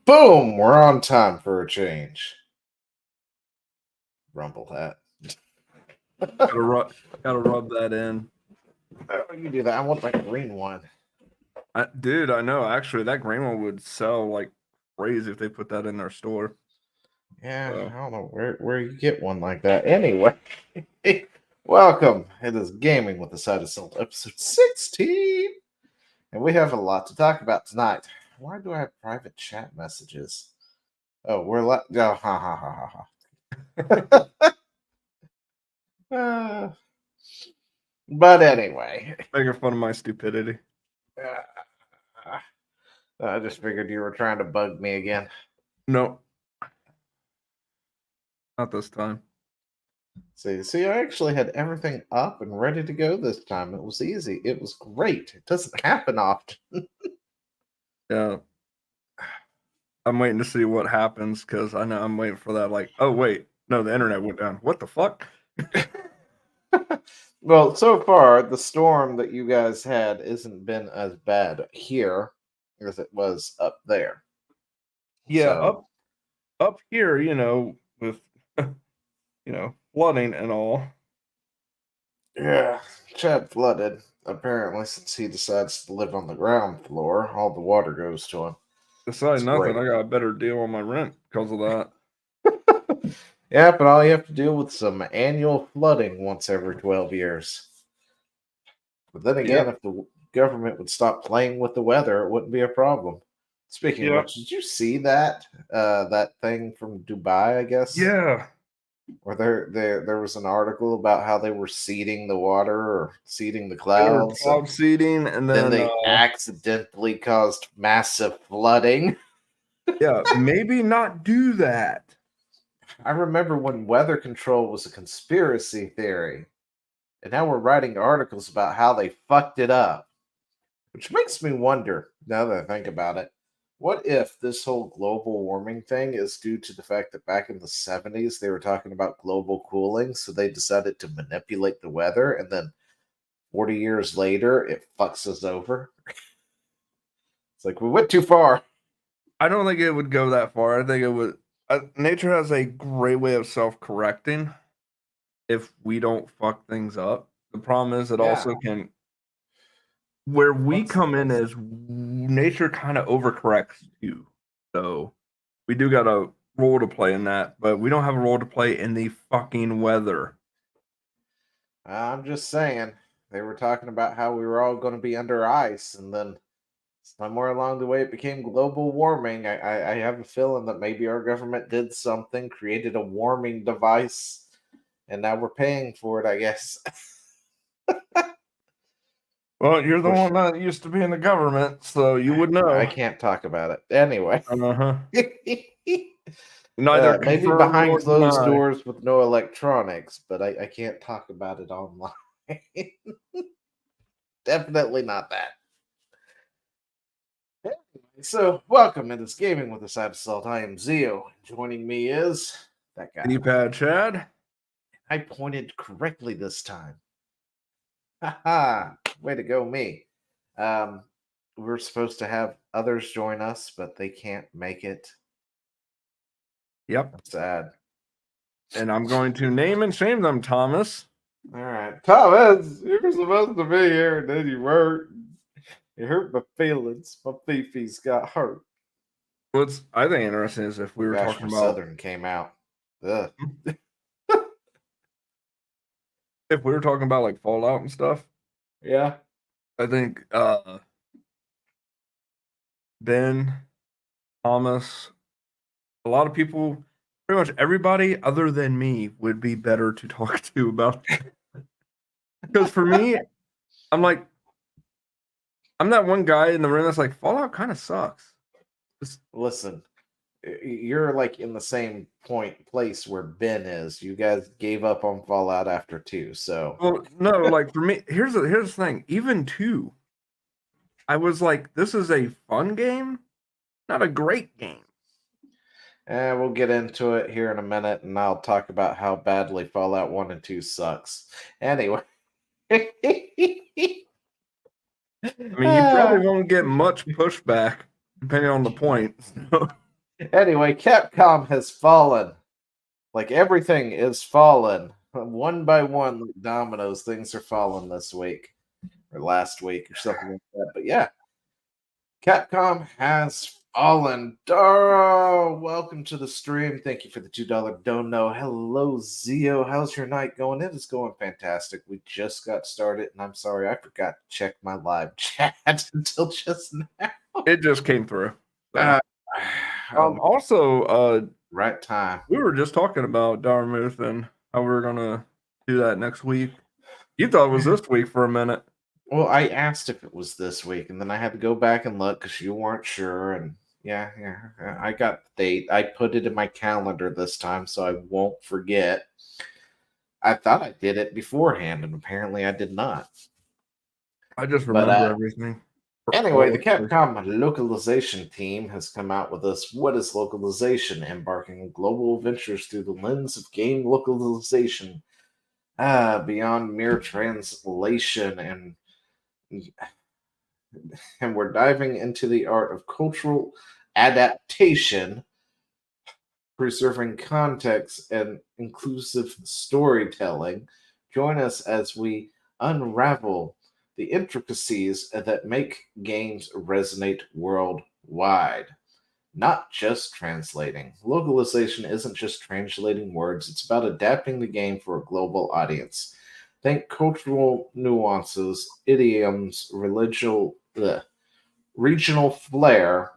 Boom! We're on time for a change. Rumble hat. Gotta rub that in. Oh, you do that. I want that green one. Dude, I know. Actually, that green one would sell like crazy if they put that in their store. Yeah, I don't know where you get one like that. Anyway, welcome. It is Gaming with the Side of Salt, episode 16. And we have a lot to talk about tonight. Why do I have private chat messages? Oh, ha ha ha ha. Uh, but anyway. Making fun of my stupidity. I just figured you were trying to bug me again. No. Not this time. See, I actually had everything up and ready to go this time. It was easy. It was great. It doesn't happen often. Yeah. I'm waiting to see what happens because I know I'm waiting for that. Like, oh wait, no, the internet went down. What the fuck? Well, so far the storm that you guys had isn't been as bad here as it was up there. Yeah, So, up here, with flooding and all. yeah, Chad flooded. Apparently, since he decides to live on the ground floor, all the water goes to him. Besides It's nothing, great. I got a better deal on my rent because of that. Yeah, but all you have to deal with some annual flooding once every 12 years. But then again, Yep. if the government would stop playing with the weather, it wouldn't be a problem. Speaking of Yep. which, did you see that thing from Dubai? I guess. Yeah. Where there was an article about how they were seeding the water or seeding the They were clouds, cloud seeding, and then then they accidentally caused massive flooding. yeah, maybe not do that. I remember when weather control was a conspiracy theory, and now we're writing articles about how they fucked it up. Which makes me wonder, now that I think about it, what if this whole global warming thing is due to the fact that back in the 70s they were talking about global cooling, so they decided to manipulate the weather, and then 40 years later it fucks us over? It's like we went too far. I don't think it would go that far. I think it would. Nature has a great way of self-correcting if we don't fuck things up. The problem is it Yeah. also can. Where we What's come in is nature kind of overcorrects too. So we do got a role to play in that, but we don't have a role to play in the fucking weather. I'm just saying. They were talking about how we were all going to be under ice, and then somewhere along the way it became global warming. I have a feeling that maybe our government did something, created a warming device, and now we're paying for it, I guess. Well, you're the Push. one that used to be in the government, so you would know. I can't talk about it. Anyway. Uh-huh. Neither Maybe confirm behind nor closed deny. doors with no electronics, but I can't talk about it online. Definitely not that. So, welcome to this Gaming with the Side of Salt. I am Zio. Joining me is that guy. Any pad, Chad? I pointed correctly this time. Haha! Way to go, me. We're supposed to have others join us, but they can't make it. Yep. That's sad. And I'm going to name and shame them, Thomas. All right, Thomas, you were supposed to be here, and then you weren't. It hurt my feelings. My fifis got hurt. What's I think interesting is if we were talking about Southern came out. Ugh. if we were talking about like Fallout and stuff. Yeah. I think Ben, Thomas, a lot of people, pretty much everybody other than me would be better to talk to about that. Because for me, I'm that one guy in the room that's like, Fallout kind of sucks. Listen, you're like in the same place where Ben is. You guys gave up on Fallout after 2, so. Well, no, like for me, here's the thing. Even 2, I was like, this is a fun game, not a great game. We'll get into it here in a minute, and I'll talk about how badly Fallout 1 and 2 sucks. Anyway. I mean, you probably won't get much pushback depending on the point. Anyway, Capcom has fallen. Like everything is fallen. One by one, like dominoes, things are falling this week or last week or something like that. But yeah, Capcom has fallen. Dara, welcome to the stream. Thank you for the $2 dono. Hello, Zio. How's your night going? It is going fantastic. We just got started, and I'm sorry I forgot to check my live chat until just now. It just came through. So. Uh, Also, right time. we were just talking about Dartmouth and how we were gonna do that next week. You thought it was this week for a minute. Well, I asked if it was this week, and then I had to go back and look because you weren't sure. And yeah, I got the date. I put it in my calendar this time so I won't forget. I thought I did it beforehand, and apparently I did not. I just remember everything. Anyway, the Capcom localization team has come out with this What is Localization? Embarking on global adventures through the lens of game localization. Beyond mere translation and we're diving into the art of cultural adaptation, preserving context, and inclusive storytelling. Join us as we unravel the intricacies that make games resonate worldwide. Not just translating. Localization isn't just translating words, it's about adapting the game for a global audience. Think cultural nuances, idioms, regional flair.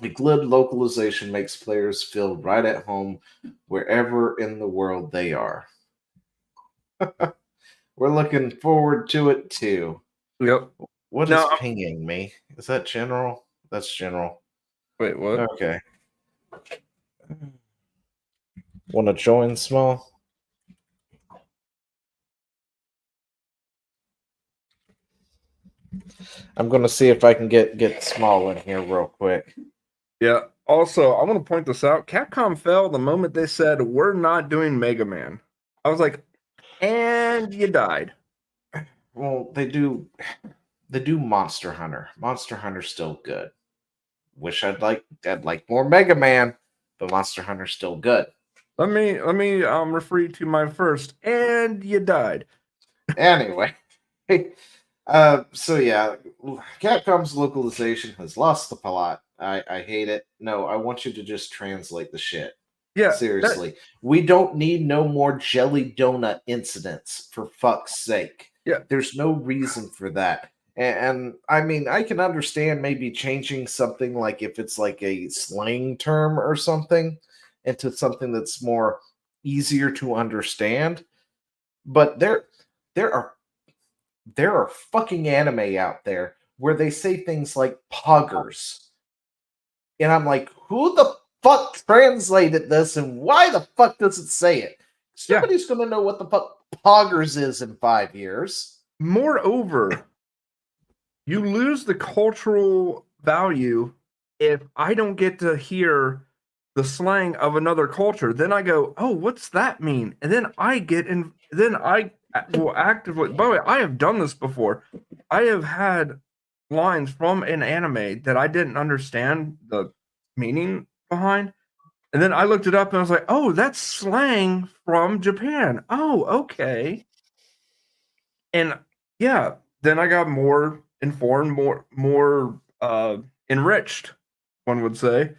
A good localization makes players feel right at home wherever in the world they are. We're looking forward to it too. Yep. What is pinging me? Is that general? That's general. Wait, what? Okay. Want to join, Smol? I'm going to see if I can get Smol in here real quick. Yeah. Also, I want to point this out. Capcom fell the moment they said, we're not doing Mega Man. I was like, and you died. Well, they do Monster Hunter. Monster Hunter's still good. Wish I'd like more Mega Man, but Monster Hunter's still good. Let me refer you to my first, and you died. Anyway. So yeah, Capcom's localization has lost the plot. I hate it. No, I want you to just translate the shit. Yeah. Seriously. We don't need no more jelly donut incidents, for fuck's sake. Yeah. There's no reason for that. And I mean, I can understand maybe changing something like if it's like a slang term or something into something that's more easier to understand. But there are fucking anime out there where they say things like poggers. And I'm like, who the fuck translated this and why the fuck does it say it? Somebody's going to know what the fuck poggers is in 5 years. Moreover, you lose the cultural value if I don't get to hear the slang of another culture. Then I go, oh, what's that mean? And then I get in, then I will actively, by the way, I have done this before. I have had lines from an anime that I didn't understand the meaning behind. And then I looked it up and I was like, oh, that's slang from Japan. Oh, okay. And yeah, then I got more informed, more enriched, one would say,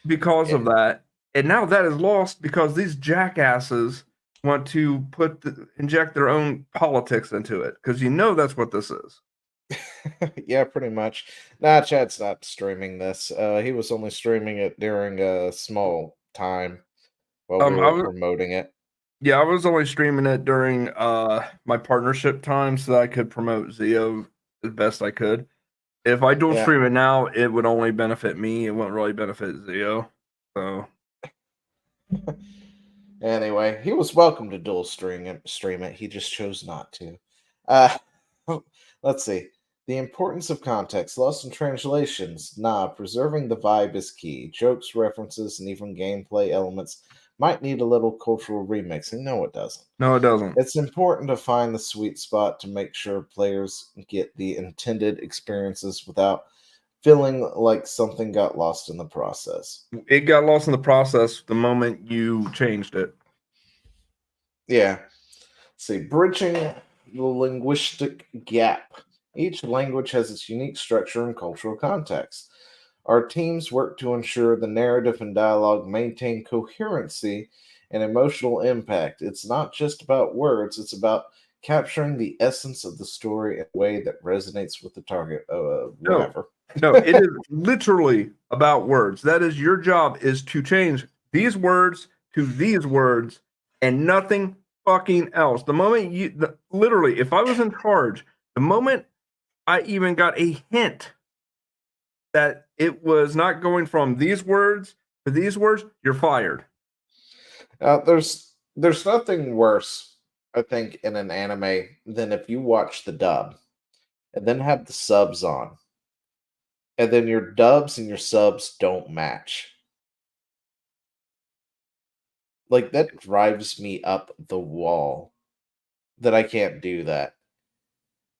because of that. And now that is lost because these jackasses want to inject their own politics into it, because that's what this is. Yeah, pretty much. Nah, Chad's not streaming this. He was only streaming it during a small time while we were promoting it. Yeah, I was only streaming it during my partnership time so that I could promote Zio as best I could. If I dual stream it now, it would only benefit me. It wouldn't really benefit Zio. So anyway, he was welcome to dual stream it. He just chose not to. Let's see. The importance of context, lost in translations. Nah, preserving the vibe is key. Jokes, references, and even gameplay elements might need a little cultural remixing. No, it doesn't. No, it doesn't. It's important to find the sweet spot to make sure players get the intended experiences without feeling like something got lost in the process. It got lost in the process the moment you changed it. Yeah. See, bridging the linguistic gap. Each language has its unique structure and cultural context. Our teams work to ensure the narrative and dialogue maintain coherency and emotional impact. It's not just about words, it's about capturing the essence of the story in a way that resonates with the target. No, Whatever. no, it is literally about words. That is your job, is to change these words to these words and nothing fucking else. The moment literally, if I was in charge, the moment I even got a hint that it was not going from these words to these words, you're fired. There's nothing worse, I think, in an anime than if you watch the dub and then have the subs on, and then your dubs and your subs don't match. Like that drives me up the wall that I can't do that.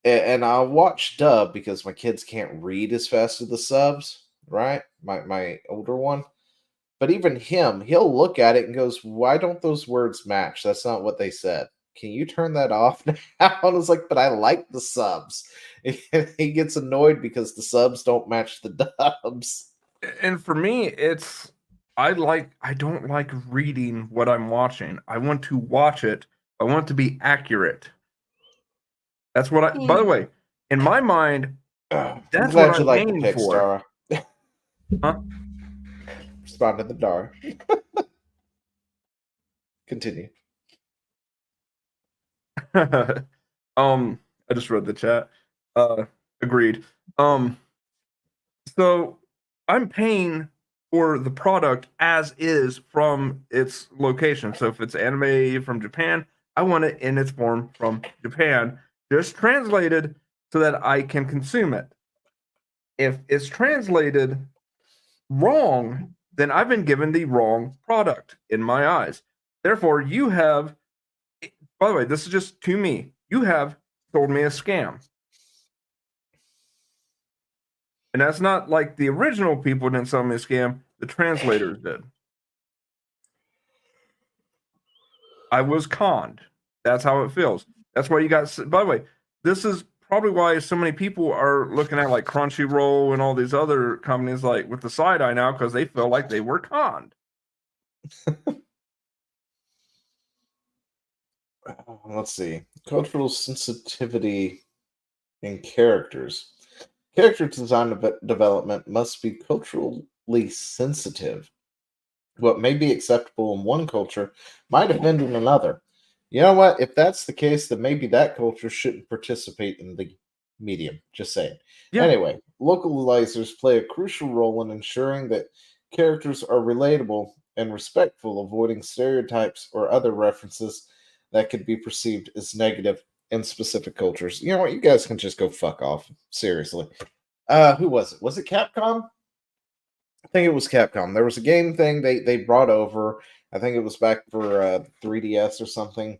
And I'll watch dub because my kids can't read as fast as the subs, right? My older one. But even him, he'll look at it and goes, "Why don't those words match? That's not what they said. Can you turn that off now?" I was like, "But I like the subs." He gets annoyed because the subs don't match the dubs. And for me, I don't like reading what I'm watching. I want to watch it. I want it to be accurate. That's what by the way, in my mind, I'm that's what glad you I'm like the paying pick, for. Stara. Huh? Respond to the Dara. Continue. I just read the chat. Agreed. So I'm paying for the product as is from its location. So if it's anime from Japan, I want it in its form from Japan, just translated so that I can consume it. If it's translated wrong, then I've been given the wrong product in my eyes. Therefore, you have, by the way, this is just to me, you have sold me a scam. And that's not like the original people didn't sell me a scam, the translators did. I was conned. That's how it feels. That's why you got, by the way, this is probably why so many people are looking at like Crunchyroll and all these other companies like with the side eye now because they feel like they were conned. Let's see. Cultural sensitivity in characters. Character design development must be culturally sensitive. What may be acceptable in one culture might offend in another. You know what? If that's the case, then maybe that culture shouldn't participate in the medium. Just saying. Yeah. Anyway, localizers play a crucial role in ensuring that characters are relatable and respectful, avoiding stereotypes or other references that could be perceived as negative in specific cultures. You know what? You guys can just go fuck off. Seriously. Who was it? Was it Capcom? I think it was Capcom. There was a game thing they brought over. I think it was back for 3DS or something,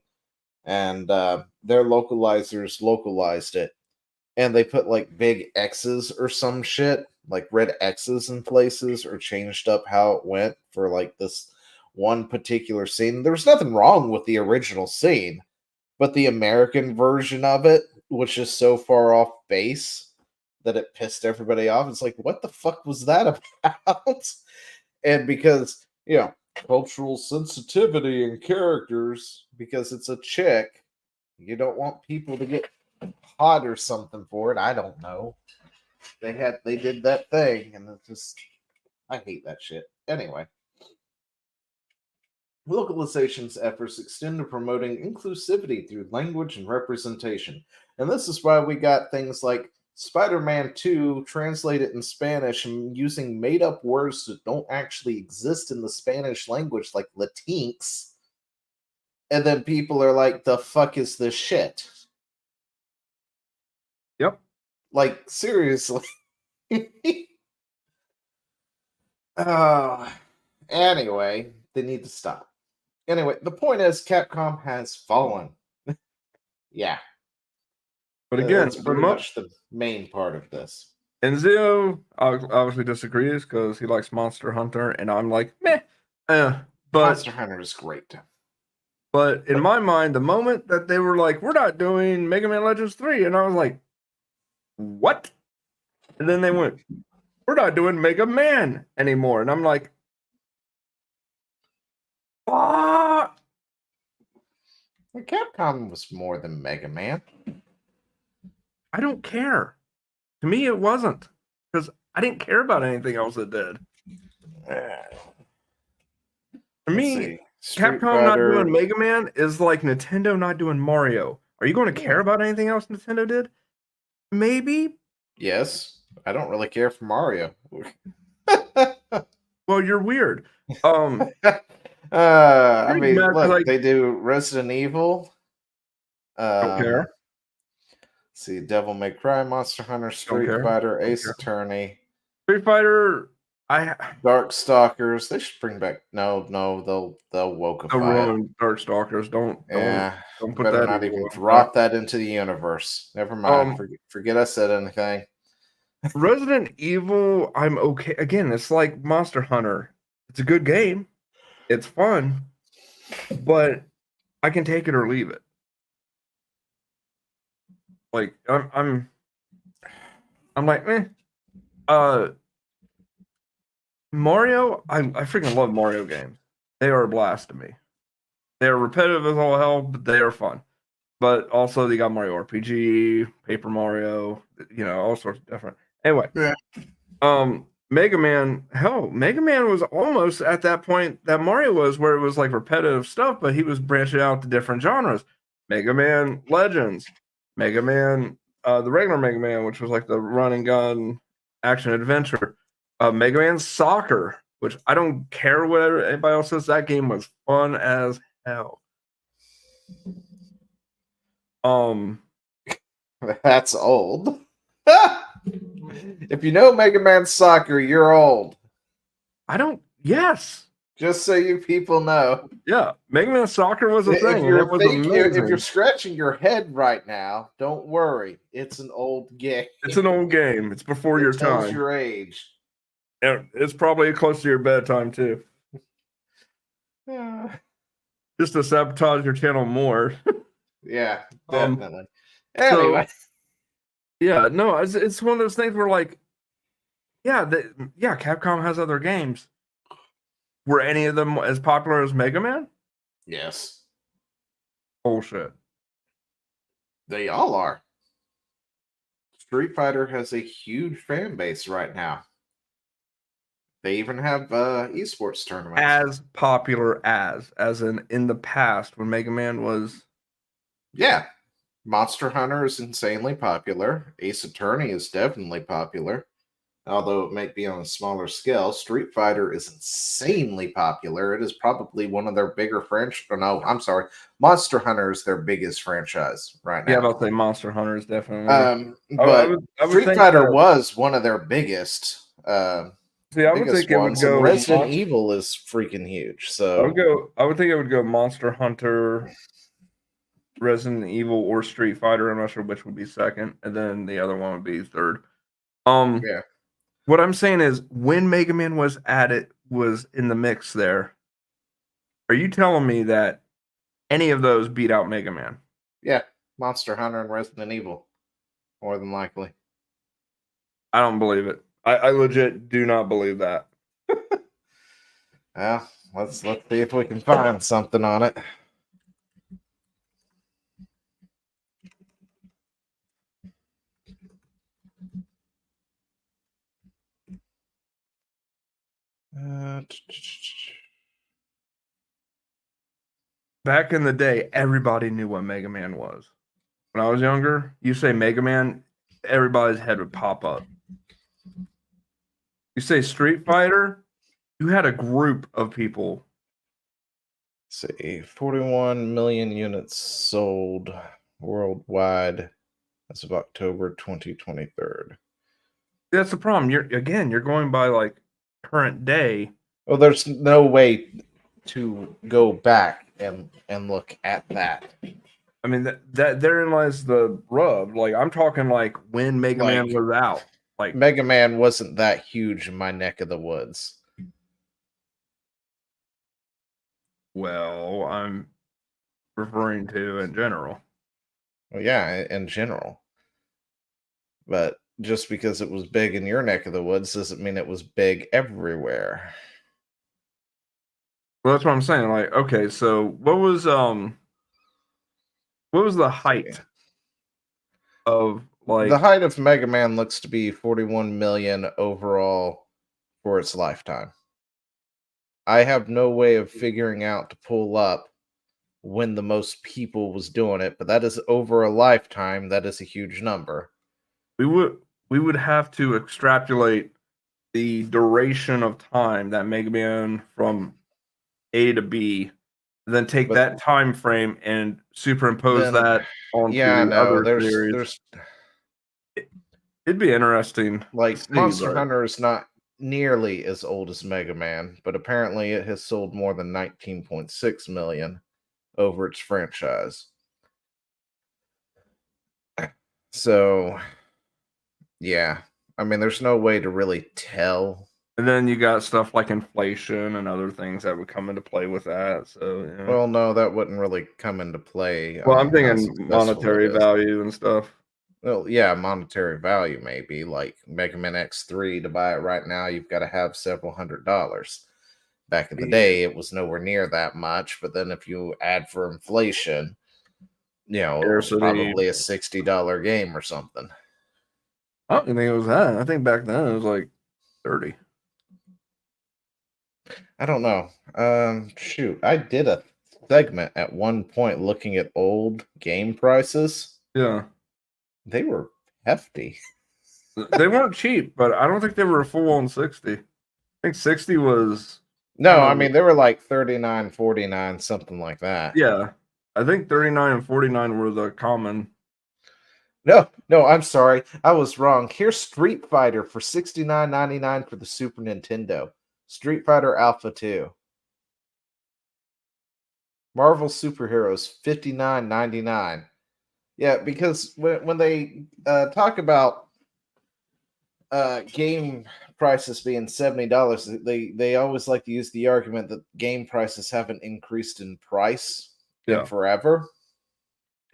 and their localizers localized it, and they put like big X's or some shit, like red X's in places, or changed up how it went for like this one particular scene. There was nothing wrong with the original scene, but the American version of it was just so far off base that it pissed everybody off. It's like, what the fuck was that about? And because, cultural sensitivity and characters, because it's a chick, you don't want people to get hot or something for it. I don't know. They did that thing, and it's just, I hate that shit. Anyway, localization's efforts extend to promoting inclusivity through language and representation. And this is why we got things like Spider-Man 2 translated in Spanish and using made-up words that don't actually exist in the Spanish language, like Latinx. And then people are like, the fuck is this shit? Yep. Like, seriously. Anyway, they need to stop. Anyway, the point is Capcom has fallen. Yeah. But again, That's pretty much the main part of this. Enzio obviously disagrees because he likes Monster Hunter, and I'm like, meh. But Monster Hunter is great. But in my mind, the moment that they were like, we're not doing Mega Man Legends 3, and I was like, what? And then they went, we're not doing Mega Man anymore. And I'm like, ah. Capcom was more than Mega Man. I don't care. To me, it wasn't. Because I didn't care about anything else it did. For me, Capcom not doing Mega Man is like Nintendo not doing Mario. Are you going to care about anything else Nintendo did? Maybe. Yes. I don't really care for Mario. Well, you're weird. I mean, mad 'cause, look, like, they do Resident Evil. don't care. See, Devil May Cry, Monster Hunter, Street care. Fighter, Don't Ace care. Attorney, Street Fighter, Darkstalkers. They should bring back. No, they'll I'll wokeify it. ruin Darkstalkers. Don't put better that not evil even in drop that into the universe. Never mind. Forget I said anything. Resident Evil, I'm okay. Again, it's like Monster Hunter. It's a good game. It's fun, but I can take it or leave it. Like I'm like, Mario, I freaking love Mario games. They are a blast to me. They are repetitive as all hell, but they are fun. But also they got Mario RPG, Paper Mario, all sorts of different. Anyway, Mega Man, Mega Man was almost at that point that Mario was, where it was like repetitive stuff, but he was branching out to different genres. Mega Man Legends, Mega Man, the regular Mega Man, which was like the run and gun action adventure, Mega Man Soccer, which I don't care what anybody else says, that game was fun as hell. That's old. If you know Mega Man Soccer, you're old. Yes. Just so you people know. Yeah, Mega Man Soccer was a thing, and it was amazing. If you're scratching your head right now, don't worry. It's an old game. It's an old game. It's before your time. It tells your age. It's probably close to your bedtime, too. Just to sabotage your channel more. Yeah, definitely. Anyway. Yeah, no, it's one of those things where, like, Capcom has other games. Were any of them as popular as Mega Man? Yes. Bullshit. They all are. Street Fighter has a huge fan base right now. They even have esports tournaments. As popular as in the past when Mega Man was. Yeah. Monster Hunter is insanely popular. Ace Attorney is definitely popular. Although it might be on a smaller scale, Street Fighter is insanely popular. It is probably one of their bigger franchise. No, I'm sorry. Monster Hunter is their biggest franchise right now. Yeah, I'll say Monster Hunter is definitely. But Street Fighter was one of their biggest. I would think it would go. Resident Evil is freaking huge. So I would think it would go Monster Hunter, Resident Evil, or Street Fighter. I'm not sure which would be second, and then the other one would be third. Yeah. What I'm saying is, when Mega Man was in the mix there, are you telling me that any of those beat out Mega Man? Yeah, Monster Hunter and Resident Evil, more than likely. I don't believe it. I legit do not believe that. Well, let's see if we can find something on it. Back in the day, everybody knew what Mega Man was. When I was younger, you say Mega Man, everybody's head would pop up. You say Street Fighter, you had a group of people. Let's see, 41 million units sold worldwide as of October 2023. That's the problem. You're going by like current day. Well, there's no way to go back and look at that. I mean, that therein lies the rub. Like, I'm talking like when Mega Man was out. like Mega Man wasn't that huge in my neck of the woods. well, I'm referring to in general. Well, yeah, in general. But just because it was big in your neck of the woods doesn't mean it was big everywhere. Well, that's what I'm saying. Like, okay, so what was the height of The like height of Mega Man looks to be 41 million overall for its lifetime. I have no way of figuring out to pull up when the most people was doing it, but that is over a lifetime. That is a huge number. we would we would have to extrapolate the duration of time that Mega Man from A to B, then take But that time frame and superimpose then, that onto yeah, I the know. other There's series. there's It'd be interesting to like see, Monster but Hunter is not nearly as old as Mega Man, but apparently it has sold more than 19.6 million over its franchise. So, yeah. I mean, there's no way to really tell. and then you got stuff like inflation and other things that would come into play with that. So yeah. Well, no, that wouldn't really come into play Well, I'm on how thinking successful it monetary is. value and stuff. Well, yeah, monetary value maybe. Like Mega Man X3, to buy it right now, you've got to have several $100s. Back in the Yeah. day, it was nowhere near that much. But then if you add for inflation, it was Scarcity. probably a $60 game or something. I don't think it was that. I think back then it was like 30. I don't know. Shoot, I did a segment at one point looking at old game prices. Yeah. They were hefty. They weren't cheap, but I don't think they were a full on 60. I think 60 was No, kind I of, mean they were like 39, 49, something like that. yeah. I think 39 and 49 were the common. No, I'm sorry. I was wrong. Here's Street Fighter for $69.99 for the Super Nintendo. Street Fighter Alpha 2. Marvel Superheroes, $59.99. Yeah, because when they talk about game prices being $70, they always like to use the argument that game prices haven't increased in price in Yeah. forever.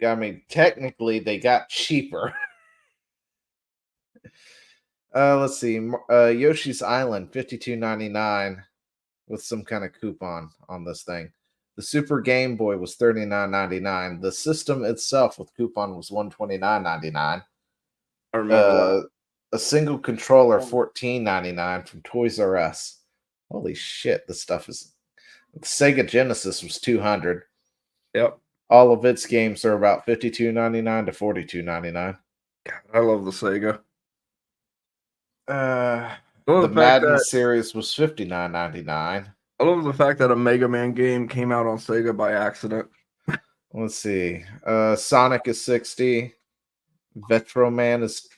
I mean, technically, they got cheaper. Let's see. Yoshi's Island, $52.99 with some kind of coupon on this thing. The Super Game Boy was $39.99. The system itself with coupon was $129.99. I remember that. A single controller, $14.99 from Toys R Us. Holy shit, this stuff is. The Sega Genesis was $200. Yep. All of its games are about $52.99 to $42.99. God, I love the Sega. The The fact Madden that series was $59.99. I love the fact that a Mega Man game came out on Sega by accident. Let's see. Sonic is 60. Vetroman is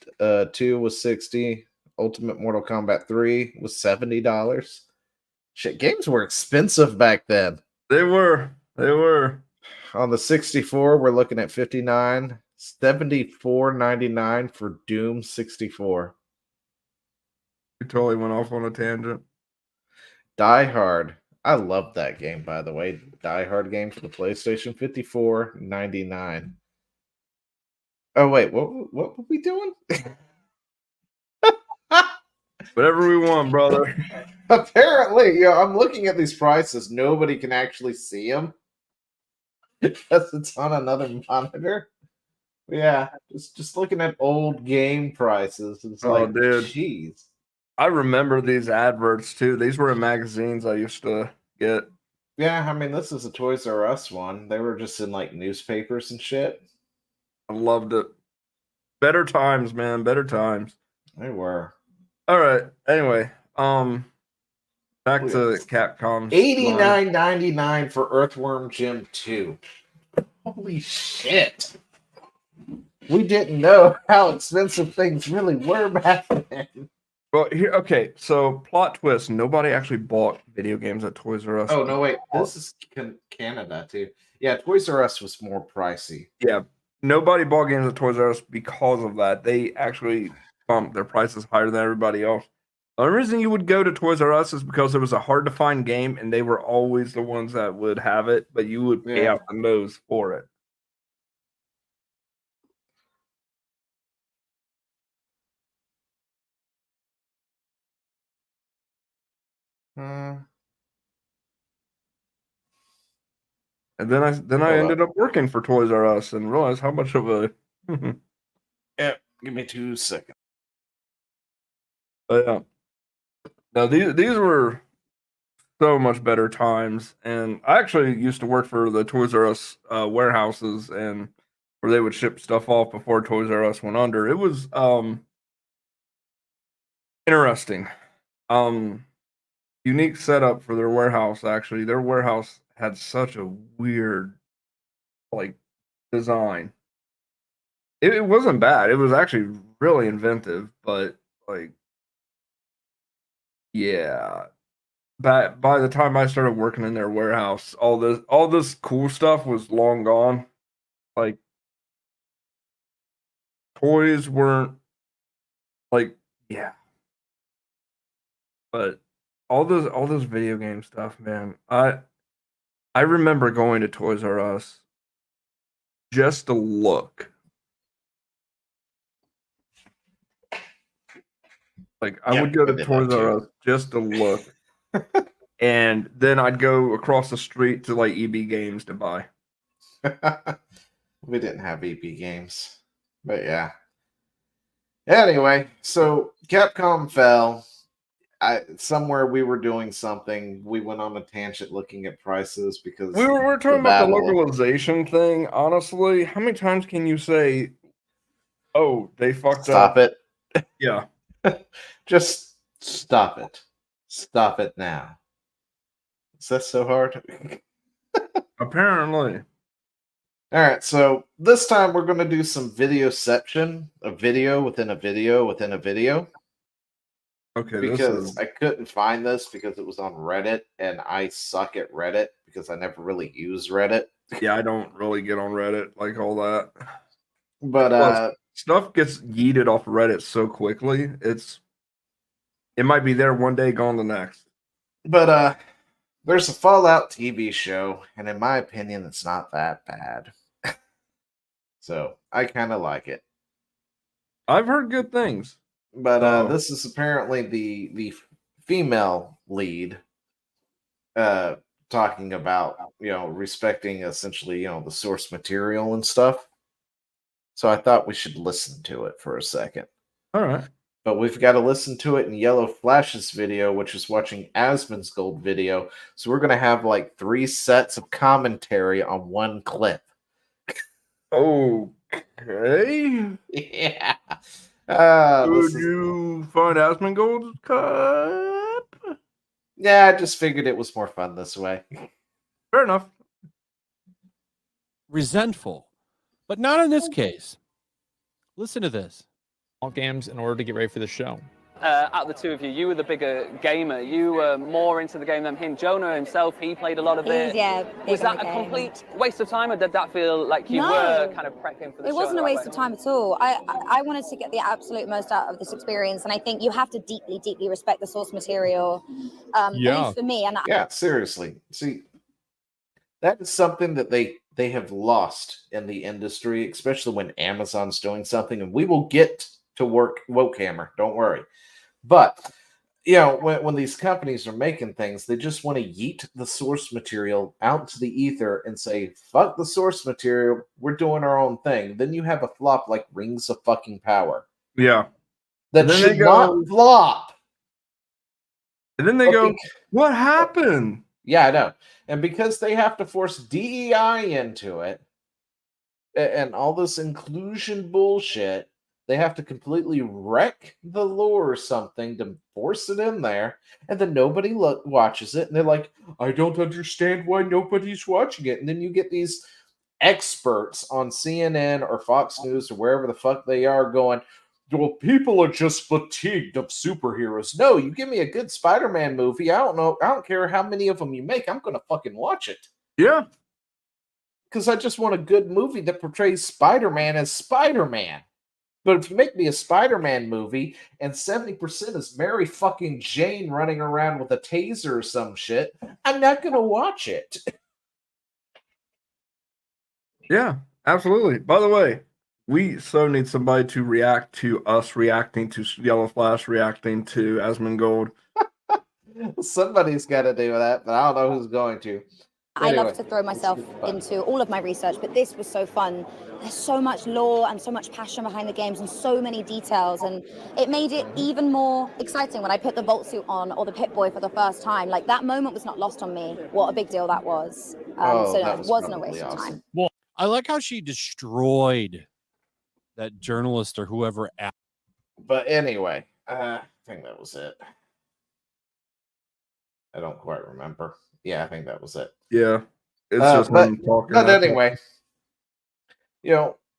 2 was 60. Ultimate Mortal Kombat 3 was $70. Shit, games were expensive back then. They were. They were. On the 64, we're looking at 59, $74.99 for Doom 64. We totally went off on a tangent. Die Hard. I love that game, by the way. Die Hard game for the PlayStation, $54.99. Oh wait, what were we doing? Whatever we want, brother. Apparently, I'm looking at these prices. Nobody can actually see them because it's on another monitor. Yeah, just looking at old game prices. It's Oh, like, dude. jeez. I remember these adverts too. These were in magazines I used to get. Yeah, I mean, this is a Toys R Us one. They were just in like newspapers and shit. I loved it. Better times, man. Better times. They were. All right. Anyway, back Look to at this. Capcom's line. $89.99 for Earthworm Jim 2. Holy shit. We didn't know how expensive things really were back then. Well, here, okay. So, plot twist: nobody actually bought video games at Toys R Us. Oh, no, wait. This is Canada, too. Yeah, Toys R Us was more pricey. Yeah, nobody bought games at Toys R Us because of that. They actually bump their prices higher than everybody else. The only reason you would go to Toys R Us is because it was a hard to find game, and they were always the ones that would have it, but you would pay Yeah. out the nose for it. Uh, And then I Hold ended up. up working for Toys R Us and realized how much of a Yeah, give me 2 seconds. but yeah. Now these were so much better times, and I actually used to work for the Toys R Us warehouses, and where they would ship stuff off before Toys R Us went under. It was interesting. Unique setup for their warehouse. Actually, their warehouse had such a weird like design. It wasn't bad. It was actually really inventive, but like yeah. By the time I started working in their warehouse, all this cool stuff was long gone. Like toys weren't like yeah, but all this video game stuff, man. I remember going to Toys R Us just to look. Like I would Yep, go I to did that Toys R too. Us just to look, and then I'd go across the street to like EB Games to buy. We didn't have EP games. But yeah. Anyway, so Capcom fell. Somewhere we were doing something. We went on a tangent looking at prices because We're the talking about the battle. localization thing. Honestly, how many times can you say, "Oh, they fucked Stop up"? it. Yeah, Just stop it. Stop it now. Is that so hard? apparently. All right, so this time we're going to do some videoception, a video within a video within a video, Okay, this because is I couldn't find this because it was on Reddit, and I suck at Reddit because I never really use Reddit. yeah. I don't really get on Reddit like all that. But Plus, stuff gets yeeted off Reddit so quickly. It might be there one day, gone the next. but uh, there's a Fallout TV show, and in my opinion, it's not that bad. So I kind of like it. I've heard good things. But So, this is apparently the female lead uh talking about respecting essentially the source material and stuff. So I thought we should listen to it for a second. all right. But we've got to listen to it in Yellow Flash's video, which is watching Asmon's Gold video. So we're going to have like 3 sets of commentary on one clip. Okay. Yeah. Could you find Asmongold's cup? Yeah, I just figured it was more fun this way. Fair enough. Resentful, but not in this case. Listen to this. Games in order to get ready for the show. Out of the two of you, you were the bigger gamer. You were more into the game than him. Jonah himself, he played a lot of it. Yeah, Was big on that the a game. complete waste of time, or did that feel like you No. were kind of prepping for the show? It wasn't the a right waste way? of time at all. I wanted to get the absolute most out of this experience, and I think you have to deeply, deeply respect the source material. At least for me. And Yeah, seriously. See, that is something that they have lost in the industry, especially when Amazon's doing something, and we will get to Wokehammer, don't worry. But when these companies are making things, they just want to yeet the source material out to the ether and say, fuck the source material, we're doing our own thing. Then you have a flop like Rings of fucking Power. Yeah. That then should not flop. And then they But go, what happened? Yeah, I know. And because they have to force DEI into it and all this inclusion bullshit, they have to completely wreck the lore or something to force it in there, and then nobody watches it, and they're like, I don't understand why nobody's watching it. And then you get these experts on CNN or Fox News or wherever the fuck they are going, well, people are just fatigued of superheroes. No, you give me a good Spider-Man movie, I don't care how many of them you make, I'm gonna fucking watch it. Yeah. Because I just want a good movie that portrays Spider-Man as Spider-Man. But if you make me a Spider-Man movie and 70% is Mary fucking Jane running around with a taser or some shit, I'm not gonna watch it. Yeah, absolutely. By the way, we so need somebody to react to us reacting to Yellow Flash, reacting to Asmongold. Somebody's got to do that, but I don't know who's going to. I Anyway, love to throw myself it's fun. into all of my research, but this was so fun. There's so much lore and so much passion behind the games and so many details, and it made it even more exciting when I put the Volt suit on or the Pip-Boy for the first time. Like, that moment was not lost on me. What a big deal that was. So no, that it was wasn't a probably waste of awesome. time. Well, I like how she destroyed that journalist or whoever. But anyway, I think that was it. I don't quite remember. Yeah, I think that was it. Yeah, it's just but him talking. but anyway,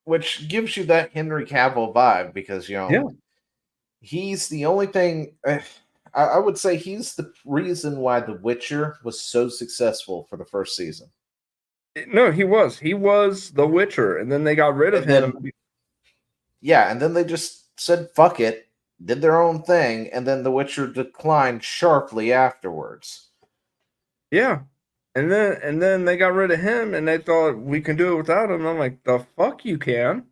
which gives you that Henry Cavill vibe because Yeah. he's the only thing. I would say he's the reason why The Witcher was so successful for the first season. No, he was. He was the Witcher, and then they got rid of him. Yeah, and then they just said fuck it, did their own thing, and then The Witcher declined sharply afterwards. Yeah. And then they got rid of him, and they thought we can do it without him. I'm like, the fuck you can.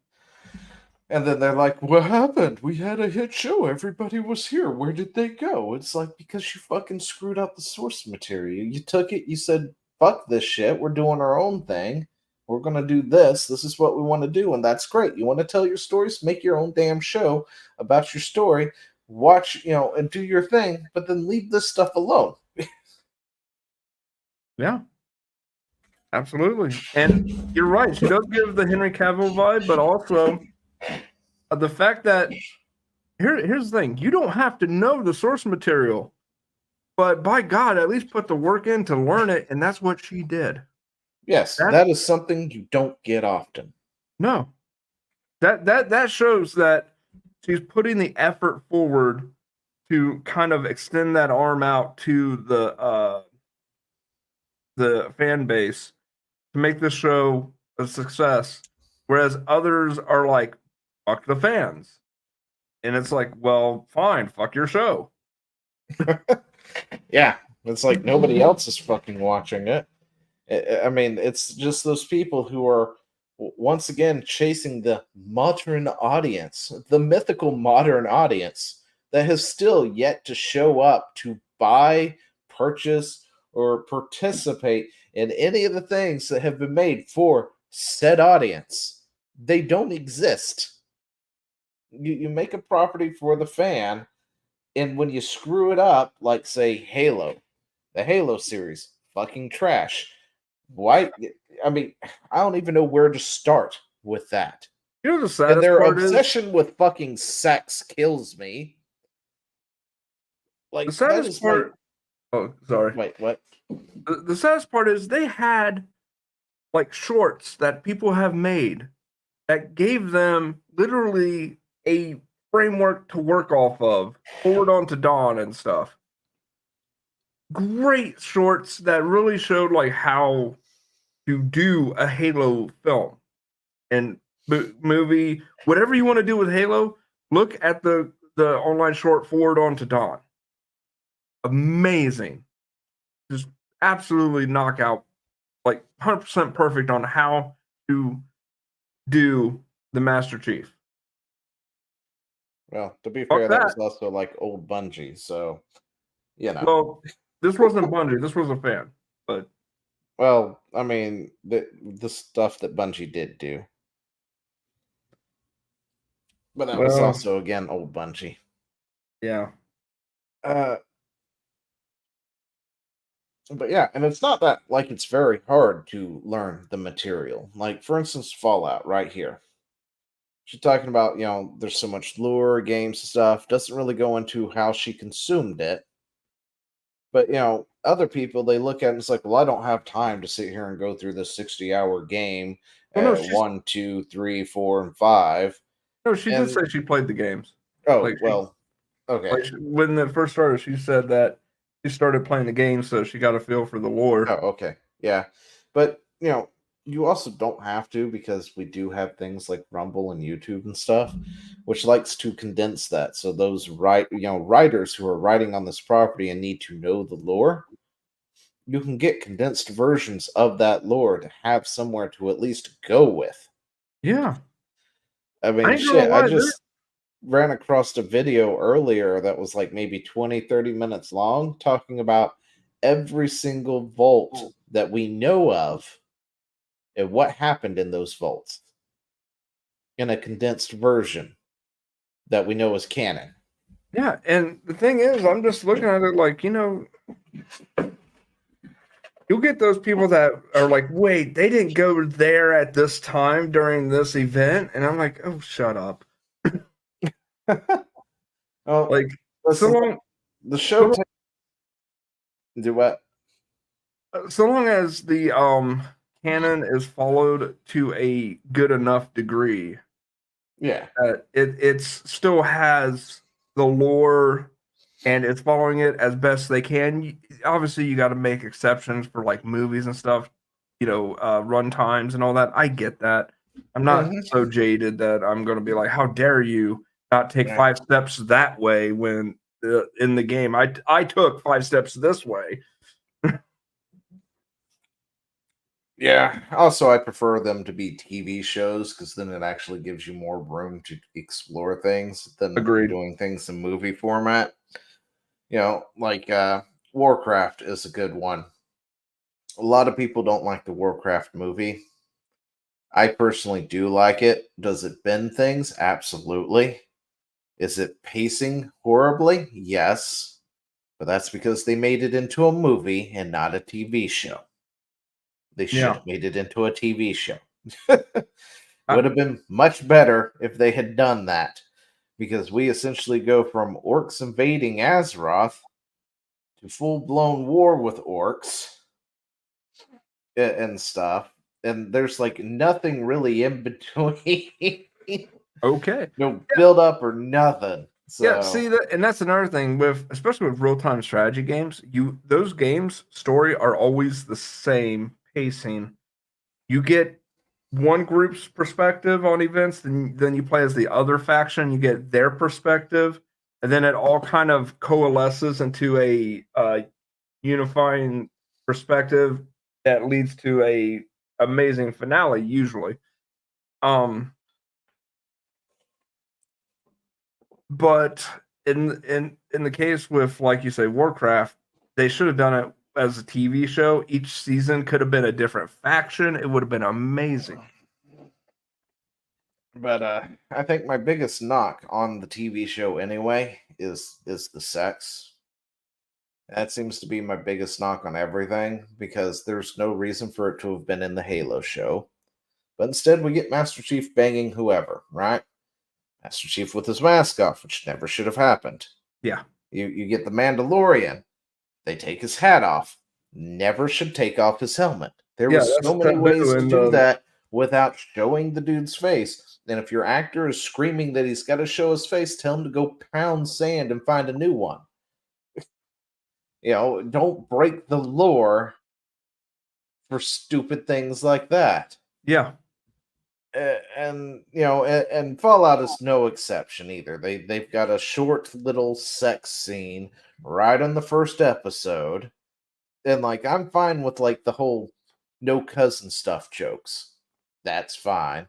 And then they're like, what happened? We had a hit show. Everybody was here. Where did they go? It's like, because you fucking screwed up the source material. You took it, you said, fuck this shit. We're doing our own thing. We're going to do this. This is what we want to do. And that's great. You want to tell your stories? Make your own damn show about your story. Watch, and do your thing. But then leave this stuff alone. Yeah. Absolutely. And you're right. She does give the Henry Cavill vibe, but also the fact that here's the thing. You don't have to know the source material, but by God, at least put the work in to learn it, and that's what she did. Yes, that is something you don't get often. No. That shows that she's putting the effort forward to kind of extend that arm out to the fan base to make this show a success, whereas others are like, fuck the fans. And it's like, well, fine, fuck your show. Yeah, it's like nobody else is fucking watching it. I mean, it's just those people who are once again chasing the modern audience, the mythical modern audience that has still yet to show up to buy, purchase, or participate in any of the things that have been made for said audience. They don't exist. You make a property for the fan, and when you screw it up, like say Halo, the Halo series, fucking trash. Why? I mean, I don't even know where to start with that. You know the saddest And their part obsession with fucking sex kills me. Like the saddest part. Oh, sorry. Wait, what? The saddest part is they had like shorts that people have made that gave them literally a framework to work off of, forward onto Dawn and stuff. Great shorts that really showed like how to do a Halo film and movie, whatever you want to do with Halo. Look at the online short Forward Onto Dawn. Amazing, just absolutely knockout, like 100% perfect on how to do the Master Chief. Well, to be fair, that was also like old Bungie, so Well, this wasn't Bungie. This was a fan, but well, I mean the stuff that Bungie did do, but that was also again old Bungie. Yeah. But yeah, and it's not that like it's very hard to learn the material. Like for instance, Fallout right here. She's talking about, there's so much lore, games and stuff. Doesn't really go into how she consumed it. But other people they look at it and it's like, well, I don't have time to sit here and go through this 60-hour game. 1, 2, 3, 4, and 5. No, she did say she played the games. Oh, well, okay. Like when it first started, she said that she started playing the game, so she got a feel for the lore. Oh, okay. Yeah. But, you also don't have to, because we do have things like Rumble and YouTube and stuff, which likes to condense that. So those writers who are writing on this property and need to know the lore, you can get condensed versions of that lore to have somewhere to at least go with. Yeah. I I mean, ain't gonna shit, I lie, just ran across a video earlier that was like maybe 20, 30 minutes long talking about every single vault that we know of and what happened in those vaults in a condensed version that we know is canon. yeah, and the thing is, I'm just looking at it like, you'll get those people that are like, wait, they didn't go there at this time during this event. And I'm like, oh, shut up. Oh, Like, so listen, long, the show so, do what? so long as the canon is followed to a good enough degree, Yeah. it still has the lore and it's following it as best they can. Obviously, you got to make exceptions for like movies and stuff, run times and all that. I get that. I'm not Mhm. so jaded that I'm going to be like, how dare you not take Yeah. 5 steps that way when in the game I took 5 steps this way. Yeah. Also, I prefer them to be TV shows because then it actually gives you more room to explore things than Agreed. doing things in movie format. Like Warcraft is a good one. A lot of people don't like the Warcraft movie. I personally do like it. Does it bend things? Absolutely. Is it pacing horribly? Yes. But that's because they made it into a movie and not a TV show. They should Yeah. have made it into a TV show. I- Would have been much better if they had done that, because we essentially go from orcs invading Azeroth to full blown war with orcs and stuff. And there's like nothing really in between. Okay. No build up or nothing. Yeah, So see that, and that's another thing with, especially with real time strategy games. Those games story are always the same pacing. You get one group's perspective on events, then you play as the other faction. You get their perspective, and then it all kind of coalesces into a unifying perspective that leads to a amazing finale. Usually, um, but in the case with, like you say, Warcraft, they should have done it as a TV show. Each season could have been a different faction. It would have been amazing. but I think my biggest knock on the TV show anyway is the sex. That seems to be my biggest knock on everything, because there's no reason for it to have been in the Halo show. But instead we get Master Chief banging whoever, right? Master Chief with his mask off, which never should have happened. Yeah. You get the Mandalorian. They take his hat off. Never should take off his helmet. There Yeah, was that's so many taboo ways to in do the that without showing the dude's face. And if your actor is screaming that he's got to show his face, tell him to go pound sand and find a new one. Don't break the lore for stupid things like that. yeah. And Fallout is no exception either. They've got a short little sex scene right on the first episode, and like I'm fine with like the whole no cousin stuff jokes. That's fine.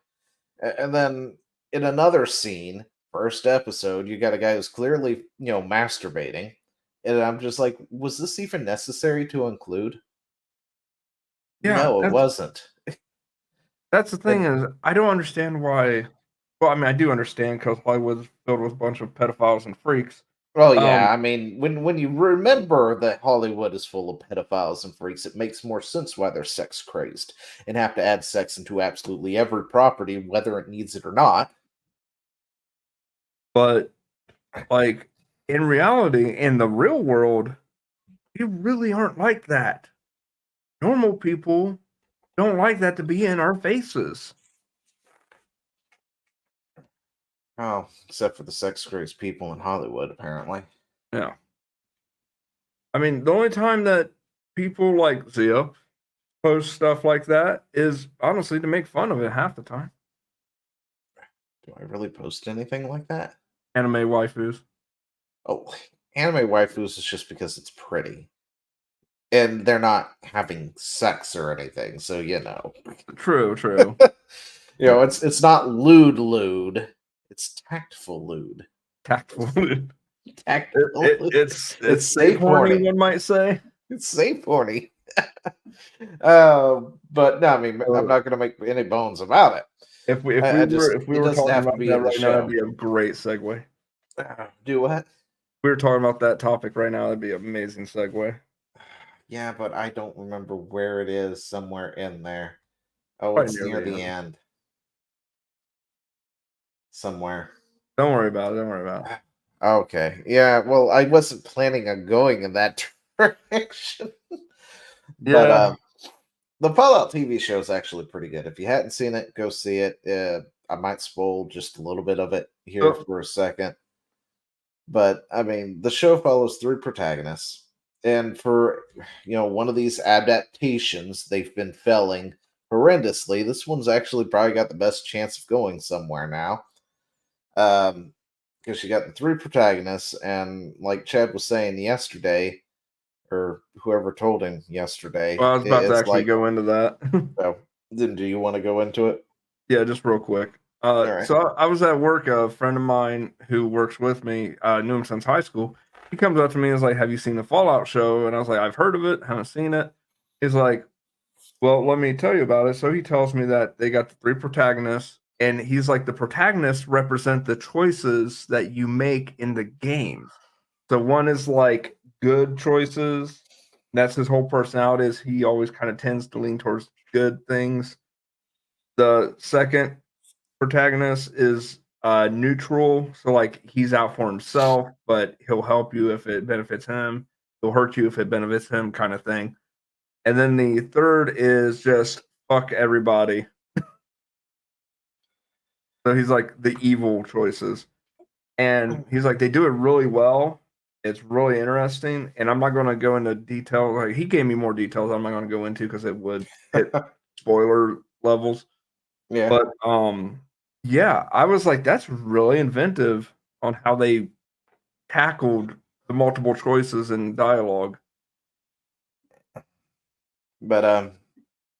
And then in another scene, first episode, you got a guy who's clearly masturbating, and I'm just like, was this even necessary to include? Yeah, No, it wasn't. that's the thing And is I don't understand why. Well, I mean, I do understand because Hollywood's filled with a bunch of pedophiles and freaks. oh Um, yeah, I mean, when you remember that Hollywood is full of pedophiles and freaks, it makes more sense why they're sex crazed and have to add sex into absolutely every property, whether it needs it or not. but like in reality, in the real world, you really aren't like that. Normal people don't like that to be in our faces. Oh, except for the sex crazed people in Hollywood, apparently. Yeah. I mean, the only time that people like Zia post stuff like that is honestly to make fun of it half the time. Do I really post anything like that? Anime waifus. Oh, anime waifus is just because it's pretty. And they're not having sex or anything, so you know. True, true. You know, it's not lewd. It's tactful lewd. Tactful. Tactful lewd. It's safe horny, horny. one might say. It's safe horny. But no, I mean, I'm not going to make any bones about it. If we I just- if we it were doesn't talking have to about be that in the right now, that'd show. be a great segue. Do what? We were talking about that topic right now. That'd be an amazing segue. Yeah, but I don't remember where it is. Somewhere in there. Oh, Probably it's near near the the end. end. Somewhere. Don't worry about it. Don't worry about it. Okay. Yeah, well, I wasn't planning on going in that direction. But Yeah. the Fallout TV show is actually pretty good. If you hadn't seen it, go see it. I might spoil just a little bit of it here Oh. for a second. But I mean, the show follows 3 protagonists. And for one of these adaptations, they've been failing horrendously. This one's actually probably got the best chance of going somewhere now. Because you got the 3 protagonists, and like Chad was saying yesterday, or whoever told him yesterday, Well, I was about to it's actually like, go into that. oh, then do you want to go into it? Yeah, just real quick. right. So I was at work. A friend of mine who works with me, knew him since high school. He comes up to me and is like, "Have you seen the Fallout show?" And I was like, "I've heard of it, haven't seen it." He's like, "Well, let me tell you about it." So he tells me that they got the 3 protagonists, and he's like, "The protagonists represent the choices that you make in the game." So one is like good choices. That's his whole personality. Is he always kind of tends to lean towards good things. The second protagonist is neutral, so like he's out for himself, but he'll help you if it benefits him. He'll hurt you if it benefits him, kind of thing. And then the third is just fuck everybody. So he's like the evil choices, and he's like they do it really well. It's really interesting, and I'm not going to go into detail. Like he gave me more details. I'm not going to go into because it would hit spoiler levels. Yeah. But yeah, I was like, that's really inventive on how they tackled the multiple choices in dialogue. But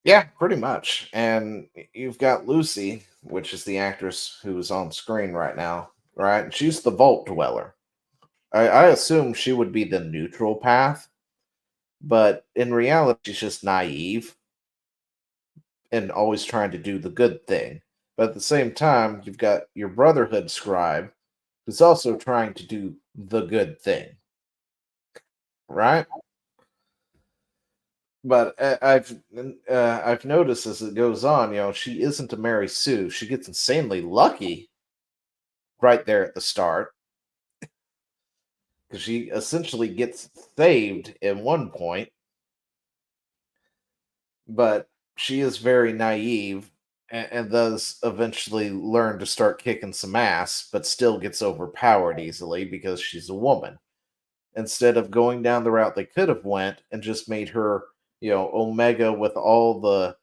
yeah, pretty much. And you've got Lucy, which is the actress who's on screen right now, right? She's the Vault Dweller. I assume she would be the neutral path, but in reality, she's just naive and always trying to do the good thing. But at the same time, you've got your Brotherhood scribe who's also trying to do the good thing, right? But I've noticed as it goes on, she isn't a Mary Sue. She gets insanely lucky right there at the start because she essentially gets saved at one point, but she is very naive and does eventually learn to start kicking some ass, but still gets overpowered easily because she's a woman. Instead of going down the route they could have went and just made her, Omega with all the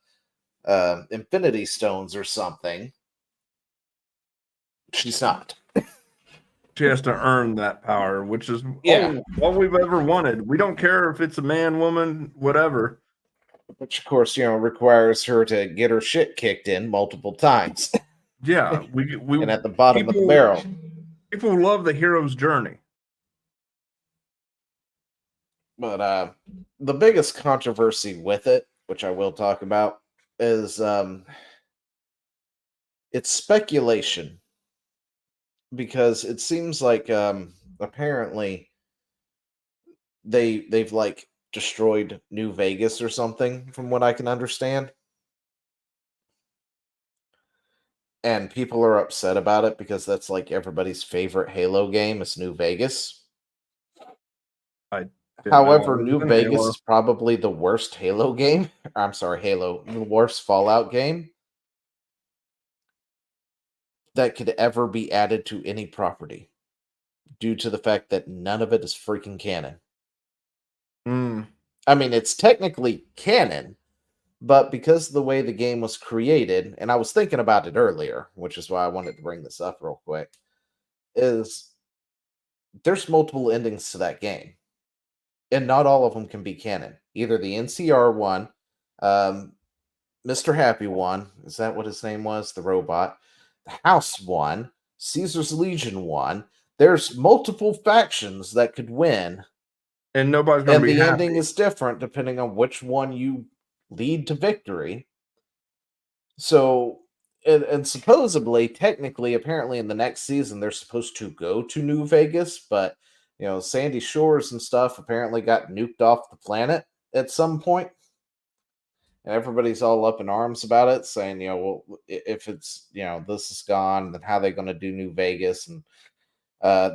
Infinity Stones or something, she's not. She has to earn that power, which is Yeah. all we've ever wanted. We don't care if it's a man, woman, whatever. Which, of course, requires her to get her shit kicked in multiple times. Yeah, we And at the bottom of the barrel. People love the hero's journey. But the biggest controversy with it, which I will talk about, is it's speculation. Because it seems like apparently they've like destroyed New Vegas or something, from what I can understand. And people are upset about it because that's like everybody's favorite Halo game is New Vegas. However, New Vegas is probably the worst Halo game. I'm sorry, Halo, the worst Fallout game that could ever be added to any property due to the fact that none of it is freaking canon. I mean, it's technically canon, But because of the way the game was created, and I was thinking about it earlier, which is why I wanted to bring this up real quick, is there's multiple endings to that game, and not all of them can be canon. Either the NCR one, um, Mr. Happy one, is that what his name was? The robot. The House one, Caesar's Legion one. There's multiple factions that could win, And nobody's going and to be the happy. ending is different depending on which one you lead to victory. So, and supposedly, technically, apparently, in the next season, they're supposed to go to New Vegas, but Sandy Shores and stuff apparently got nuked off the planet at some point, and everybody's all up in arms about it, saying, well, if it's this is gone, then how are they going to do New Vegas? And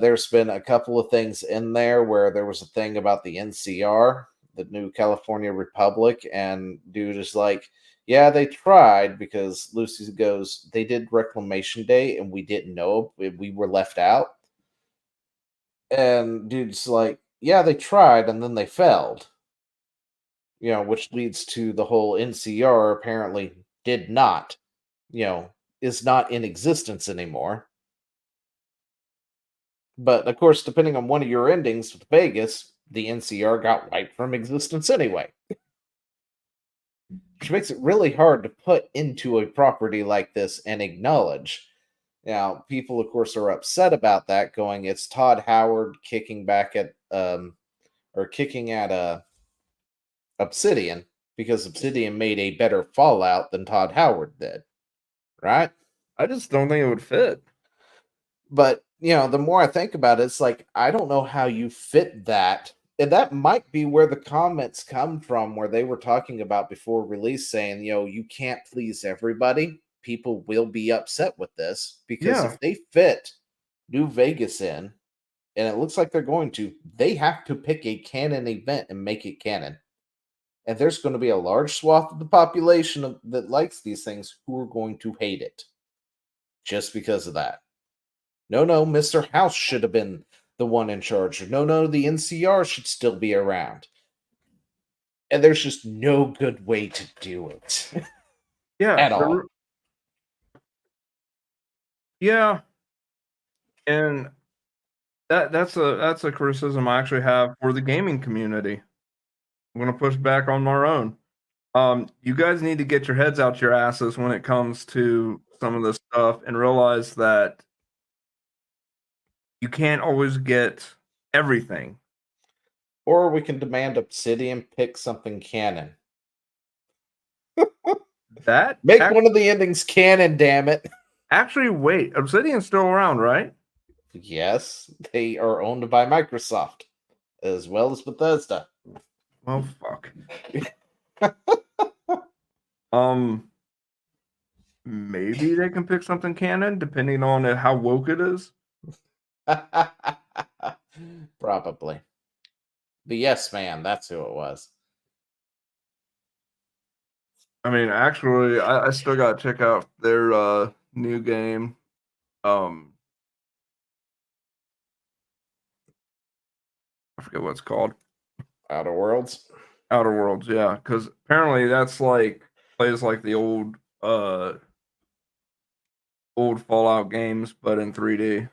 there's been a couple of things in there where there was a thing about the NCR, the New California Republic, and dude is like, yeah, they tried, because Lucy goes, they did Reclamation Day and we didn't know, we were left out. And dude's like, yeah, they tried and then they failed. Which leads to the whole NCR apparently did not, is not in existence anymore. But of course, depending on one of your endings with Vegas, the NCR got wiped from existence anyway. Which makes it really hard to put into a property like this and acknowledge. Now, people, of course, are upset about that, going, it's Todd Howard kicking back at, or kicking at Obsidian, because Obsidian made a better Fallout than Todd Howard did. Right? I just don't think it would fit. But, the more I think about it, it's like, I don't know how you fit that. And that might be where the comments come from, where they were talking about before release, saying, you can't please everybody. People will be upset with this, because Yeah. if they fit New Vegas in, and it looks like they're going to, they have to pick a canon event and make it canon. And there's going to be a large swath of the population that likes these things who are going to hate it just because of that. No, Mr. House should have been the one in charge. Or no, the NCR should still be around. And there's just no good way to do it. Yeah. At all. Yeah. And that's a criticism I actually have for the gaming community. I'm going to push back on our own. You guys need to get your heads out your asses when it comes to some of this stuff and realize that you can't always get everything. Or we can demand Obsidian pick something canon. That Make one of the endings canon, damn it. Actually, wait, Obsidian's still around, right? Yes, they are owned by Microsoft, as well as Bethesda. Well, fuck. Maybe they can pick something canon, depending on how woke it is. Probably. The Yes Man, that's who it was. I mean, actually, I still got to check out their new game. I forget what it's called. Outer Worlds? Outer Worlds, yeah. Because apparently that's plays like the old Fallout games, but in 3D.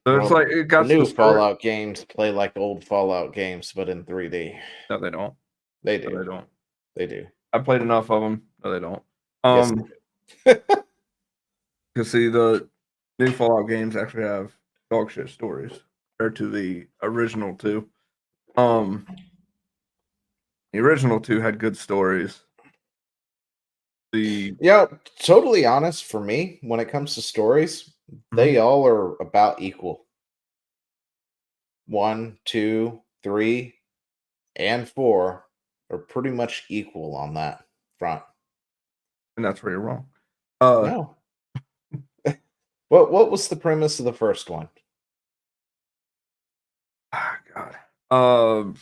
So it's like it got the new Fallout games play like old Fallout games, but in 3D. No, they don't. They do. No, they don't. They do. I played enough of them. No, they don't. Yes, they do. Because see, the new Fallout games actually have dog shit stories compared to the original two. The original two had good stories. Totally honest, for me, when it comes to stories, they all are about equal. 1, 2, 3, and 4 are pretty much equal on that front. And that's where you're wrong. No. What was the premise of the first one? God.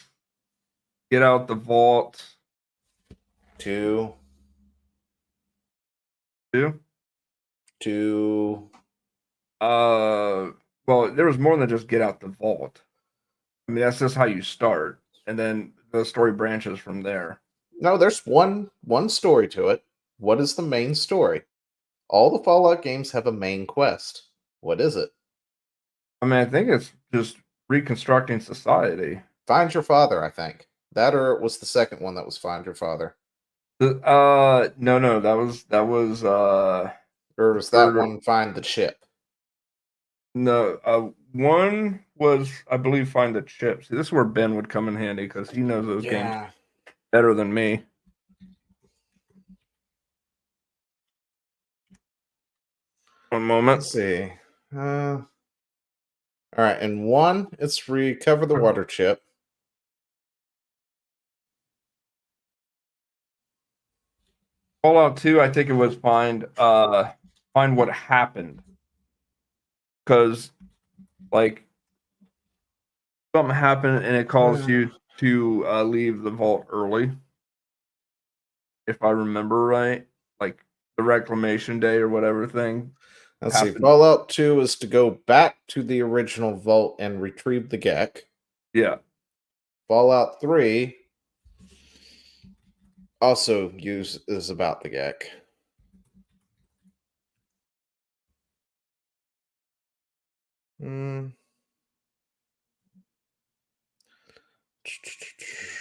Get out the vault. 2. Well, there was more than just get out the vault. I mean, that's just how you start. And then the story branches from there. No, there's one story to it. What is the main story? All the Fallout games have a main quest. What is it? I mean, I think it's just reconstructing society. Find your father, I think. That or it was the second one that was Find Your Father. No, that was Or was that one Find the Chip? no, one was, I believe, Find the Chip. See, this is where Ben would come in handy because he knows those games better than me. One moment. Let's see. All right, in one, it's recover the water chip. Fallout 2, I think it was find what happened. Because like something happened and it caused you to leave the vault early. If I remember right. Like the reclamation day or whatever thing. Let's see. happened. Fallout 2 is to go back to the original vault and retrieve the Gek. Yeah. Fallout 3 also is about the Gek. Because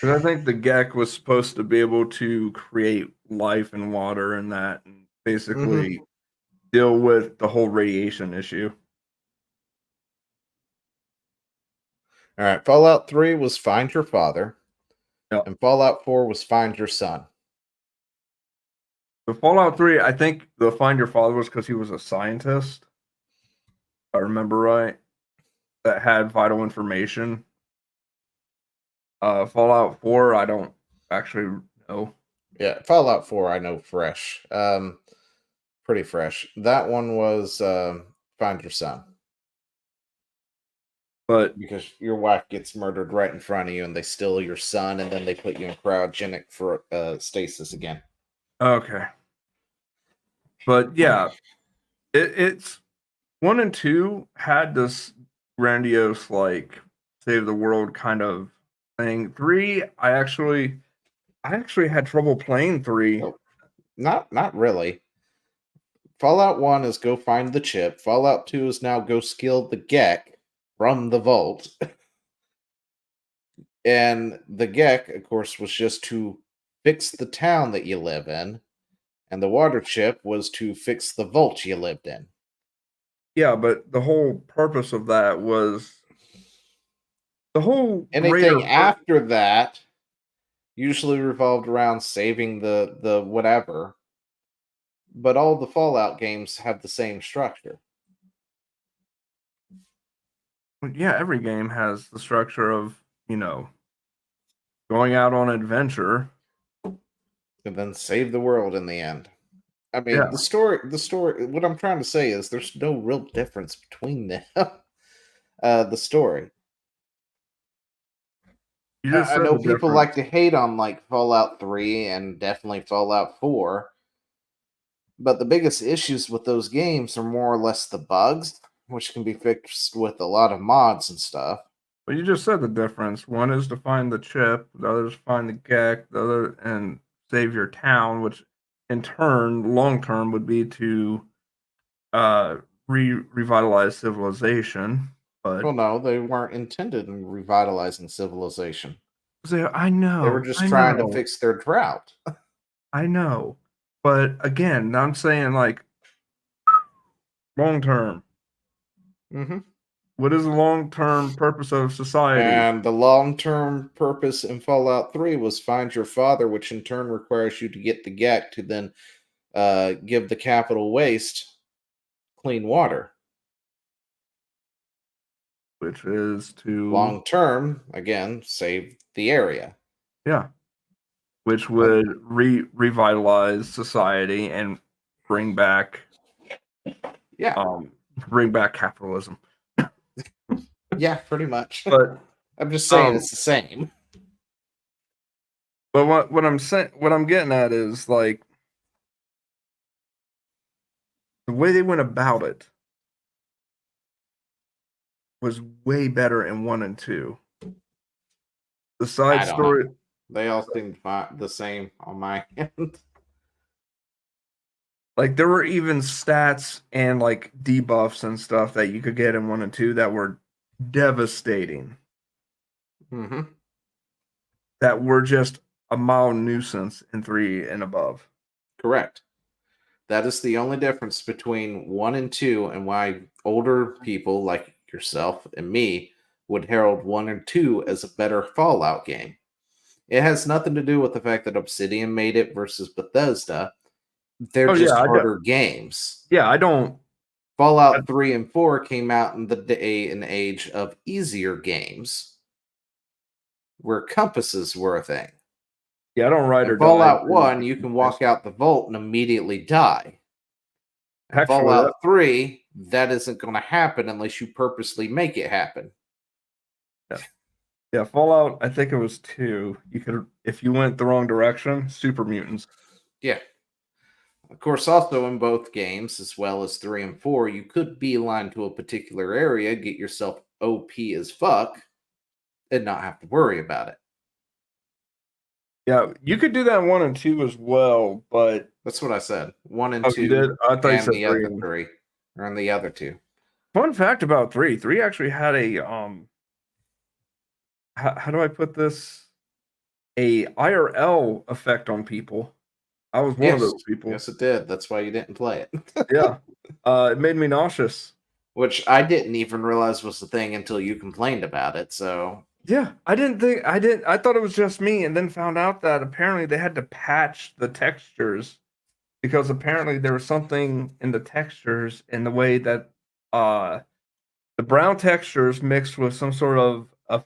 I think the Gek was supposed to be able to create life in water and that, and basically deal with the whole radiation issue. All right. Fallout 3 was Find Your Father. Yep. And Fallout 4 was Find Your Son. The Fallout 3, I think the Find Your Father was because he was a scientist. If I remember right. That had vital information. Fallout 4, I don't actually know. Yeah, Fallout 4, I know fresh. Pretty fresh. That one was Find Your Son. But because your wife gets murdered right in front of you and they steal your son and then they put you in cryogenic for stasis again. okay. But yeah, it's 1 and 2 had this grandiose like save the world kind of thing. 3, I actually had trouble playing 3. Oh, not really. Fallout 1 is go find the chip. Fallout 2 is now go steal the Gek from the vault. And the Gek, of course, was just to fix the town that you live in. And the water chip was to fix the vault you lived in. Yeah, but the whole purpose of that was the whole Anything after that usually revolved around saving the whatever. But all the Fallout games have the same structure. Yeah, every game has the structure of, going out on adventure And then save the world in the end. I mean, Yeah. the story, what I'm trying to say is there's no real difference between them. The story. You just I said know the people difference. like to hate on like Fallout 3 and definitely Fallout 4. But the biggest issues with those games are more or less the bugs, which can be fixed with a lot of mods and stuff. But you just said the difference. One is to find the chip, the other is to find the Gek, the other and save your town, which in turn, long term, would be to revitalize civilization. But Well, no, they weren't intended in revitalizing civilization. I know They were just trying to fix their drought. I know. But again, I'm saying like long term. Mm-hmm. What is the long term purpose of society? And the long-term purpose in Fallout 3 was find your father, which in turn requires you to get the Gek to then give the capital waste clean water. Which is to Long-term, again, save the area. Yeah. Which would revitalize society and bring back bring back capitalism. Yeah, pretty much. But I'm just saying it's the same. But what I'm getting at is like the way they went about it was way better in 1 and 2. The side story They all seemed the same on my end. Like there were even stats and like debuffs and stuff that you could get in 1 and 2 that were devastating. Mm-hmm. That were just a mild nuisance in 3 and above. Correct. That is the only difference between 1 and 2, and why older people like yourself and me would herald 1 and 2 as a better Fallout game. It has nothing to do with the fact that Obsidian made it versus Bethesda. They're just harder games. Yeah, I don't. Fallout 3 and 4 came out in the day and age of easier games where compasses were a thing. Yeah, I don't ride or die. Fallout 1, you can walk out the vault and immediately die. Actually, Fallout 3, that isn't going to happen unless you purposely make it happen. Yeah, Fallout, I think it was 2. You could, if you went the wrong direction, super mutants. Yeah. Of course, also in both games, as well as 3 and 4, you could beeline to a particular area, get yourself OP as fuck, and not have to worry about it. Yeah, you could do that in 1 and 2 as well, but that's what I said. 1 and 2, you did? I thought you and said the 3. other 3, or in the other 2. Fun fact about 3. 3 actually had a how do I put this? A IRL effect on people. I was one of those people. Yes, it did. That's why you didn't play it. Yeah. It made me nauseous. Which I didn't even realize was the thing until you complained about it. So yeah, I thought it was just me, and then found out that apparently they had to patch the textures because apparently there was something in the textures in the way that the brown textures mixed with some sort of a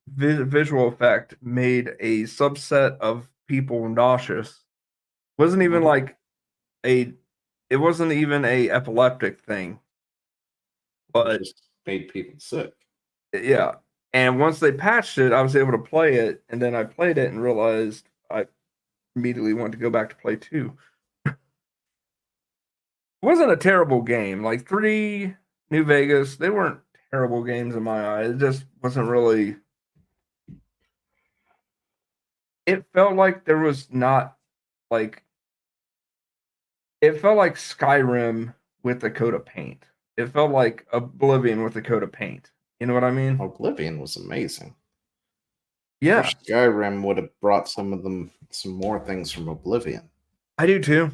visual effect made a subset of people nauseous. Wasn't even like it wasn't even a epileptic thing, but it just made people sick. Yeah. And once they patched it, I was able to play it, and then I played it and realized I immediately wanted to go back to play 2. It wasn't a terrible game. Like 3, New Vegas, they weren't terrible games in my eyes. It just wasn't really. It felt like there was not like. It felt like Skyrim with a coat of paint. It felt like Oblivion with a coat of paint. You know what I mean? Oblivion was amazing. Yeah. Skyrim would have brought some more things from Oblivion. I do too.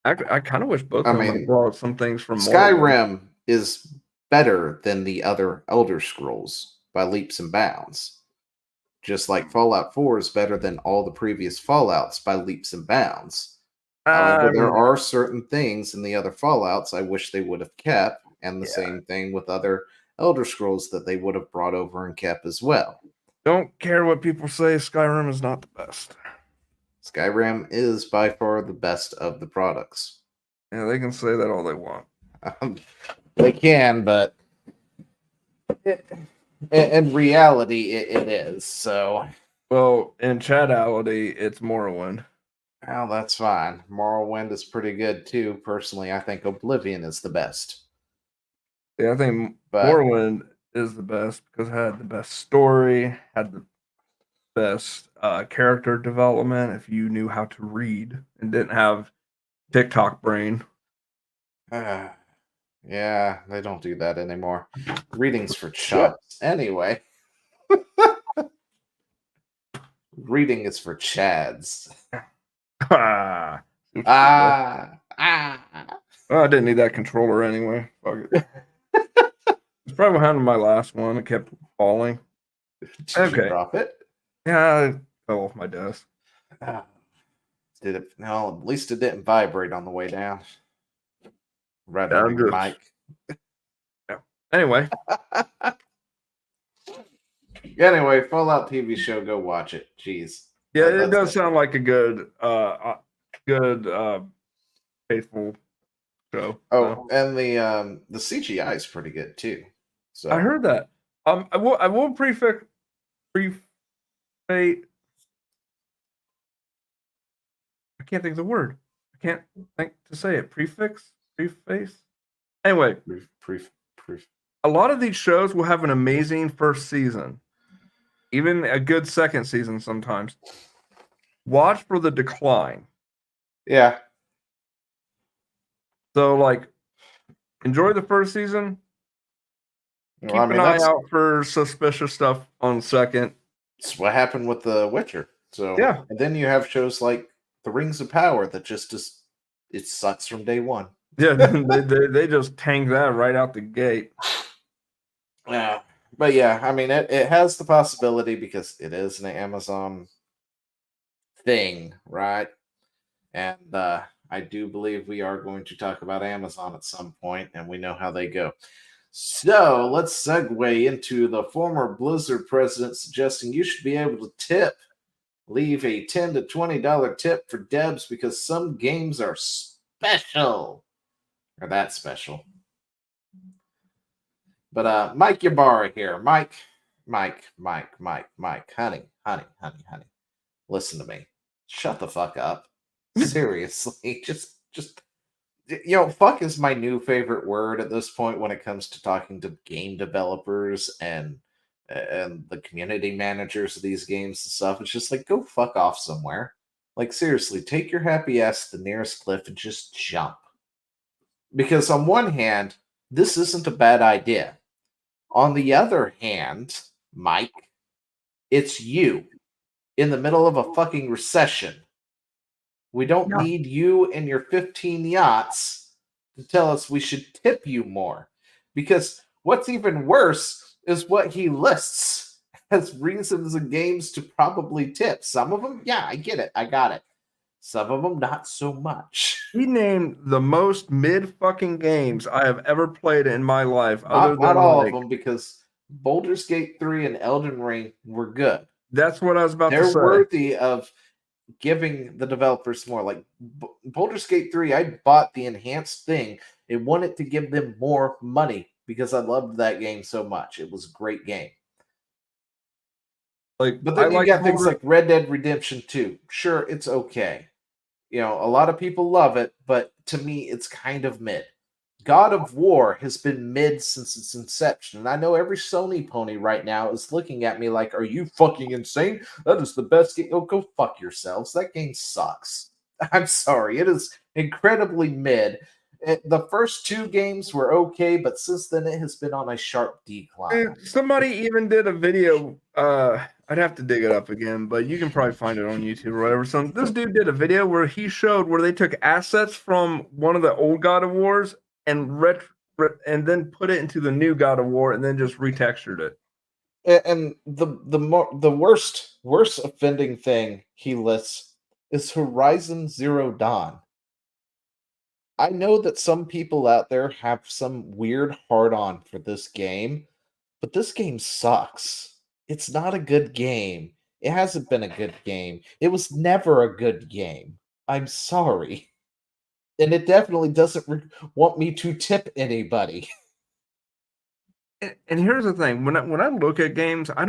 I kind of wish both of them brought some things from Skyrim is better than the other Elder Scrolls by leaps and bounds. Just like Fallout 4 is better than all the previous Fallouts by leaps and bounds. However, there are certain things in the other Fallouts I wish they would have kept, and the same thing with other Elder Scrolls that they would have brought over and kept as well. Don't care what people say, Skyrim is not the best. Skyrim is by far the best of the products. Yeah, they can say that all they want. They can, but in reality, it is. So, well, in chatality, it's Morrowind. Well, that's fine. Morrowind is pretty good too. Personally, I think Oblivion is the best. Yeah, I think Morrowind is the best because it had the best story, had the best character development if you knew how to read and didn't have TikTok brain. Yeah, they don't do that anymore. Reading's for chuds. Anyway. Reading is for chads. Well, I didn't need that controller anyway. Fuck it. It's probably behind my last one. It kept falling. Did you drop it? Yeah, it fell off my desk. Did it? No, at least it didn't vibrate on the way down. Right on your mic. Yeah. Anyway. Anyway, Fallout TV show, go watch it. Jeez. Yeah, it does sound like a good faithful show. Oh, and the CGI is pretty good too. So I heard that. I will prefix. I can't think of the word. I can't think to say it. Preface. Anyway, a lot of these shows will have an amazing first season. even a good second season sometimes. Watch for the decline. Yeah. So, like, enjoy the first season. Well, Keep I an mean, eye out for suspicious stuff on second. that's what happened with The Witcher. So Yeah. and then you have shows like The Rings of Power that just it sucks from day one. Yeah, they just tank that right out the gate. Yeah. But yeah, I mean it has the possibility because it is an Amazon thing, right? And I do believe we are going to talk about Amazon at some point, and we know how they go. So let's segue into the former Blizzard president suggesting you should be able to tip. Leave a $10 to $20 tip for devs because some games are special. Or that special. But Mike Ybarra here. Mike, honey. Listen to me. Shut the fuck up. Seriously. Just fuck is my new favorite word at this point when it comes to talking to game developers and the community managers of these games and stuff. It's just like, go fuck off somewhere. Like, seriously, take your happy ass to the nearest cliff and just jump. Because on one hand, this isn't a bad idea. On the other hand, Mike, it's you in the middle of a fucking recession. We don't need you and your 15 yachts to tell us we should tip you more. Because what's even worse is what he lists as reasons in games to probably tip. Some of them, yeah, I get it. I got it. Some of them, not so much. He named the most mid fucking games I have ever played in my life. Not all of them, because Baldur's Gate 3 and Elden Ring were good. That's what I was about to They're say. worthy of giving the developers more. Like Baldur's Gate 3, I bought the enhanced thing and wanted to give them more money because I loved that game so much. It was a great game. Like, But then I you like got things Boulder- like Red Dead Redemption 2. Sure, it's okay. A lot of people love it, but to me, it's kind of mid. God of War has been mid since its inception, and I know every Sony pony right now is looking at me like, are you fucking insane? That is the best game. Oh, go fuck yourselves. That game sucks. I'm sorry. It is incredibly mid. The first two games were okay, but since then it has been on a sharp decline. Somebody even did a video. I'd have to dig it up again, but you can probably find it on YouTube or whatever. So this dude did a video where he showed where they took assets from one of the old God of Wars and and then put it into the new God of War and then just retextured it. And the worst offending thing he lists is Horizon Zero Dawn. I know that some people out there have some weird hard on for this game, but this game sucks. It's not a good game. It hasn't been a good game. It was never a good game. I'm sorry. And it definitely doesn't want me to tip anybody. And here's the thing: when I look at games, I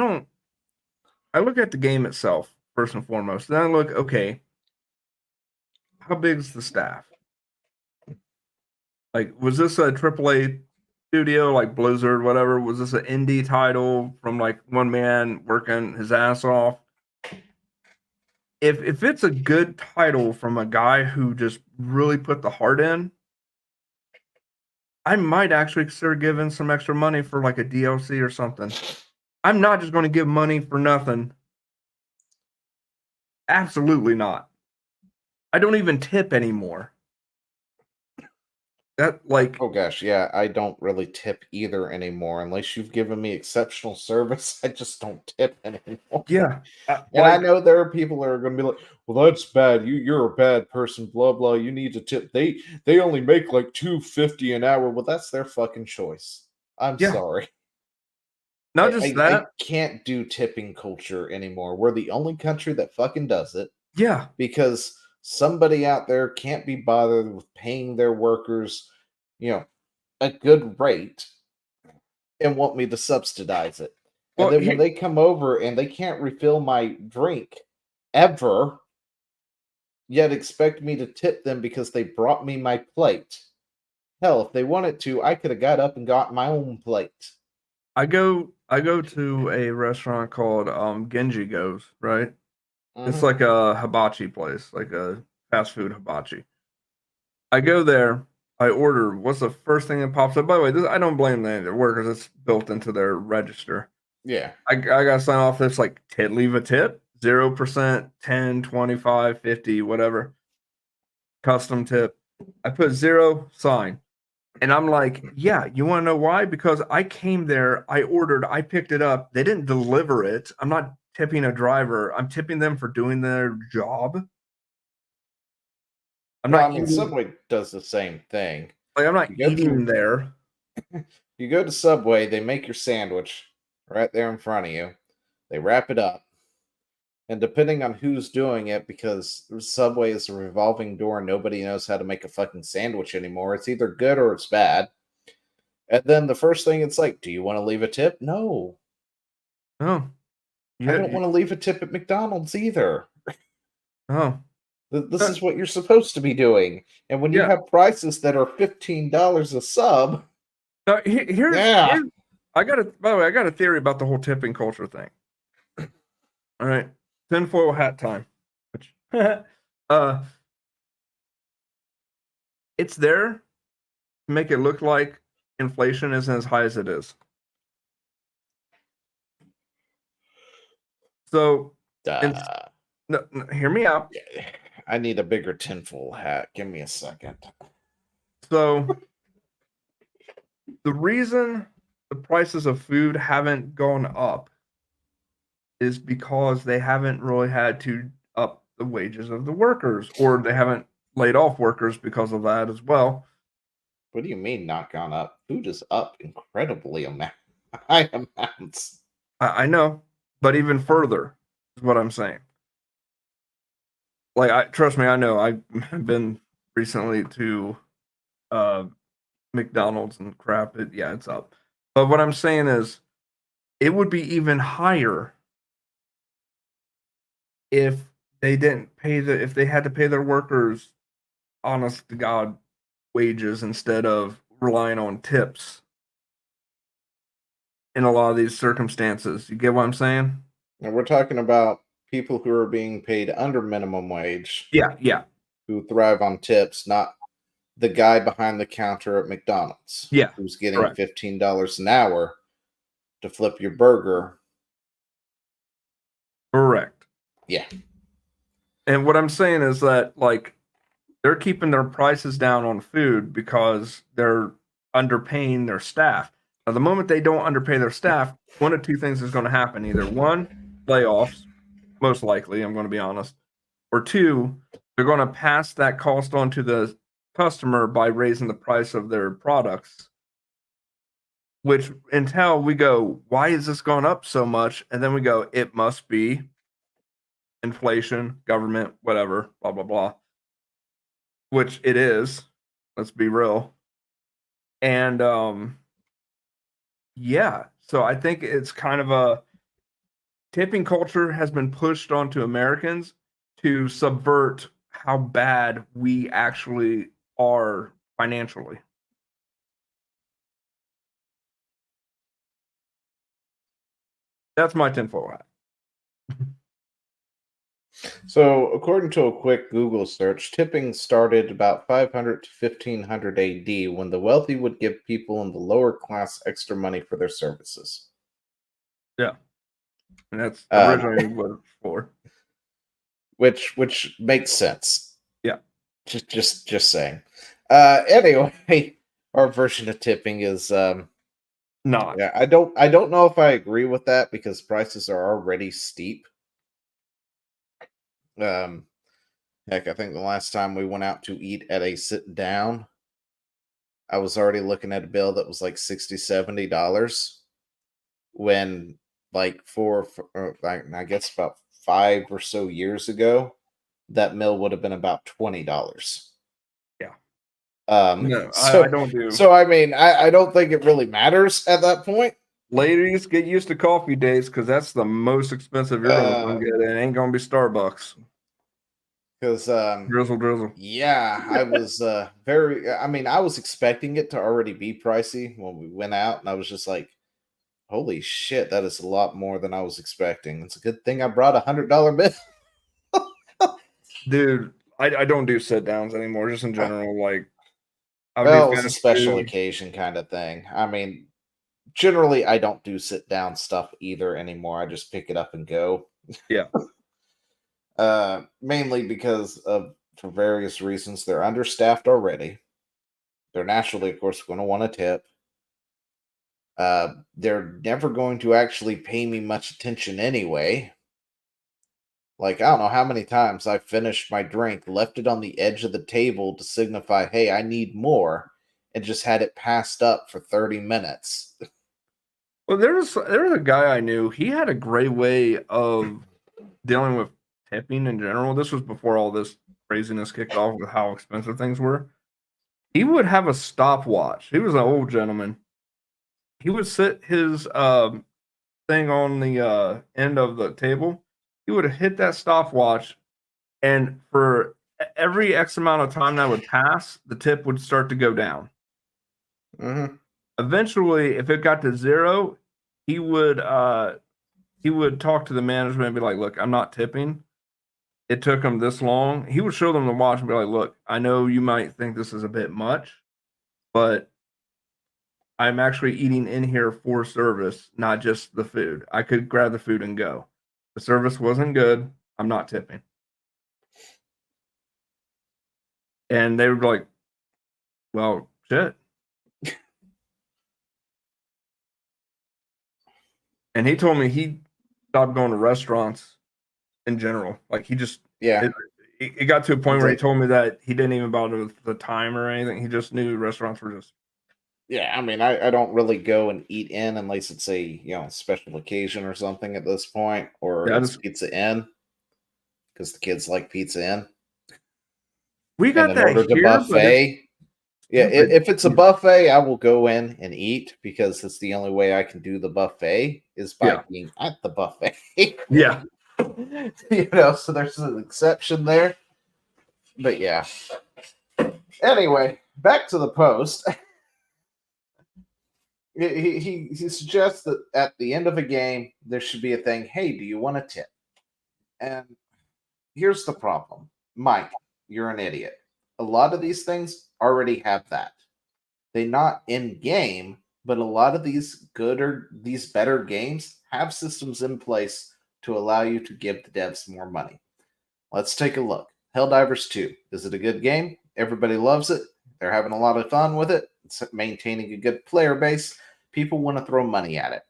look at the game itself first and foremost. Then I look, okay, how big's the staff? Like, was this a AAA studio like Blizzard, whatever? Was this an indie title from like one man working his ass off? If it's a good title from a guy who just really put the heart in, I might actually consider giving some extra money for like a DLC or something. I'm not just going to give money for nothing. Absolutely not. I don't even tip anymore. That like Oh gosh, yeah, I don't really tip either anymore unless you've given me exceptional service. I just don't tip anymore. yeah. And I know there are people that are going to be like, "Well, that's bad. You're a bad person. Blah blah. You need to tip. They only make like $2.50 an hour." Well, that's their fucking choice. I'm Yeah. sorry. Not just that. I can't do tipping culture anymore. We're the only country that fucking does it. Yeah. Because somebody out there can't be bothered with paying their workers, a good rate and want me to subsidize it. Well, And then when they come over and they can't refill my drink ever, yet expect me to tip them because they brought me my plate. Hell, if they wanted to, I could have got up and got my own plate. I go I go to a restaurant called Genji Goes, right? It's Mhm. like a hibachi place, like a fast food hibachi. I go there, I order. What's the first thing that pops up? By the way, this, I don't blame the workers. It's built into their register. Yeah. I got to sign off this like leave a tip, 0%, 10, 25, 50, whatever. Custom tip. I put 0, sign. And I'm like, yeah, you want to know why? Because I came there, I ordered, I picked it up. They didn't deliver it. I'm not tipping a driver. I'm tipping them for doing their job. I'm Well, not I mean, eating, Subway does the same thing. like I'm not You go eating to there. you go to Subway, they make your sandwich right there in front of you. They wrap it up. And depending on who's doing it, because Subway is a revolving door and nobody knows how to make a fucking sandwich anymore, it's either good or it's bad. And then the first thing it's like, do you want to leave a tip? No. Oh, I yeah, don't want to leave a tip at McDonald's either. oh, This is what you're supposed to be doing. And when you yeah. have prices that are $15 a sub, Now, here's yeah. I got a, by the way, I got a theory about the whole tipping culture thing. All right, tinfoil hat time. Which, uh, it's there to make it look like inflation isn't as high as it is. So, no, hear me out. I need a bigger tinfoil hat. Give me a second. So, the reason the prices of food haven't gone up is because they haven't really had to up the wages of the workers, or they haven't laid off workers because of that as well. What do you mean not gone up? Food is up incredibly high amounts. I know, but even further is what I'm saying. Like, I trust me, I know. I've been recently to McDonald's and crap. Yeah, it's up. But what I'm saying is, it would be even higher if they didn't pay if they had to pay their workers honest to God wages instead of relying on tips in a lot of these circumstances. You get what I'm saying? And we're talking about people who are being paid under minimum wage Yeah, who thrive on tips, not the guy behind the counter at McDonald's yeah. who's getting Correct. $15 an hour to flip your burger. Correct. Yeah. And what I'm saying is that, like, they're keeping their prices down on food because they're underpaying their staff. Now, the moment they don't underpay their staff, one of two things is going to happen. Either one, layoffs, most likely, I'm going to be honest, or two, they're going to pass that cost on to the customer by raising the price of their products. Which, until we go, why is this going up so much? And then we go, it must be inflation, government, whatever, blah, blah, blah. Which it is. Let's be real. And yeah, so I think it's kind of a tipping culture has been pushed onto Americans to subvert how bad we actually are financially. That's my tinfoil hat. So, according to a quick Google search, tipping started about 500 to 1500 AD when the wealthy would give people in the lower class extra money for their services. Yeah. And that's originally what it's for. Which makes sense. Yeah. Just saying. Anyway, our version of tipping is Not. yeah, I don't know if I agree with that because prices are already steep. Heck, I think the last time we went out to eat at a sit down, I was already looking at a bill that was like $60-$70 when like I guess about 5 or so years ago, that meal would have been about $20. Yeah. No, I don't do. So I mean, I don't think it really matters at that point. Ladies, get used to coffee dates because that's the most expensive you're going to get. It ain't going to be Starbucks. Because drizzle. Yeah, I was I mean, I was expecting it to already be pricey when we went out, and I was just like, Holy shit, that is a lot more than I was expecting. It's a good thing I brought $100 bill. Dude, I don't do sit downs anymore, just in general. Like, I would Well, do it was a fast special food. occasion kind of thing. I mean, generally, I don't do sit down stuff either anymore. I just pick it up and go. Yeah. Mainly because of, for various reasons, they're understaffed already. They're naturally, of course, going to want a tip. They're never going to actually pay me much attention anyway. Like, I don't know how many times I've finished my drink, left it on the edge of the table to signify, hey, I need more, and just had it passed up for 30 minutes. Well, there was a guy I knew. He had a great way of dealing with tipping in general. This was before all this craziness kicked off with how expensive things were. He would have a stopwatch. He was an old gentleman. He would sit his thing on the end of the table. He would hit that stopwatch, and for every X amount of time that would pass, the tip would start to go down. Mm-hmm. Eventually, if it got to 0, he would talk to the management and be like, "Look, I'm not tipping. It took him this long." He would show them the watch and be like, "Look, I know you might think this is a bit much, but I'm actually eating in here for service, not just the food. I could grab the food and go. The service wasn't good. I'm not tipping." And they would be like, "Well, shit." And he told me he stopped going to restaurants in general. Like, he just, Yeah. it got to a point where he Like- told me that he didn't even bother with the time or anything. He just knew restaurants were just, Yeah, I mean, I don't really go and eat in unless it's a special occasion or something at this point, or Yeah, it's just- Pizza Inn because the kids like Pizza Inn. we And got in that order to here, but it's buffet, yeah, stupid. if it's a buffet, I will go in and eat because it's the only way I can do the buffet is by Yeah. being at the buffet. Yeah. So there's an exception there. But yeah. Anyway, back to the post. He suggests that at the end of a game, there should be a thing, hey, do you want a tip? And here's the problem. Mike, you're an idiot. A lot of these things already have that. They're not in game, but a lot of these these better games have systems in place to allow you to give the devs more money. Let's take a look. Helldivers 2. Is it a good game? Everybody loves it. They're having a lot of fun with it. It's maintaining a good player base. People want to throw money at it.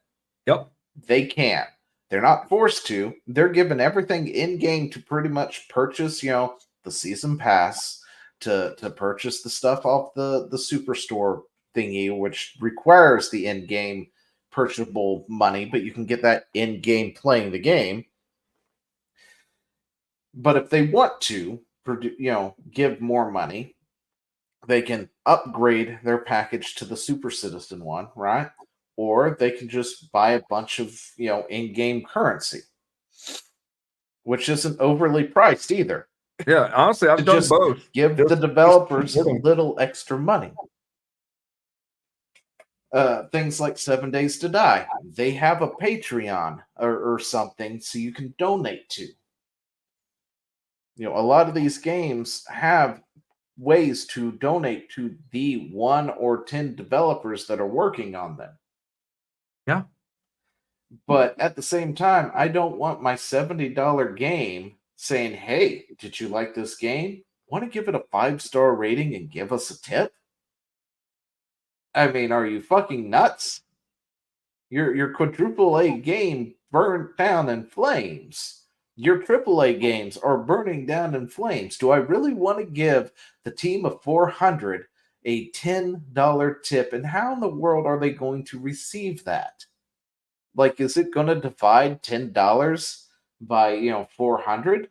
Yep. They can. They're not forced to. They're given everything in game to pretty much purchase, the season pass, to purchase the stuff off the superstore thingy, which requires the in-game purchasable money, but you can get that in-game playing the game. But if they want to, give more money, they can upgrade their package to the Super Citizen one, right? Or they can just buy a bunch of, in-game currency, which isn't overly priced either. Yeah. Honestly, To I've done just both. give Just- the developers a support 'em. little extra money. Things like 7 Days to Die. They have a Patreon or something so you can donate to. A lot of these games have ways to donate to the 1 or 10 developers that are working on them. Yeah. But at the same time, I don't want my $70 game saying, hey, did you like this game? Want to give it a 5-star rating and give us a tip? I mean, are you fucking nuts? Your quadruple A game burned down in flames. Your AAA games are burning down in flames. Do I really want to give the team of 400 a $10 tip? And how in the world are they going to receive that? Like, is it going to divide $10 by 400?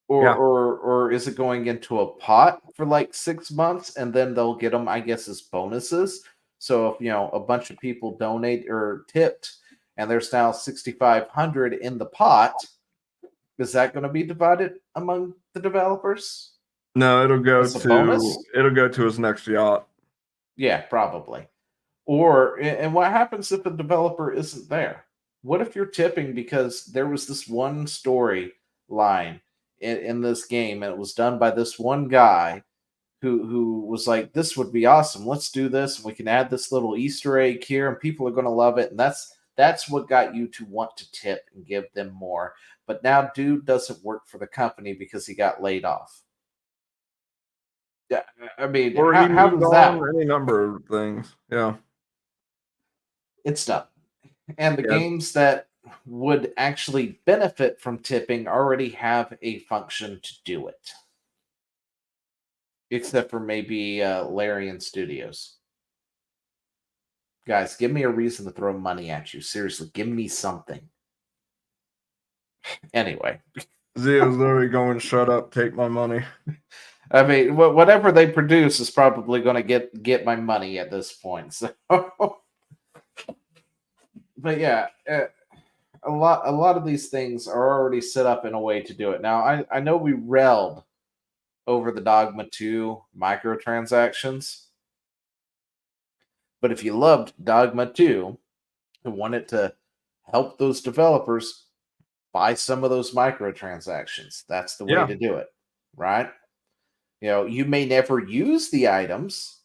Or is it going into a pot for like 6 months and then they'll get them, I guess, as bonuses? So if a bunch of people donate or tipped and there's now 6,500 in the pot, is that going to be divided among the developers? No, it'll go As a bonus? to his next yacht. Yeah, probably. And what happens if a developer isn't there? What if you're tipping because there was this one story line in this game and it was done by this one guy who was like, this would be awesome. Let's do this, and we can add this little Easter egg here, and people are going to love it. And that's what got you to want to tip and give them more. But now, dude doesn't work for the company because he got laid off. Yeah, I mean, Or how, he how moved does that? on, any number of things. Yeah. It's done. And the Yeah. games that would actually benefit from tipping already have a function to do it. Except for maybe Larian Studios. Guys, give me a reason to throw money at you. Seriously, give me something. Anyway. Zio's literally going, shut up, take my money. I mean, whatever they produce is probably going to get my money at this point. So, but yeah, a lot of these things are already set up in a way to do it. Now, I know we railed over the Dogma 2 microtransactions, but if you loved Dogma 2 and wanted to help those developers, buy some of those microtransactions. That's the way to do it, right? You may never use the items.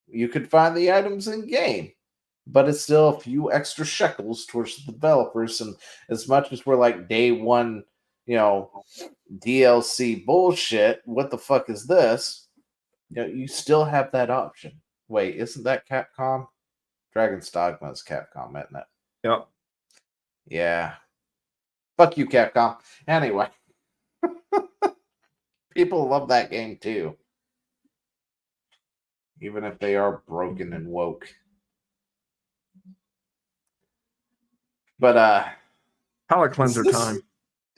You could find the items in game, but it's still a few extra shekels towards the developers. And as much as we're like day one, DLC bullshit, what the fuck is this? You still have that option. Wait, isn't that Capcom? Dragon's Dogma is Capcom, isn't it? Yep. Yeah. Fuck you, Capcom. Anyway. People love that game too. Even if they are broken and woke. But palate cleanser time.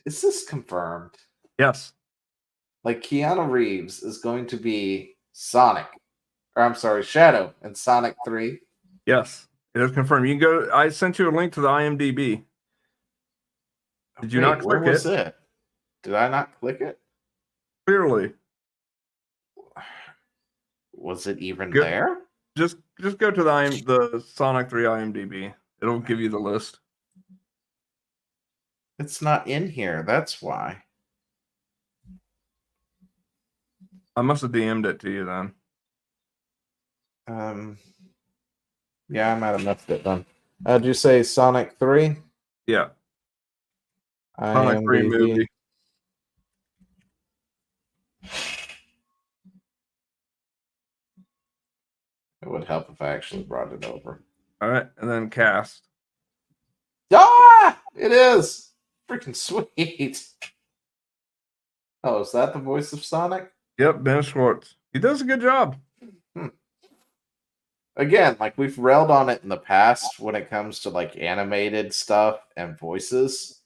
Is this confirmed? Yes. Like Keanu Reeves is going to be Sonic. Or I'm sorry, Shadow in Sonic 3. Yes. It is confirmed. You can go. I sent you a link to the IMDb. Did you not click where was it? Did I not click it? Clearly. Was it even there? Just go to the Sonic 3 IMDb. It'll give you the list. It's not in here. That's why. I must have DM'd it to you then. Yeah, I might have messed it then. Did you say Sonic 3? Yeah. Sonic 3 movie. It would help if I actually brought it over. All right, and then cast. Ah, it is freaking sweet. Oh, is that the voice of Sonic? Yep, Ben Schwartz. He does a good job. Again, like we've railed on it in the past when it comes to like animated stuff and voices.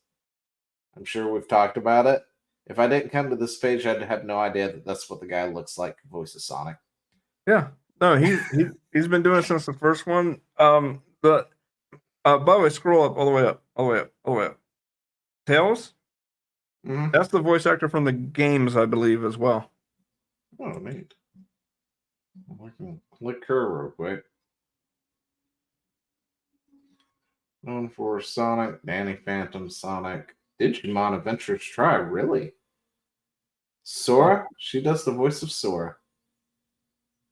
I'm sure we've talked about it. If I didn't come to this page, I'd have no idea that that's what the guy looks like, voice of Sonic. Yeah. No, he's been doing it since the first one. But by the way, scroll up all the way up. Tails? Mm-hmm. That's the voice actor from the games, I believe, as well. Oh, neat. I can click her real quick. Known for Sonic, Danny Phantom, Sonic, Digimon Adventures Try, really? Sora? She does the voice of Sora.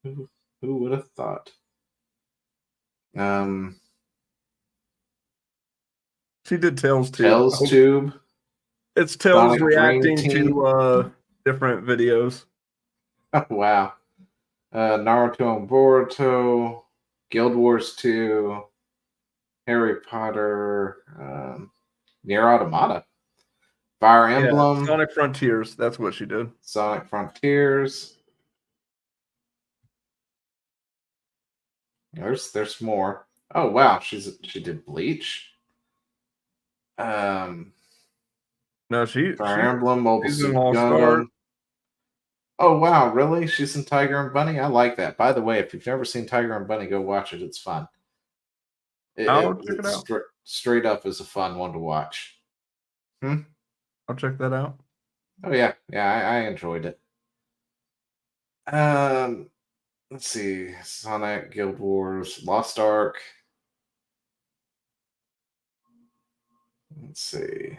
Who would have thought? She did Tails too. Tails Tube. It's Tails Sonic reacting Dream Team. to different videos. Oh, wow. Naruto and Boruto, Guild Wars 2, Harry Potter, Nier Automata, Fire Emblem, Sonic Frontiers. That's what she did. Sonic Frontiers. There's more. Oh wow, she did Bleach. No, Fire Emblem, Mobile she's Suit an all-star. Gundam. Oh wow, really? She's in Tiger and Bunny? I like that. By the way, if you've never seen Tiger and Bunny, go watch it. It's fun. I'll check it out. Straight up is a fun one to watch. I'll check that out. Oh yeah, I enjoyed it. Let's see. Sonic, Guild Wars, Lost Ark. Let's see.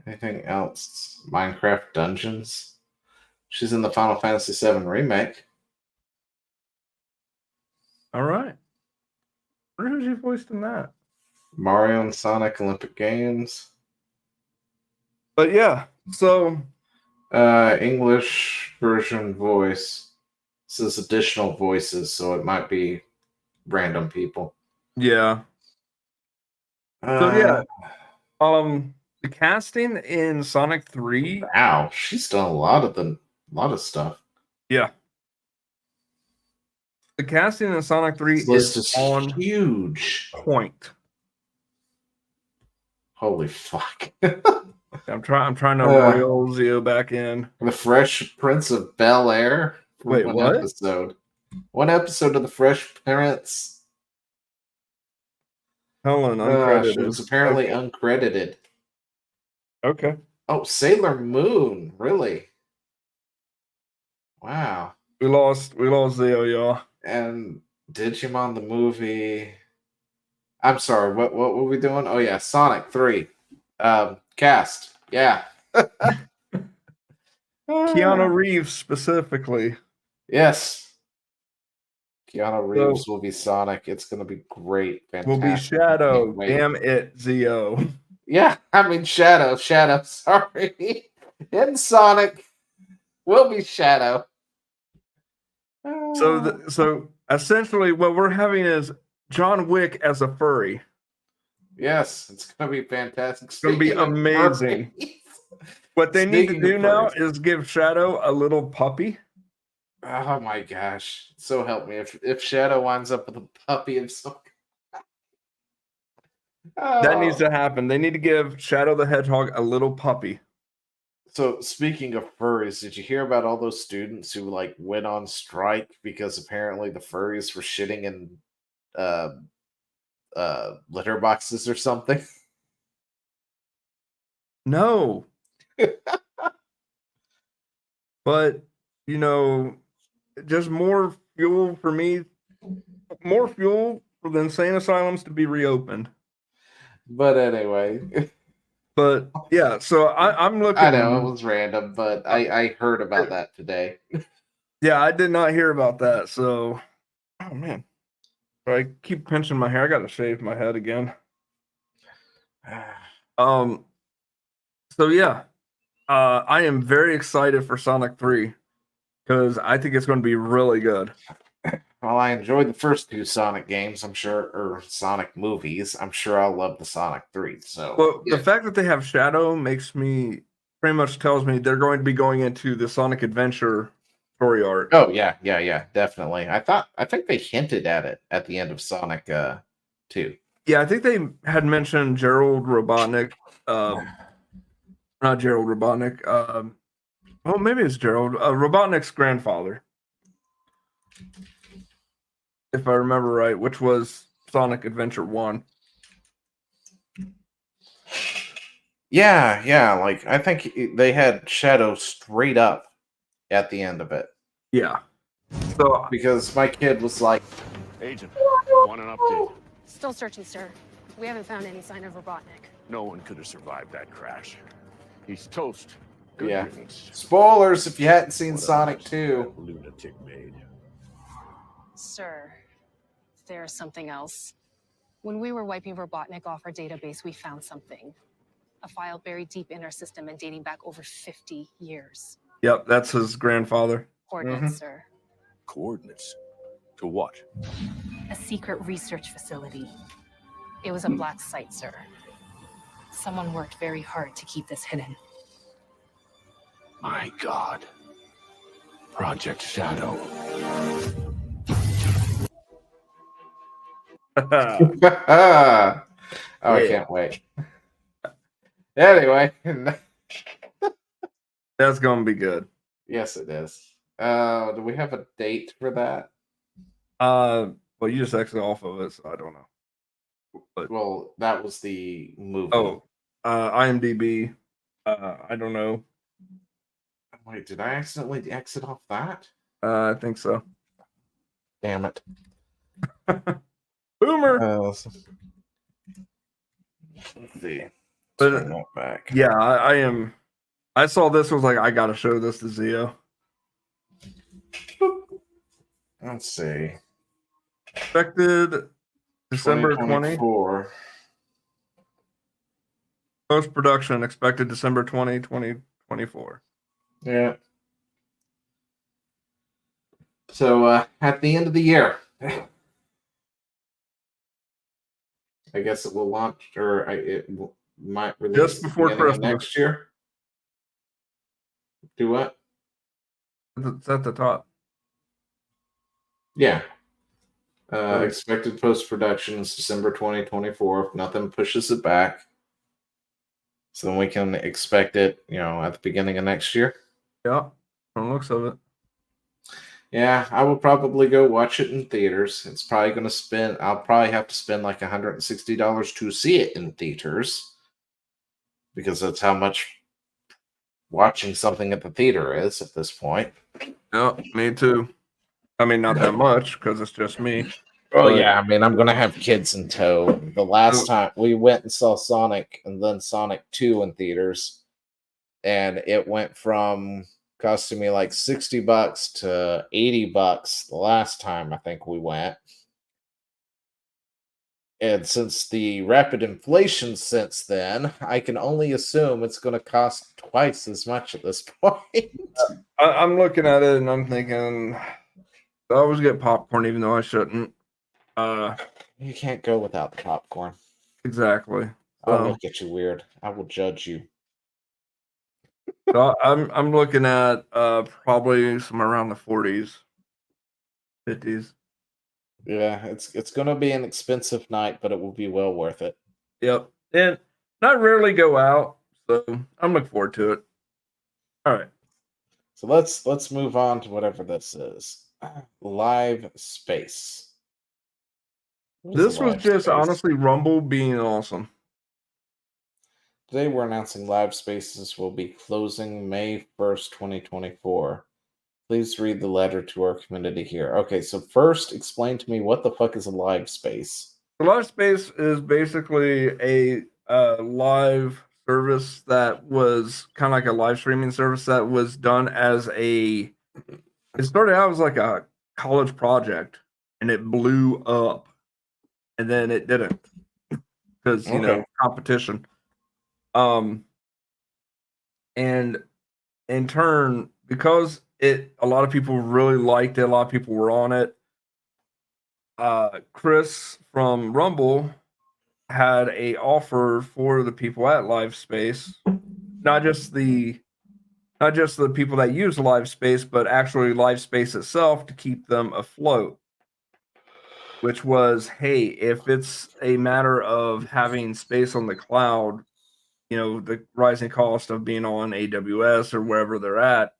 Anything else? Minecraft Dungeons. She's in the Final Fantasy VII remake. All right. Who's you voiced in that? Mario and Sonic Olympic Games. But yeah, so English version voice. This is additional voices, so it might be random people. yeah. So yeah, the casting in Sonic 3. Wow, she's done a lot of stuff. Yeah. The casting in Sonic 3 This list is is on huge. point. Holy fuck. I'm trying to reel Zio back in. The Fresh Prince of Bel Air. Wait, what? Episode. One episode of The Fresh Prince. Helen, uncredited. She was apparently uncredited. Okay. Oh, Sailor Moon. Really? Wow. We lost Zio, y'all. And Digimon the movie. I'm sorry, what were we doing? Oh yeah, Sonic 3. Cast. Yeah. Keanu Reeves specifically. Yes. Keanu Reeves will be Sonic. It's gonna be great. Fantastic. Will be Shadow. Can't wait. Damn it, Zio. Yeah, I mean Shadow, sorry. In Sonic will be Shadow. So essentially what we're having is John Wick as a furry. Yes, it's gonna be fantastic. It's gonna be amazing. What they need to do now is give Shadow a little puppy. Oh my gosh. So help me. If Shadow winds up with a puppy of some That needs to happen. They need to give Shadow the Hedgehog a little puppy. So speaking of furries, did you hear about all those students who like went on strike because apparently the furries were shitting in litter boxes or something? No. But you know, just more fuel for me, more fuel for the insane asylums to be reopened. But anyway. But yeah, so I'm looking. I know it was random, but I heard about that today. Yeah, I did not hear about that. So, oh man, I keep pinching my hair. I got to shave my head again. So yeah, I am very excited for Sonic 3 because I think it's going to be really good. Well, I enjoyed the first two Sonic games, I'm sure, or Sonic movies. I'm sure I'll love the Sonic 3. So, well, the fact that they have Shadow makes me pretty much tells me they're going to be going into the Sonic Adventure story arc. Oh yeah, definitely. I think they hinted at it at the end of Sonic 2. Yeah, I think they had mentioned Gerald Robotnik. Not Gerald Robotnik. Oh, maybe it's Gerald. Robotnik's grandfather. If I remember right, which was Sonic Adventure 1. Yeah, like I think they had Shadow straight up at the end of it. Yeah. So because my kid was like, Agent, want an update? Still searching, sir. We haven't found any sign of Robotnik. No one could have survived that crash. He's toast. Good yeah. riddance. Spoilers if you hadn't seen Sonic 2. Lunatic made. Sir, there's something else. When we were wiping Robotnik off our database, we found something. A file buried deep in our system and dating back over 50 years. Yep, that's his grandfather. Coordinates, sir. Coordinates? To what? A secret research facility. It was a black site, sir. Someone worked very hard to keep this hidden. My God. Project Shadow. I can't wait. Anyway. That's going to be good. Yes, it is. Do we have a date for that? Well, you just exited off of it, so I don't know. But, well, that was the movie. Oh, IMDb. I don't know. Wait, did I accidentally exit off that? I think so. Damn it. Boomer. Let's see. But- Turn that back. Yeah, I am. I saw this. Was like, I gotta show this to Zio. Let's see. Expected December 20. 2024. Post production expected December 20, 2024. Yeah. So at the end of the year, I guess it will launch, or might release Just before beginning of Christmas. next year. Do what? It's at the top. Yeah. Right. Expected post production is December 2024. If nothing pushes it back, so then we can expect it, at the beginning of next year. Yeah, from the looks of it. Yeah, I will probably go watch it in theaters. It's probably going to spend. I'll probably have to spend like $160 to see it in theaters, because that's how much watching something at the theater is at this point. Yeah, me too. I mean, not that much because it's just me. Oh But- yeah, I mean, I'm gonna have kids in tow. The last time we went and saw Sonic and then Sonic 2 in theaters, and it went from costing me like $60 to $80 the last time I think we went. And since the rapid inflation since then, I can only assume it's going to cost twice as much at this point. I'm looking at it and I'm thinking, I always get popcorn even though I shouldn't. You can't go without the popcorn. Exactly. I'll look at you weird. I will judge you. So I'm looking at probably somewhere around the 40s, 50s. Yeah, it's going to be an expensive night, but it will be well worth it. Yep. And I rarely go out, so I'm looking forward to it. All right. So let's move on to whatever this is. Live space. What is This a was live just space? honestly Rumble being awesome. Today we're announcing live spaces will be closing May 1st, 2024. Please read the letter to our community here. Okay, so first explain to me what the fuck is a live space? The live space is basically a live service that was kind of like a live streaming service that was done as it started out as like a college project and it blew up and then it didn't because, Okay. competition. And in turn, because a lot of people really liked it, a lot of people were on it. Chris from Rumble had a offer for the people at Live Space, not just the people that use Live Space, but actually Live Space itself to keep them afloat. Which was, hey, if it's a matter of having space on the cloud, the rising cost of being on AWS or wherever they're at,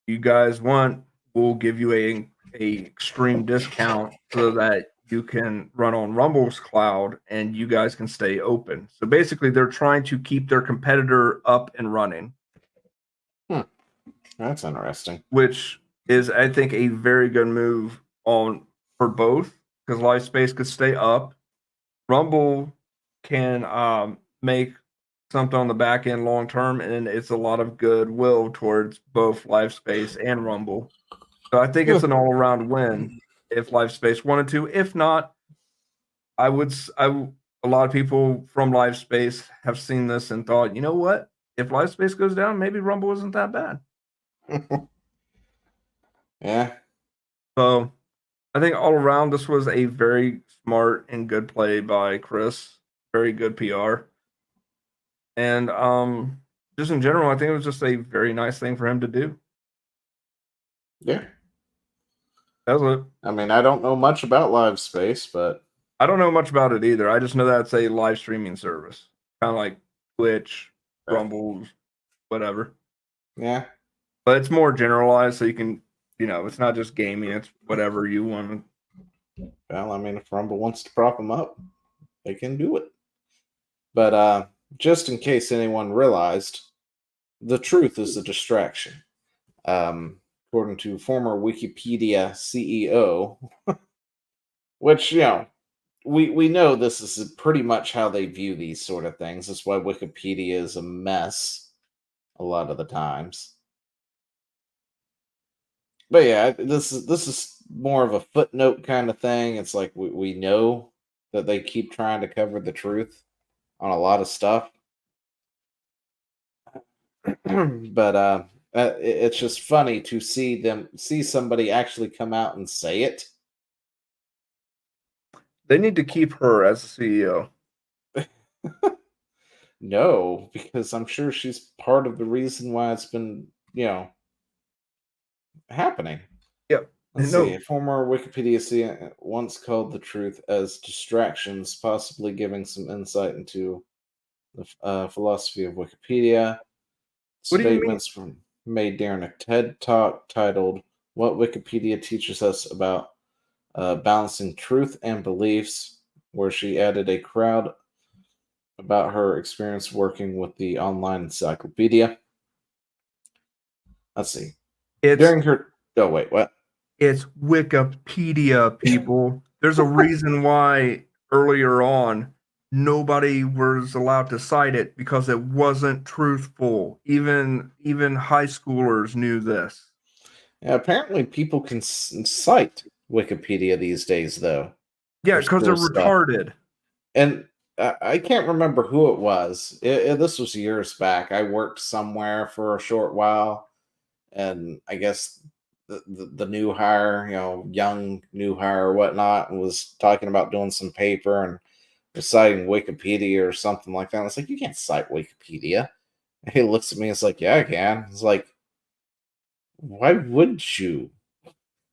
you guys we'll give you a extreme discount so that you can run on Rumble's cloud and you guys can stay open. So basically they're trying to keep their competitor up and running. That's interesting. Which is, I think, a very good move for both, because Live Space could stay up. Rumble can make something on the back end long term, and it's a lot of goodwill towards both Live Space and Rumble. So I think it's an all around win if Live Space wanted to. If not, a lot of people from Live Space have seen this and thought, you know what? If Live Space goes down, maybe Rumble isn't that bad. Yeah. So I think all around this was a very smart and good play by Chris. Very good PR. And just in general, I think it was just a very nice thing for him to do. Yeah. That was it. I mean, I don't know much about live space, but I don't know much about it either. I just know that it's a live streaming service. Kind of like Twitch, Rumble, whatever. yeah. But it's more generalized, so you can, it's not just gaming, it's whatever you want. Well, I mean, if Rumble wants to prop them up, they can do it. But just in case anyone realized, the truth is a distraction. according to former Wikipedia CEO, which, we know this is pretty much how they view these sort of things. That's why Wikipedia is a mess a lot of the times. But yeah, this is more of a footnote kind of thing. It's like we know that they keep trying to cover the truth on a lot of stuff. But it's just funny to see somebody actually come out and say it. They need to keep her as the CEO. No, because I'm sure she's part of the reason why it's been, happening. Yep. Let's No, see. A former Wikipedia CEO once called the truth as distractions, possibly giving some insight into the philosophy of Wikipedia. what do you mean? Statements made during a TED talk titled "What Wikipedia Teaches Us About Balancing Truth and Beliefs," where she added a crowd about her experience working with the online encyclopedia. Let's see. It's During her. Oh, wait, what? it's Wikipedia, people. There's a reason why earlier on nobody was allowed to cite it because it wasn't truthful. Even high schoolers knew this. Yeah, apparently, people can cite Wikipedia these days, though. Yeah, For because they're school stuff. retarded. And I can't remember who it was. This was years back. I worked somewhere for a short while, and I guess the new hire, young new hire or whatnot, was talking about doing some paper and was citing Wikipedia or something like that. And I was like, you can't cite Wikipedia. And he looks at me and it's like, yeah, I can. It's like, why would you?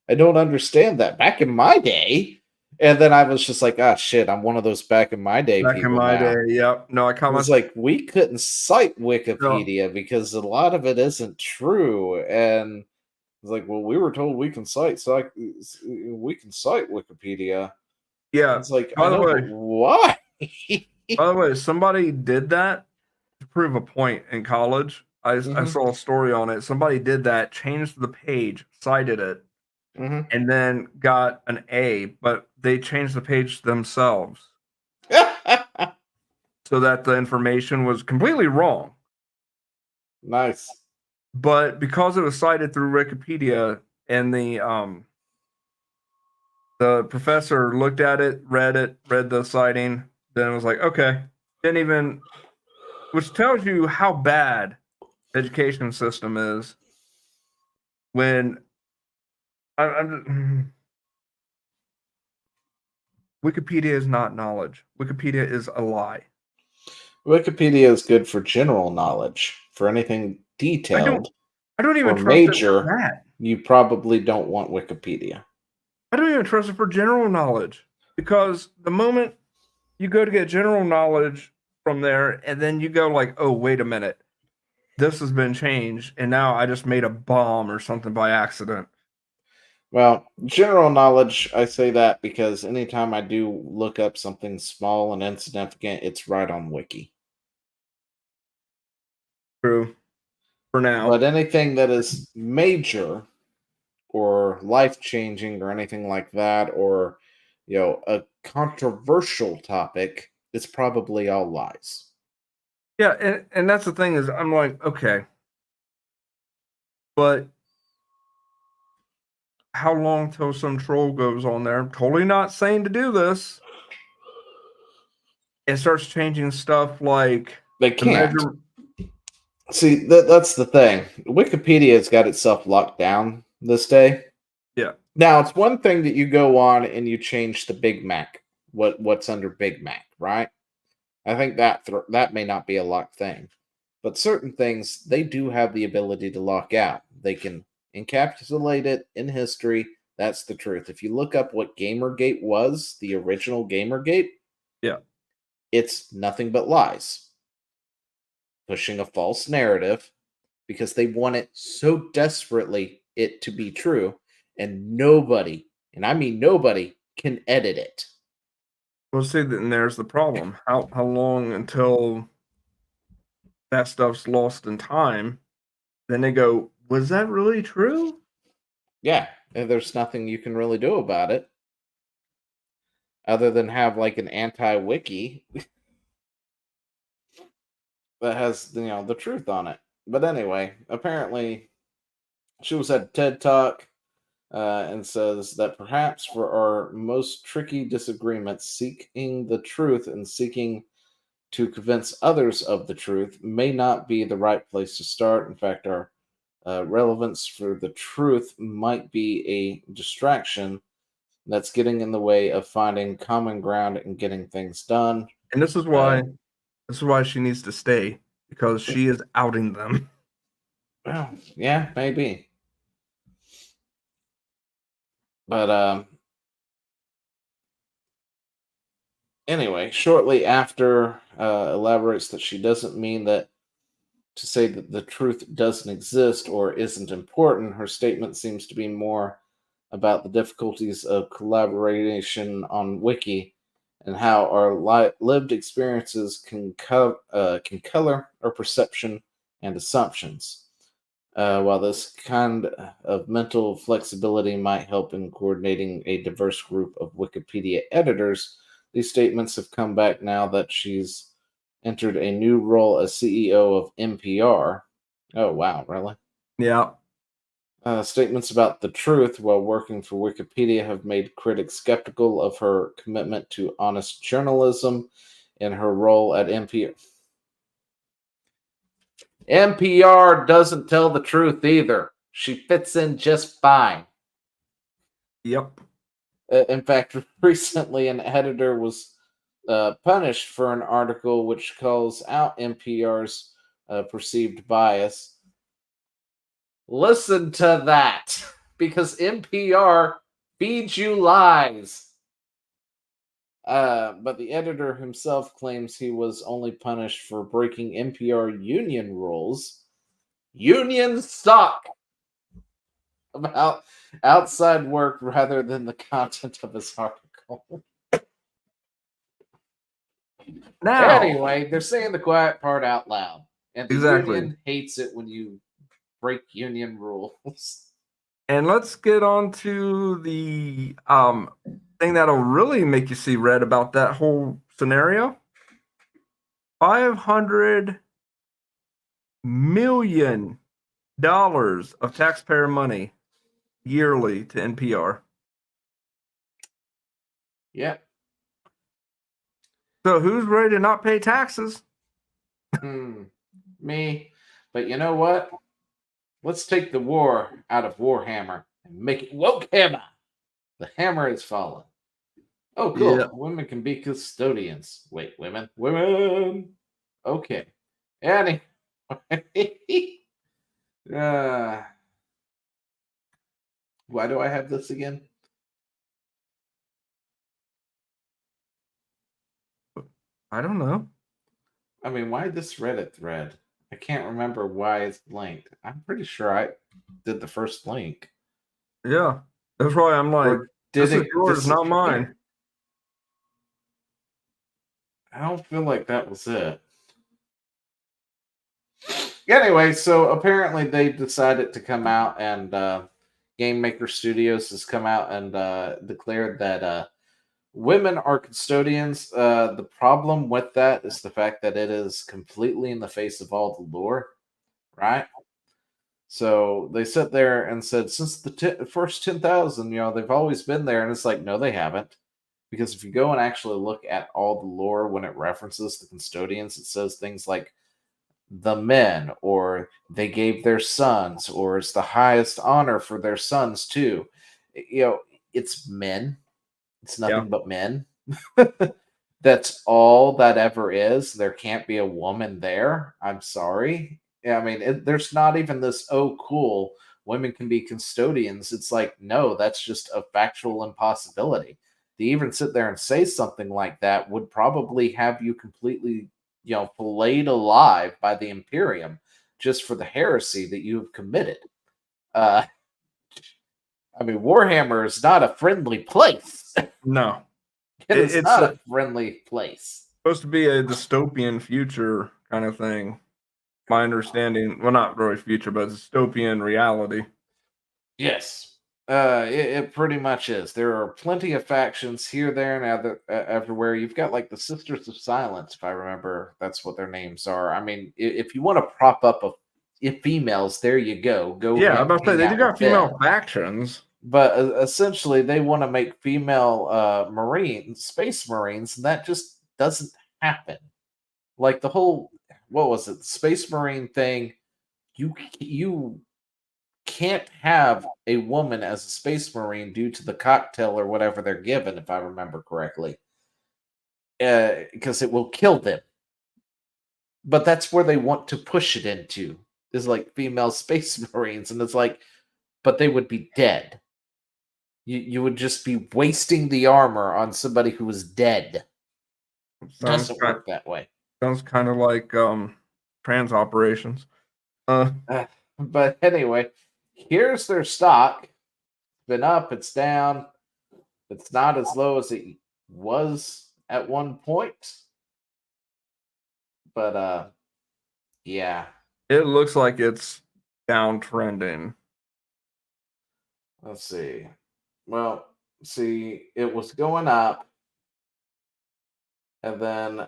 I don't understand that. Back in my day. And then I was just like, ah, shit, I'm one of those back in my day Back in people my now. day, yep. No, I caught It was my like we couldn't cite Wikipedia because a lot of it isn't true. And it's like, well, we were told we can cite Wikipedia. yeah. It's like, By I the know, but way, why? by the way, somebody did that to prove a point in college. I Mhm, saw a story on it. Somebody did that, changed the page, cited it, mhm. and then got an A, but they changed the page themselves so that the information was completely wrong. Nice. But because it was cited through Wikipedia and the professor looked at it, read the citing, then was like, okay, didn't even, which tells you how bad the education system is when I'm Wikipedia is not knowledge. Wikipedia is a lie. Wikipedia is good for general knowledge. For anything I don't detailed I don't even or trust it for major, that. you probably don't want Wikipedia. I don't even trust it for general knowledge because the moment you go to get general knowledge from there and then you go like, "Oh, wait a minute. This has been changed and now I just made a bomb or something by accident." Well, general knowledge, I say that because anytime I do look up something small and insignificant, it's right on Wiki. True. For now. But anything that is major or life changing or anything like that, or a controversial topic, it's probably all lies. Yeah, and that's the thing is I'm like, okay, but how long till some troll goes on there? I'm totally not saying to do this. It starts changing stuff like They the can't. measure. See, that's the thing. Wikipedia's got itself locked down this day. Yeah. Now, it's one thing that you go on and you change the Big Mac, what's under Big Mac, right? I think that may not be a locked thing. But certain things, they do have the ability to lock out. They can encapsulate it in history. That's the truth. If you look up what Gamergate was, the original Gamergate, Yeah. it's nothing but lies, pushing a false narrative because they want it so desperately it to be true, and nobody, and I mean nobody, can edit it. Well, see, then there's the problem. How long until that stuff's lost in time? Then they go, was that really true? Yeah, and there's nothing you can really do about it other than have like an anti-wiki that has the truth on it. But anyway, apparently she was at TED Talk and says that perhaps for our most tricky disagreements, seeking the truth and seeking to convince others of the truth may not be the right place to start. In fact, our relevance for the truth might be a distraction that's getting in the way of finding common ground and getting things done. And this is Uh, why she needs to stay, because she is outing them. well, yeah, maybe. But anyway, shortly after, elaborates that she doesn't mean that to say that the truth doesn't exist or isn't important. Her statement seems to be more about the difficulties of collaboration on Wiki and how our lived experiences can color our perception and assumptions. While this kind of mental flexibility might help in coordinating a diverse group of Wikipedia editors, these statements have come back now that she's entered a new role as CEO of NPR. Oh, wow, really? Yeah. Statements about the truth while working for Wikipedia have made critics skeptical of her commitment to honest journalism and her role at NPR. NPR doesn't tell the truth either. She fits in just fine. Yep. In fact, recently an editor was punished for an article which calls out NPR's perceived bias. Listen to that, because NPR feeds you lies. But the editor himself claims he was only punished for breaking NPR union rules. Unions suck! About outside work rather than the content of his article. Now, Anyway, they're saying the quiet part out loud. And the exactly. union hates it when you break union rules. And let's get on to the thing that'll really make you see red about that whole scenario. $500 million of taxpayer money yearly to NPR. Yep. So who's ready to not pay taxes? Me. But you know what? Let's take the war out of Warhammer and make it woke hammer. The hammer is fallen. Oh, cool. Yeah. Women can be custodians. Wait, women? Women! Okay. Anyway. Why do I have this again? I don't know. I mean, why this Reddit thread? I can't remember why it's linked. I'm pretty sure I did the first link. Yeah. That's why I'm like, Or this did is it yours, not disappear? mine. I don't feel like that was it. Anyway, so apparently they decided to come out and Game Maker Studios has come out and declared that women are custodians. The problem with that is the fact that it is completely in the face of all the lore, right? So they sat there and said, since the first 10,000, they've always been there. And it's like, no, they haven't. Because if you go and actually look at all the lore when it references the custodians, it says things like the men, or they gave their sons, or it's the highest honor for their sons, too. It's men. It's nothing but men. That's all that ever is. There can't be a woman there. I'm sorry. I mean, there's not even this, oh, cool, women can be custodians. It's like, no, that's just a factual impossibility. To even sit there and say something like that would probably have you completely, filleted alive by the Imperium just for the heresy that you have committed. I mean, Warhammer is not a friendly place. No. It's It's not a friendly place. supposed to be a dystopian future kind of thing. My understanding, well, not really future, but dystopian reality. Yes. It pretty much is. There are plenty of factions here, there, and everywhere. You've got like the Sisters of Silence, if I remember, that's what their names are. I mean, if you want to prop up if females, there you go. Go. Yeah, I'm about to say hang they out do with got female them. factions. But essentially, they want to make female Marines, Space Marines, and that just doesn't happen. Like the whole, what was it, Space Marine thing? You can't have a woman as a Space Marine due to the cocktail or whatever they're given, if I remember correctly, because it will kill them. But that's where they want to push it into, is like female Space Marines, and it's like, but they would be dead. You would just be wasting the armor on somebody who is dead. It Sounds doesn't work that way. sounds kind of like trans operations. But anyway, here's their stock. It's been up, it's down. It's not as low as it was at one point. But yeah. It looks like it's downtrending. Let's see. Well, see, it was going up, and then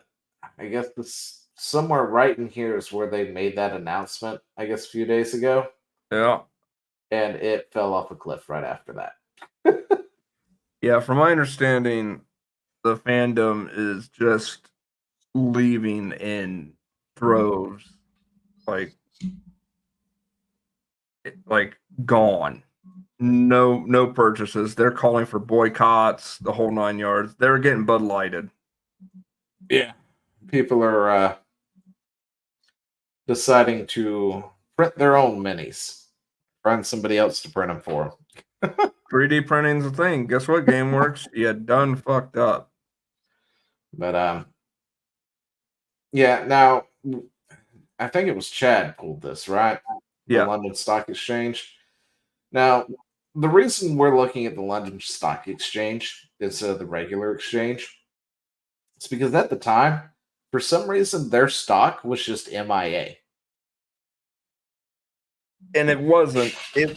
I guess this somewhere right in here is where they made that announcement, I guess a few days ago, Yeah. and it fell off a cliff right after that. Yeah, from my understanding, the fandom is just leaving in droves, like gone. No purchases. They're calling for boycotts, the whole 9 yards. They're getting Bud Lighted. Yeah. People are deciding to print their own minis. Find somebody else to print them for. 3D printing's a thing. Guess what, GameWorks? You done fucked up. But yeah, now I think it was Chad pulled this, right? Yeah. The London Stock Exchange. Now, the reason we're looking at the London Stock Exchange instead of the regular exchange is because at the time, for some reason, their stock was just MIA. And it wasn't.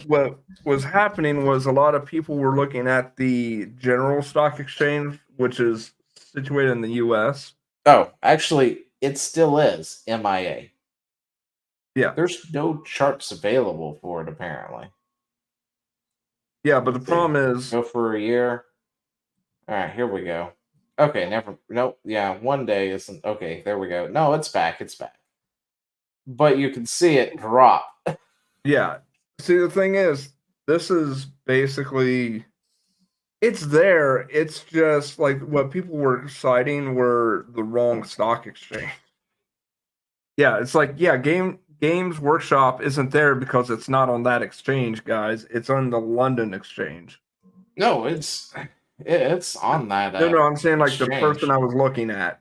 What was happening was a lot of people were looking at the general stock exchange, which is situated in the US. Oh, actually, it still is MIA. Yeah. There's no charts available for it, apparently. Yeah, but the problem is, Go for a year. All right, here we go. Okay, nope. Yeah, one day isn't okay. There we go. No, it's back. It's back. But you can see it drop. yeah. See, the thing is, this is basically, it's there. It's just like what people were citing were the wrong stock exchange. Yeah, it's like, yeah, Games Workshop isn't there because it's not on that exchange, guys. It's on the London exchange. No, it's on that. No, I'm saying like the exchange. person I was looking at,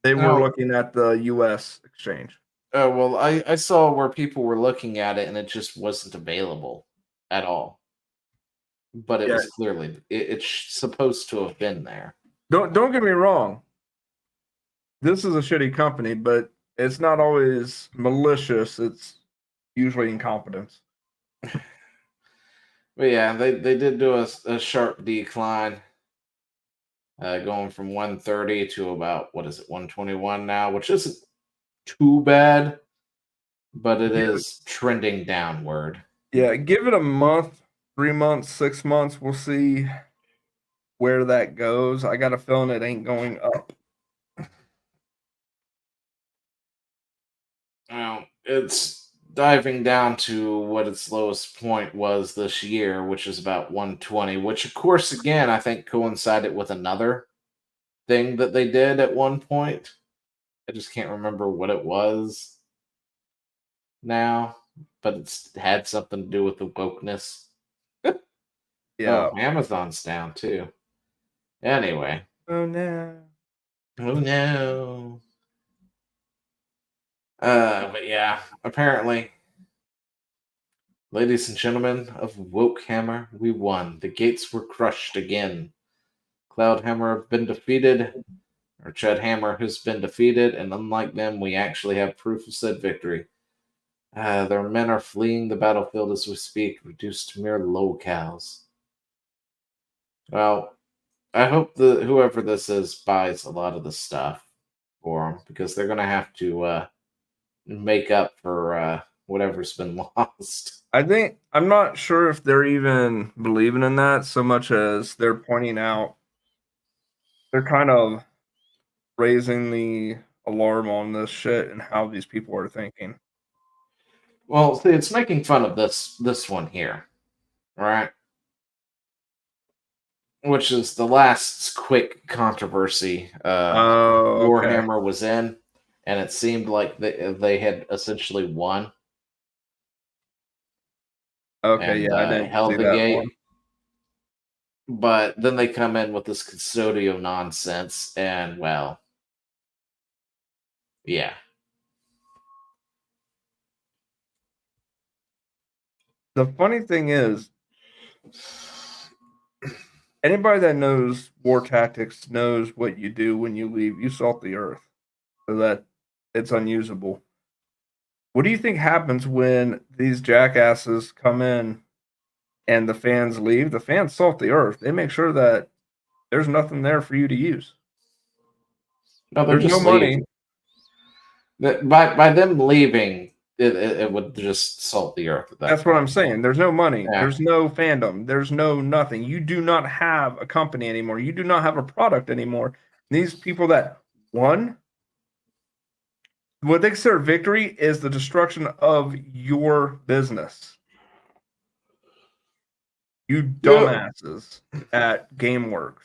they were No. looking at the US exchange. Oh well, I saw where people were looking at it and it just wasn't available at all. But it Yeah. was clearly it's supposed to have been there. Don't get me wrong. This is a shitty company, but it's not always malicious. It's usually incompetence. But yeah, they did do a sharp decline, going from 130 to about, what is it, 121 now, which isn't too bad, but it is trending downward. Yeah, give it a month, 3 months, 6 months. We'll see where that goes. I got a feeling it ain't going up. Now, it's diving down to what its lowest point was this year, which is about 120, which, of course, again, I think coincided with another thing that they did at one point. I just can't remember what it was now, but it's had something to do with the wokeness. Yeah. Oh, Amazon's down too. Anyway. Oh no. Oh no. But yeah, apparently, ladies and gentlemen of Wokehammer, we won. The gates were crushed again. Cloudhammer have been defeated, or Chudhammer has been defeated, and unlike them, we actually have proof of said victory. Their men are fleeing the battlefield as we speak, reduced to mere locales. Well, I hope the whoever this is buys a lot of the stuff for them because they're gonna have to make up for whatever's been lost. I think I'm not sure if they're even believing in that so much as they're pointing out they're kind of raising the alarm on this shit and how these people are thinking. Well, see, it's making fun of this one here, right? Which is the last quick controversy Oh, okay. Warhammer was in, and it seemed like they had essentially won Okay, and yeah, I didn't see held the that gate. one. But then they come in with this custodio nonsense, and well, yeah. The funny thing is, anybody that knows war tactics knows what you do when you leave. You salt the earth so that it's unusable. What do you think happens when these jackasses come in and the fans leave? The fans salt the earth. They make sure that there's nothing there for you to use. No, they There's no just leave. money. By them leaving, it would just salt the earth at that That's what point. I'm saying. There's no money. Yeah. There's no fandom. There's no nothing. You do not have a company anymore. You do not have a product anymore. These people that won, what they consider victory is the destruction of your business. You dumbasses at GameWorks.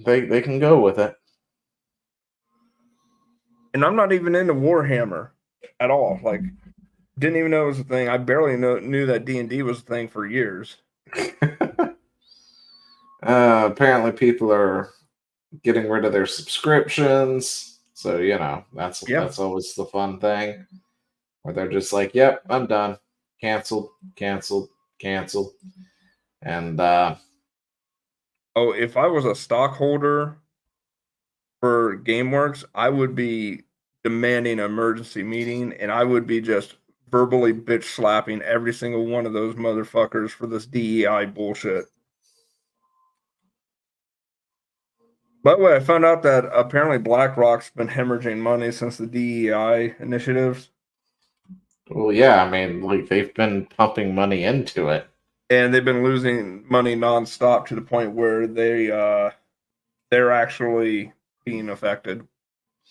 They can go with it. And I'm not even into Warhammer at all. Like, didn't even know it was a thing. I barely knew that D&D was a thing for years. Apparently, people are getting rid of their subscriptions, so that's always the fun thing. Where they're just like, "Yep, I'm done. Canceled, canceled, canceled," and Oh, if I was a stockholder for GameWorks, I would be demanding an emergency meeting, and I would be just verbally bitch slapping every single one of those motherfuckers for this DEI bullshit. By the way, I found out that apparently BlackRock's been hemorrhaging money since the DEI initiatives, well, yeah, I mean, like they've been pumping money into it. and they've been losing money nonstop to the point where they're actually being affected.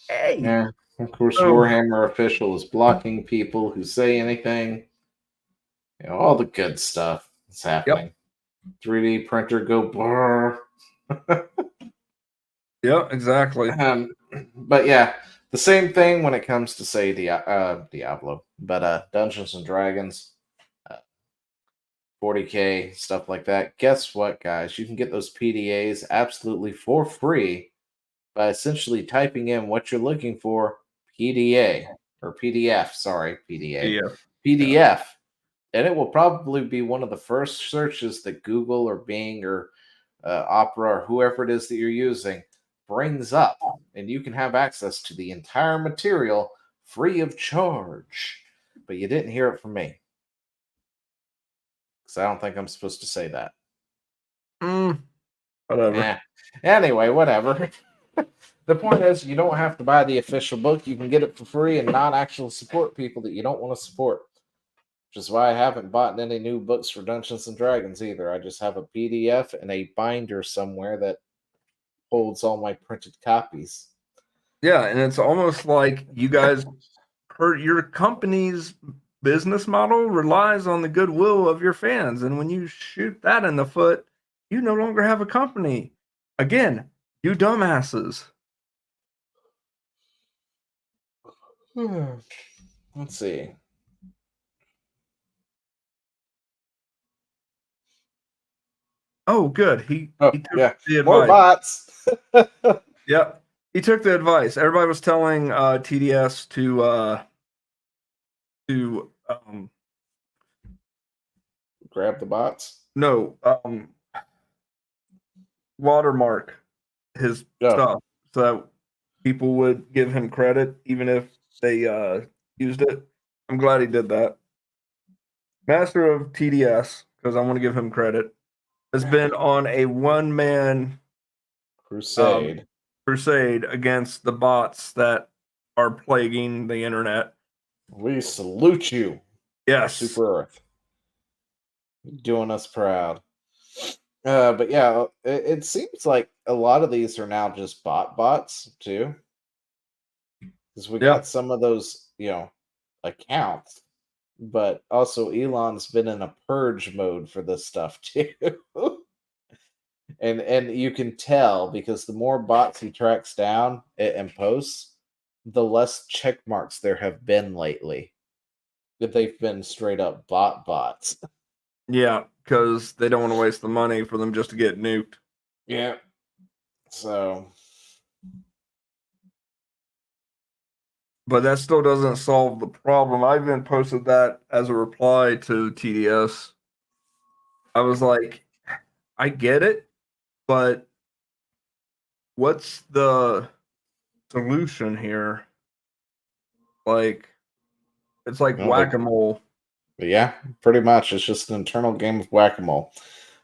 Hey, Yeah, of course, Oh. Warhammer official is blocking people who say anything. All the good stuff is happening. 3D printer go brr. yeah, exactly. But yeah, the same thing when it comes to say Diablo, but Dungeons and Dragons, 40K stuff like that. Guess what, guys? You can get those PDAs absolutely for free by essentially typing in what you're looking for, PDA or PDF. Sorry, PDA, Yeah. PDF, and it will probably be one of the first searches that Google or Bing or Opera or whoever it is that you're using brings up, and you can have access to the entire material free of charge. But you didn't hear it from me, because I don't think I'm supposed to say that. Whatever. Yeah. Anyway, whatever. The point is, you don't have to buy the official book. You can get it for free and not actually support people that you don't want to support. Which is why I haven't bought any new books for Dungeons and Dragons either. I just have a PDF and a binder somewhere that holds all my printed copies. Yeah, and it's almost like you guys hurt your company's business model relies on the goodwill of your fans. And when you shoot that in the foot, you no longer have a company. Again, you dumbasses. Let's see. Oh, good. He took the More advice. bots. Yep. He took the advice. Everybody was telling TDS to grab the bots. No, watermark his stuff so that people would give him credit even if they used it. I'm glad he did that. Master of TDS, because I want to give him credit. has been on a one-man Crusade. crusade against the bots that are plaguing the internet. We salute you, Yes. Super Earth. You're doing us proud. But yeah, it seems like a lot of these are now just bots too. Because we got some of those, accounts. But also Elon's been in a purge mode for this stuff too. and you can tell because the more bots he tracks down and posts, the less check marks there have been lately. That they've been straight up bots. Yeah, because they don't want to waste the money for them just to get nuked. Yeah. So, but that still doesn't solve the problem. I even posted that as a reply to TDS. I was like, I get it, but what's the solution here? Like, it's like whack-a-mole. Yeah, pretty much. It's just an internal game of whack-a-mole.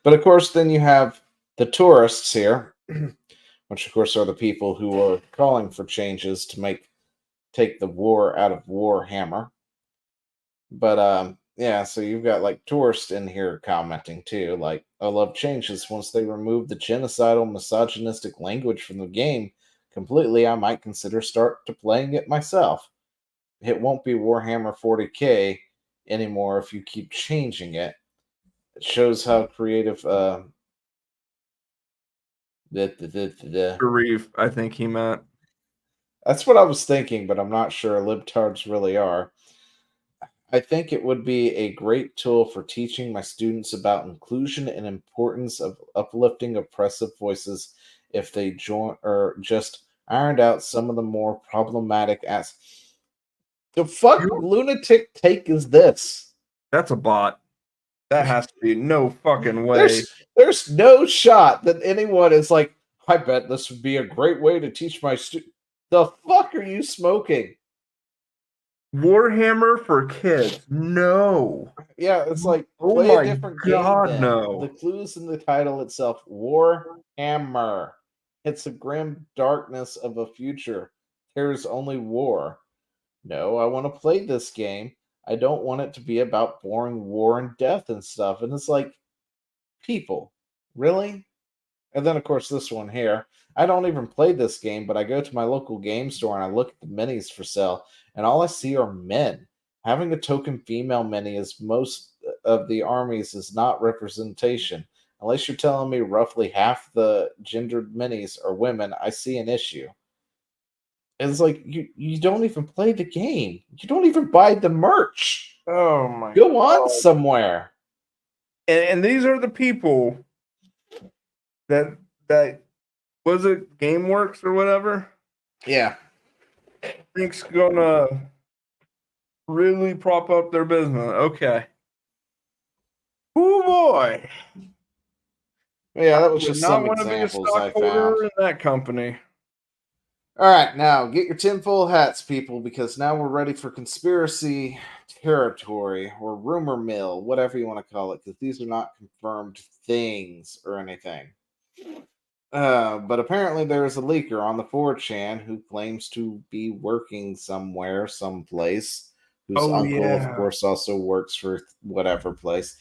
But of course, then you have the tourists here, which of course are the people who are calling for changes to take the war out of Warhammer. But yeah, so you've got like tourists in here commenting too, like, I love changes. Once they remove the genocidal, misogynistic language from the game completely, I might consider start to playing it myself. It won't be Warhammer 40k anymore if you keep changing it. It shows how creative Reef, I think he meant. That's what I was thinking, but I'm not sure libtards really are. I think it would be a great tool for teaching my students about inclusion and importance of uplifting oppressive voices if they join or just ironed out some of the more problematic aspects. The fuck lunatic take is this? That's a bot. That has to be no fucking way. There's no shot that anyone is like, I bet this would be a great way to teach my students. The fuck are you smoking? Warhammer for kids. No. Yeah, it's like play a different game. Then. No. The clues in the title itself: Warhammer. It's a grim darkness of a future. There's only war. No, I want to play this game. I don't want it to be about boring war and death and stuff. And it's like, people, really? And then, of course, this one here. I don't even play this game, but I go to my local game store and I look at the minis for sale, and all I see are men. Having a token female mini as most of the armies is not representation. Unless you're telling me roughly half the gendered minis are women, I see an issue. It's like you don't even play the game. You don't even buy the merch. Oh my Go on somewhere. And these are the people that was it GameWorks or whatever? Yeah. Think's gonna really prop up their business. Okay. Oh boy. Yeah, that was Would just not some want to be a examples I stockholder found. in that company. All right, now get your tinfoil hats, people, because now we're ready for conspiracy territory or rumor mill, whatever you want to call it, because these are not confirmed things or anything. But apparently there is a leaker on the 4chan who claims to be working somewhere, someplace, whose uncle, of course, also works for whatever place.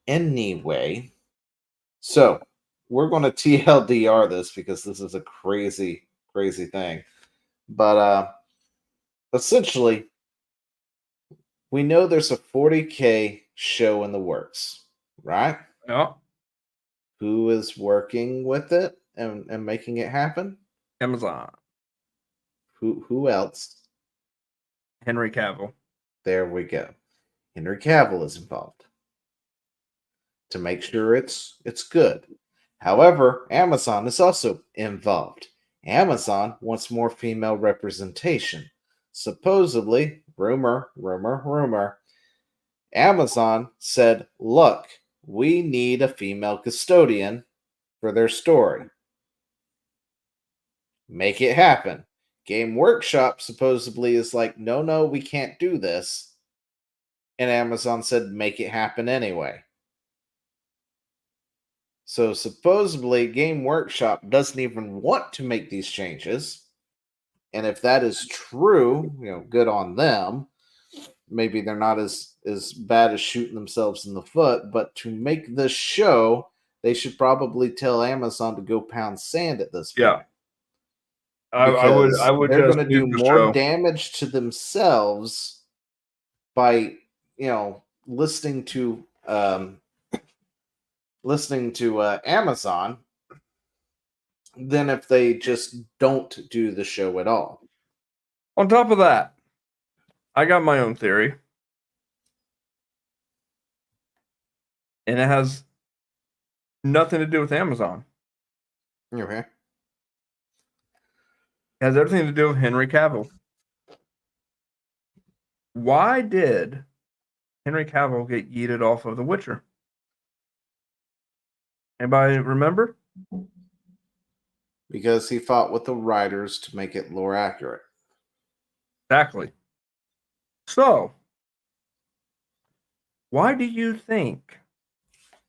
Anyway, so we're going to TLDR this because this is a crazy thing. But essentially, we know there's a 40k show in the works, right? Yeah. Who is working with it and making it happen? Amazon. Who else? Henry Cavill. There we go. Henry Cavill is involved to make sure it's good. However, Amazon is also involved. Amazon wants more female representation. Supposedly, rumor, Amazon said, look, we need a female custodian for their story. Make it happen. Game Workshop supposedly is like, no, we can't do this. And Amazon said, make it happen anyway. So supposedly, Game Workshop doesn't even want to make these changes. And if that is true, good on them. Maybe they're not as bad as shooting themselves in the foot, but to make this show, they should probably tell Amazon to go pound sand at this point. Yeah. I would they're just going to do mute the more show. damage to themselves by listening to Amazon than if they just don't do the show at all. On top of that, I got my own theory. And it has nothing to do with Amazon. Okay. It has everything to do with Henry Cavill. Why did Henry Cavill get yeeted off of The Witcher? Anybody remember? Because he fought with the writers to make it lore accurate. Exactly. So, why do you think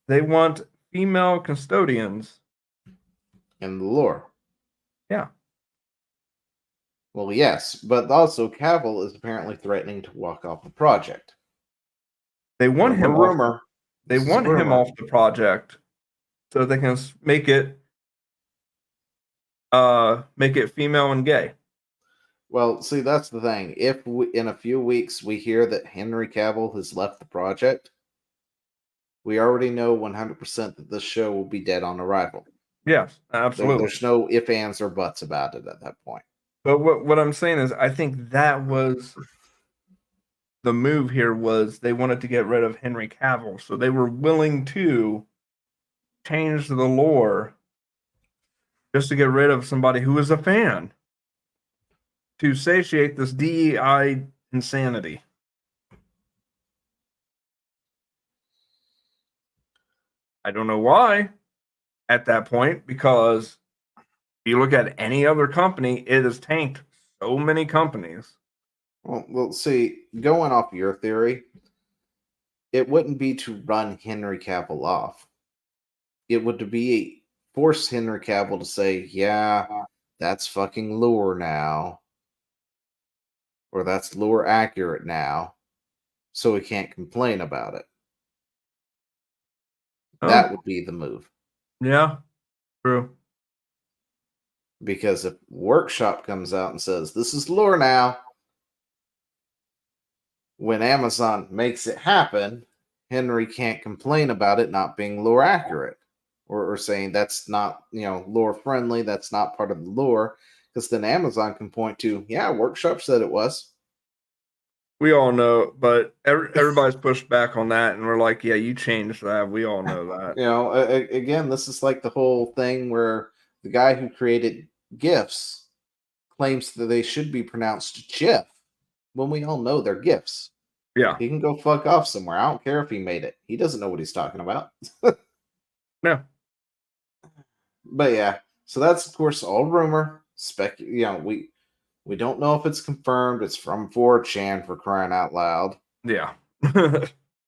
they want female custodians In the lore. Yeah. Well, yes, but also Cavill is apparently threatening to walk off the project. They want him rumor. They want him off the project so they can make it female and gay. Well, see, that's the thing. If in a few weeks we hear that Henry Cavill has left the project, we already know 100% that this show will be dead on arrival. Yes, absolutely. There's no ifs, ands, or buts about it at that point. But what I'm saying is, I think that was the move here. Was they wanted to get rid of Henry Cavill, so they were willing to change the lore just to get rid of somebody who is a fan to satiate this DEI insanity. I don't know why at that point, because if you look at any other company, it has tanked so many companies. Well, see, going off your theory, it wouldn't be to run Henry Cavill off. It would be force Henry Cavill to say, yeah, that's fucking lore now. Or that's lore accurate now. So we can't complain about it. That would be the move. Yeah, true. Because if Workshop comes out and says, this is lore now, when Amazon makes it happen, Henry can't complain about it not being lore accurate. Or saying that's not, lore friendly, that's not part of the lore. Because then Amazon can point to, yeah, Workshop said it was. We all know, but everybody's pushed back on that, and we're like, yeah, you changed that. We all know that. Again, this is like the whole thing where the guy who created GIFs claims that they should be pronounced GIF when we all know they're GIFs. Yeah. He can go fuck off somewhere. I don't care if he made it. He doesn't know what he's talking about. No. But yeah, so that's of course all rumor. We don't know if it's confirmed. It's from 4chan, for crying out loud. Yeah.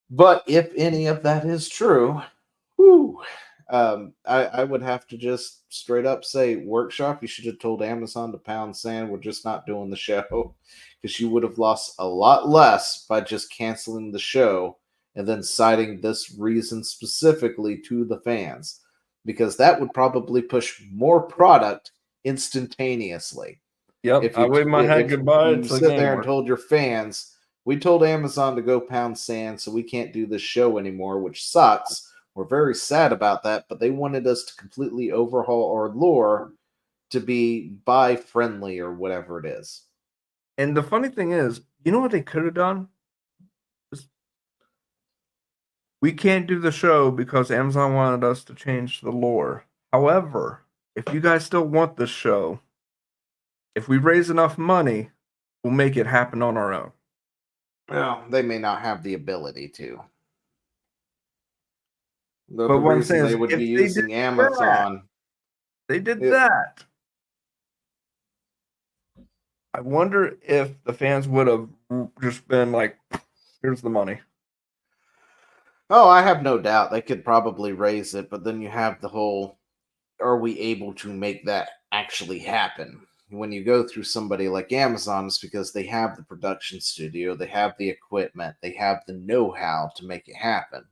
But if any of that is true, whew, I would have to just straight up say, Workshop, you should have told Amazon to pound sand. We're just not doing the show. Because you would have lost a lot less by just canceling the show and then citing this reason specifically to the fans. Because that would probably push more product instantaneously. Yep, I waved my hat goodbye. You sit there and told your fans, we told Amazon to go pound sand, so we can't do this show anymore, which sucks. We're very sad about that, but they wanted us to completely overhaul our lore to be buy friendly or whatever it is. And the funny thing is, you know what they could have done? We can't do the show because Amazon wanted us to change the lore. However, if you guys still want this show, if we raise enough money, we'll make it happen on our own. Well, they may not have the ability to. The what I'm reason saying they is, would if be they using did Amazon. They did that. I wonder if the fans would have just been like, here's the money. Oh, I have no doubt they could probably raise it, but then you have the whole, are we able to make that actually happen? When you go through somebody like Amazon, it's because they have the production studio, they have the equipment, they have the know-how to make it happen.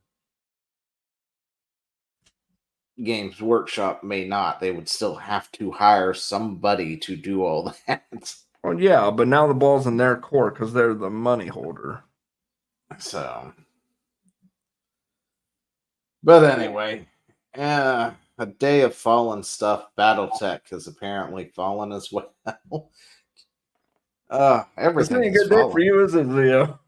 Games Workshop may not. They would still have to hire somebody to do all that. Well, yeah, but now the ball's in their court because they're the money holder. So, but anyway, a day of fallen stuff. BattleTech has apparently fallen as well. This Everything ain't a is good day for falling. you, is it, Leo?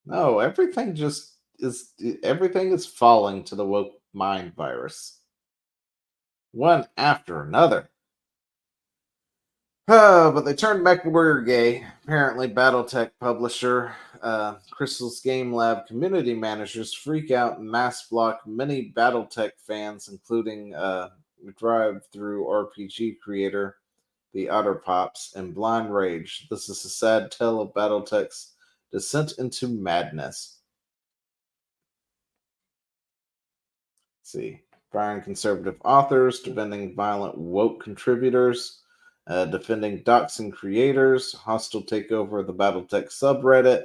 No, everything just is. Everything is falling to the woke mind virus, one after another. But they turned MechWarrior gay. Apparently, BattleTech publisher Crystal's Game Lab community managers freak out and mass block many BattleTech fans, including drive-through RPG creator the Otter Pops and Blind Rage. This is a sad tale of BattleTech's descent into madness. Let's see. Firing conservative authors, defending violent woke contributors, defending doxing creators, hostile takeover of the BattleTech subreddit,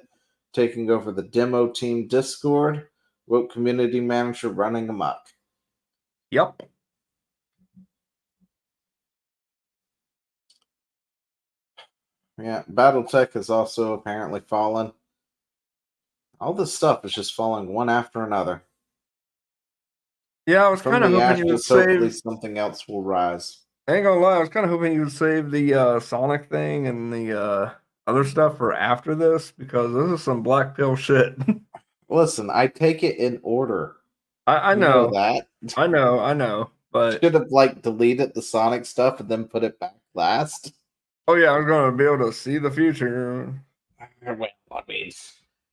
taking over the demo team Discord, woke community manager running amok. Yep. Yeah, BattleTech has also apparently fallen. All this stuff is just falling one after another. Yeah, I was From kind of the hoping you would ashes, hopefully save. something else will rise. I ain't gonna lie, I was kind of hoping you would save the Sonic thing and the other stuff for after this because this is some black pill shit. Listen, I take it in order. I You know know, that. I know, but Should have like deleted the Sonic stuff and then put it back last. oh yeah, I was gonna be able to see the future. Well, I mean,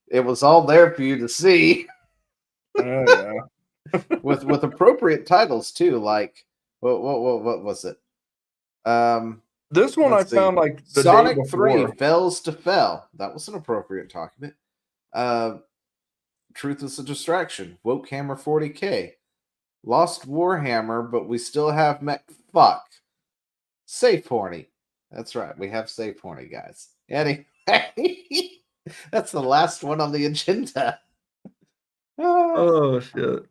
it was all there for you to see Oh yeah, with appropriate titles too. Like what was it? this one I Let's see. found like the day Sonic 3 before. Fells to Fell. That was an appropriate document. Truth is a distraction. Woke Hammer 40K. Lost Warhammer, but we still have Mech Fuck. Safe Horny. That's right. We have Safe Horny, guys. Anyway, that's the last one on the agenda. Oh shit.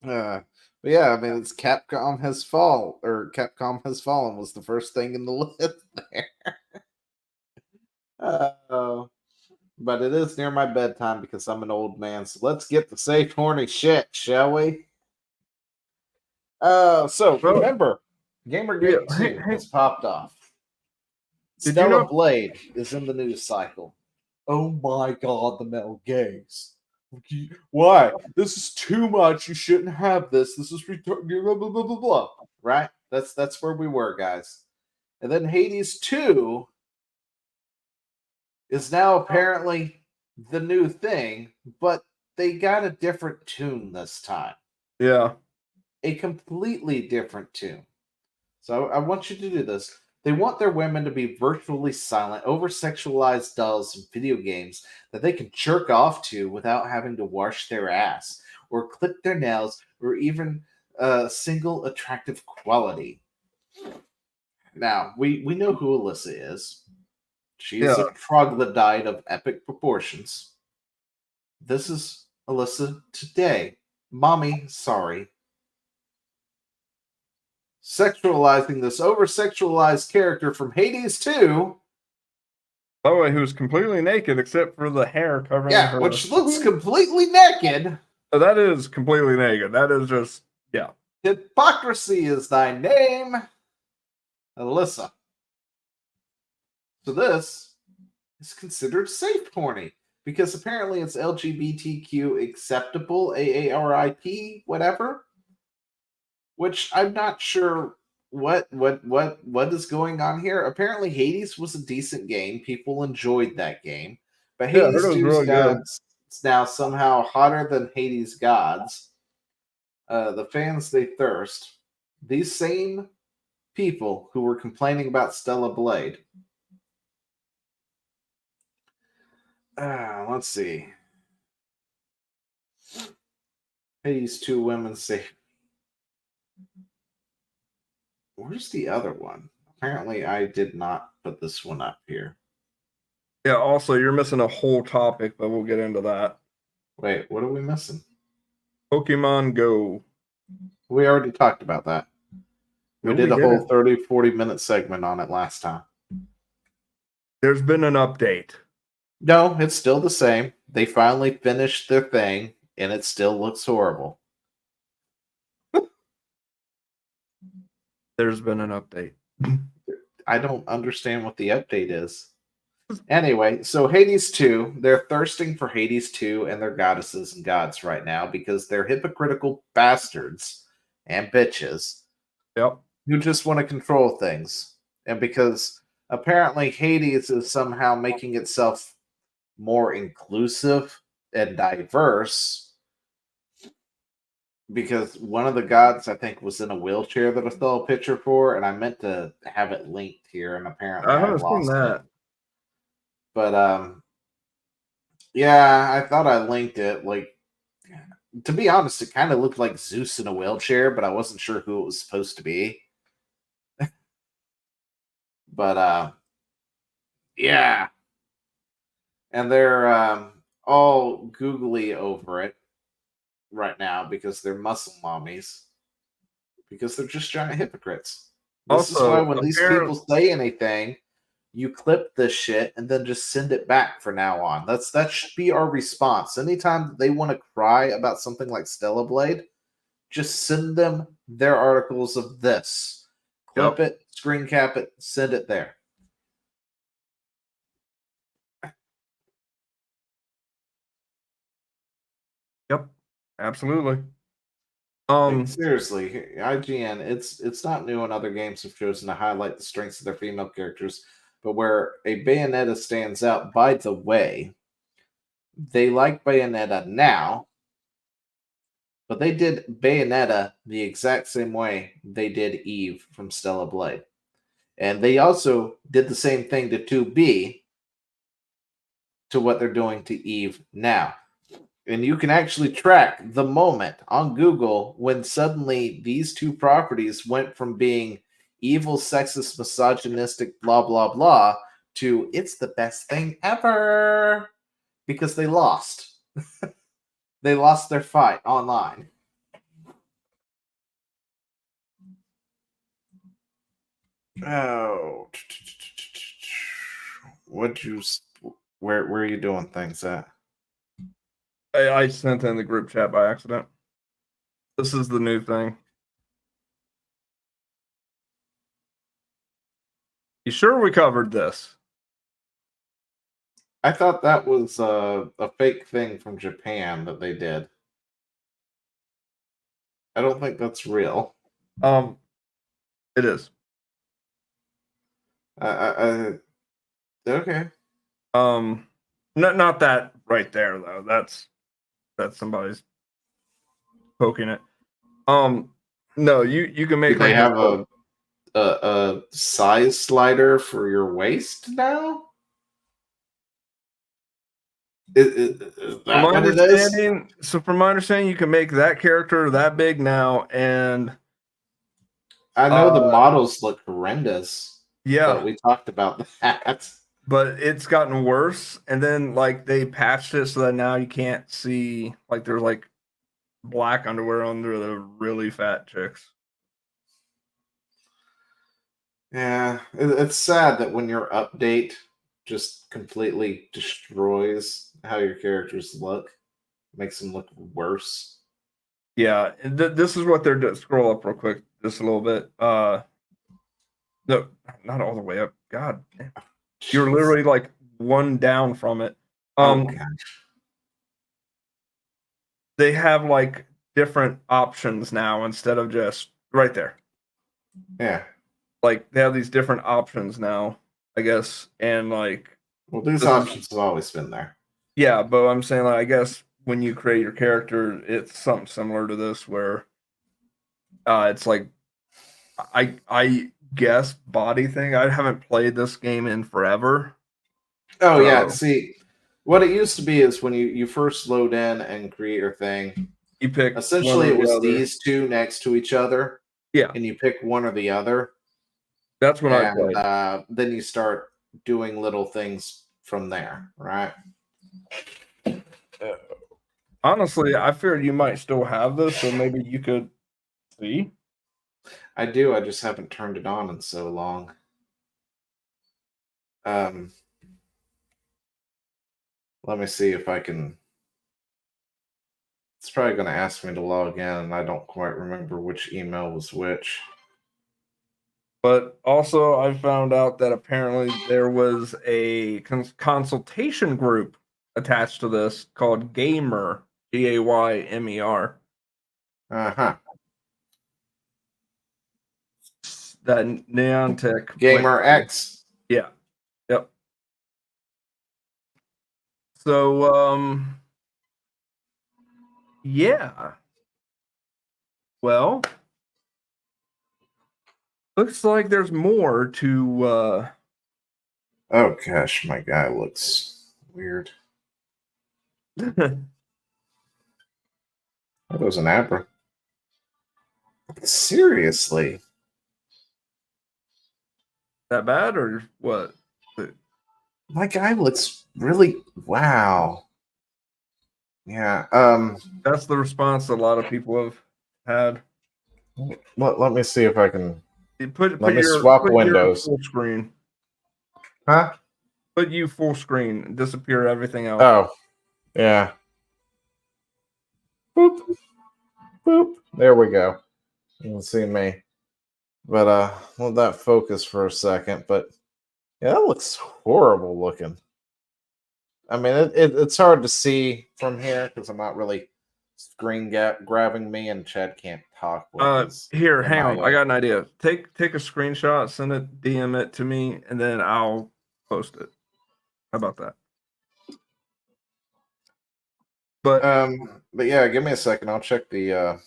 But yeah, I mean, it's Capcom has fallen was the first thing in the list there. But it is near my bedtime because I'm an old man. So let's get the safe horny shit, shall we? So Well, remember, Gamergate yeah, 2 has popped off. Did you Stella know- Blade is in the news cycle. Oh my god, the metal gays. Why? This is too much. You shouldn't have this. This is blah, blah, blah, blah, blah. Right? That's where we were, guys. And then Hades 2 is now apparently the new thing, but they got a different tune this time. Yeah. A completely different tune. So I want you to do this. They want their women to be virtually silent, over-sexualized dolls in video games that they can jerk off to without having to wash their ass or clip their nails or even single attractive quality. Now, we know who Alyssa is. She is a troglodyte of epic proportions. This is Alyssa today. Mommy, sorry. Sexualizing this over-sexualized character from Hades 2. By the way, who's completely naked except for the hair covering Yeah, her. which looks completely naked. Oh, that is completely naked. That is just, yeah. Hypocrisy is thy name, Alyssa. So this is considered safe porny because apparently it's LGBTQ acceptable, AARIP, whatever. Which I'm not sure what is going on here. Apparently, Hades was a decent game. People enjoyed that game, but Yeah, I heard Hades it was 2 really good. is now somehow hotter than Hades Gods. The fans they thirst. These same people who were complaining about Stella Blade. Let's see. Hades 2 women say. Where's the other one? Apparently, I did not put this one up here. Yeah, also, you're missing a whole topic, but we'll get into that. Wait, what are we missing? Pokemon Go. We already talked about that. We No, did we a whole didn't. 30-40 minute segment on it last time. There's been an update. No, it's still the same. They finally finished their thing, and it still looks horrible. There's been an update. I don't understand what the update is. Anyway, so Hades 2, they're thirsting for Hades 2 and their goddesses and gods right now because they're hypocritical bastards and bitches Yep. who just want to control things. And because apparently Hades is somehow making itself more inclusive and diverse, because one of the gods I think was in a wheelchair that I saw a picture for, and I meant to have it linked here, and apparently I I haven't seen lost that. it. But yeah, I thought I linked it. Like, to be honest, it kind of looked like Zeus in a wheelchair, but I wasn't sure who it was supposed to be. But yeah, and they're all googly over it right now because they're muscle mommies, because they're just giant hypocrites. This is why Also, when these people say anything, you clip this shit and then just send it back from now on. That should be our response. Anytime they want to cry about something like Stellar Blade, just send them their articles of this. Clip it, screen cap it, send it there. Yep, absolutely. Like, seriously, IGN, it's not new, and other games have chosen to highlight the strengths of their female characters, but where a Bayonetta stands out, by the way, they like Bayonetta now, but they did Bayonetta the exact same way they did Eve from Stellar Blade. And they also did the same thing to 2B to what they're doing to Eve now. And you can actually track the moment on Google when suddenly these two properties went from being evil, sexist, misogynistic, blah, blah, blah, to it's the best thing ever because they lost. They lost their fight online. Oh, where are you doing things at? I sent in the group chat by accident. This is the new thing. You sure we covered this? I thought that was a fake thing from Japan that they did. I don't think that's real. It is. Okay. Not that right there though. That's somebody's poking it. No, you can make. Do they have a size slider for your waist now? Is that From my what it is? understanding, from my understanding, you can make that character that big now, and I know the models look horrendous. yeah, but we talked about that. But it's gotten worse, and then like they patched it so that now you can't see, like there's like black underwear under the really fat chicks. Yeah, it's sad that when your update just completely destroys how your characters look, makes them look worse. Yeah, this is what they're doing. Scroll up real quick, just a little bit. No, not all the way up. God, you're literally like one down from it. They have like different options now instead of just right there. Yeah. Like they have these different options now, I guess, and like well, these options have always been there. Yeah, but I'm saying like I guess when you create your character, it's something similar to this where it's like I guess body thing. I haven't played this game in forever. Oh yeah, see, what it used to be is when you first load in and create your thing, You pick Essentially, one or it was the other. these two next to each other, Yeah, and you pick one or the other, that's when I and played. then you start doing little things from there, right? Honestly, I feared you might still have this, so maybe you could see. I do. I just haven't turned it on in so long. Let me see if I can. It's probably going to ask me to log in, and I don't quite remember which email was which. But also, I found out that apparently there was a consultation group attached to this called Gamer, Gaymer. Uh-huh. That Neontech went Gamer to. X. Yeah. Yep. So, yeah. Well, looks like there's more to Oh gosh, my guy looks weird. That was an Abra. Seriously. that bad or what? My guy looks really wow. Yeah. That's the response a lot of people have had. Let me see if I can. You Let me swap your windows. full screen. Huh? Put you full screen and disappear everything else. Oh, yeah. Boop. Boop. There we go. You can see me. But let that focus for a second. But yeah, that looks horrible looking. I mean, it's hard to see from here because I'm not really screen grabbing me, and Chad can't talk. Here, hang on. I got an idea. Take a screenshot, send it, DM it to me, and then I'll post it. How about that? But yeah, give me a second. I'll check the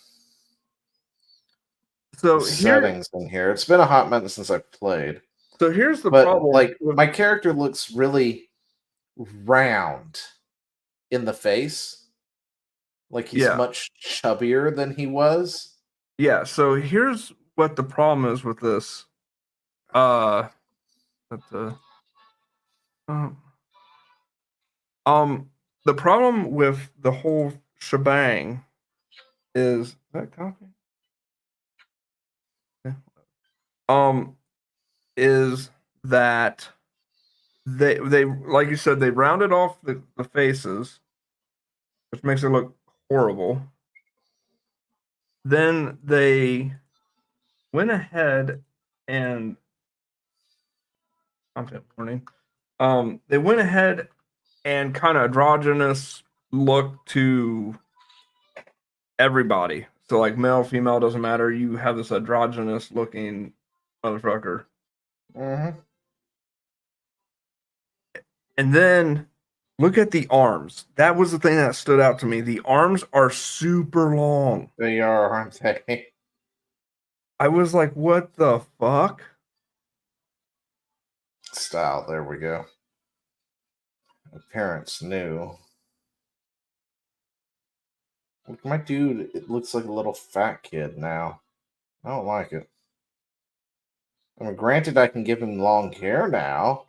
settings in here. It's been a hot minute since I've played. So here's the problem. Like my character looks really round in the face. Like he's much chubbier than he was. Yeah, so here's what the problem is with this. The problem with the whole shebang is that copy? Yeah. Is that they like you said, they rounded off the faces, which makes it look horrible. Then they went ahead and content warning. They went ahead and kind of androgynous look to everybody. So like male, female doesn't matter. You have this androgynous looking motherfucker. Mm-hmm. And then look at the arms. That was the thing that stood out to me. The arms are super long. They are, aren't they? I was like, what the fuck? Style, there we go. My parents knew. Look, my dude, it looks like a little fat kid now. I don't like it. I mean, granted, I can give him long hair now.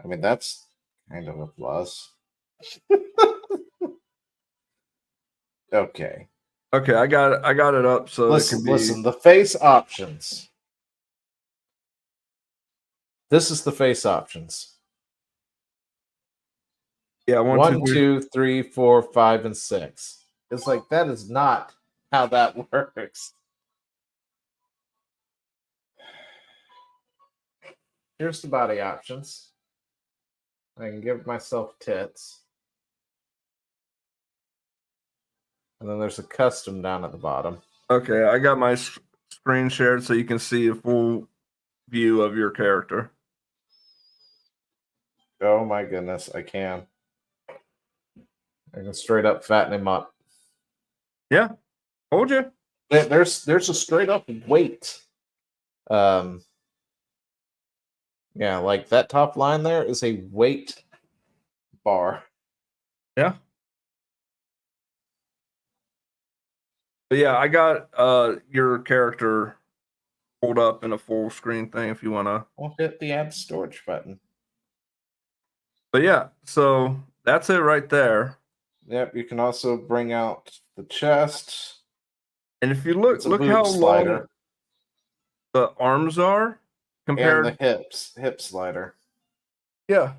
I mean, that's kind of a plus. Okay. Okay, I got it up so listen, the face options. This is the face options. Yeah, 1, 2, 3, 4, 5, and 6. It's like that is not how that works. Here's the body options. I can give myself tits. And then there's a custom down at the bottom. Okay, I got my screen shared so you can see a full view of your character. Oh my goodness, I can. I can straight up fatten him up. Yeah, told you. There's a straight up weight. Yeah, like that top line there is a weight bar. Yeah. But yeah, I got your character pulled up in a full screen thing if you wanna. We'll hit the add storage button. But yeah, so that's it right there. Yep, you can also bring out the chest. And if you It's a look boob how long slider the arms are and compared. the hip slider. Yeah.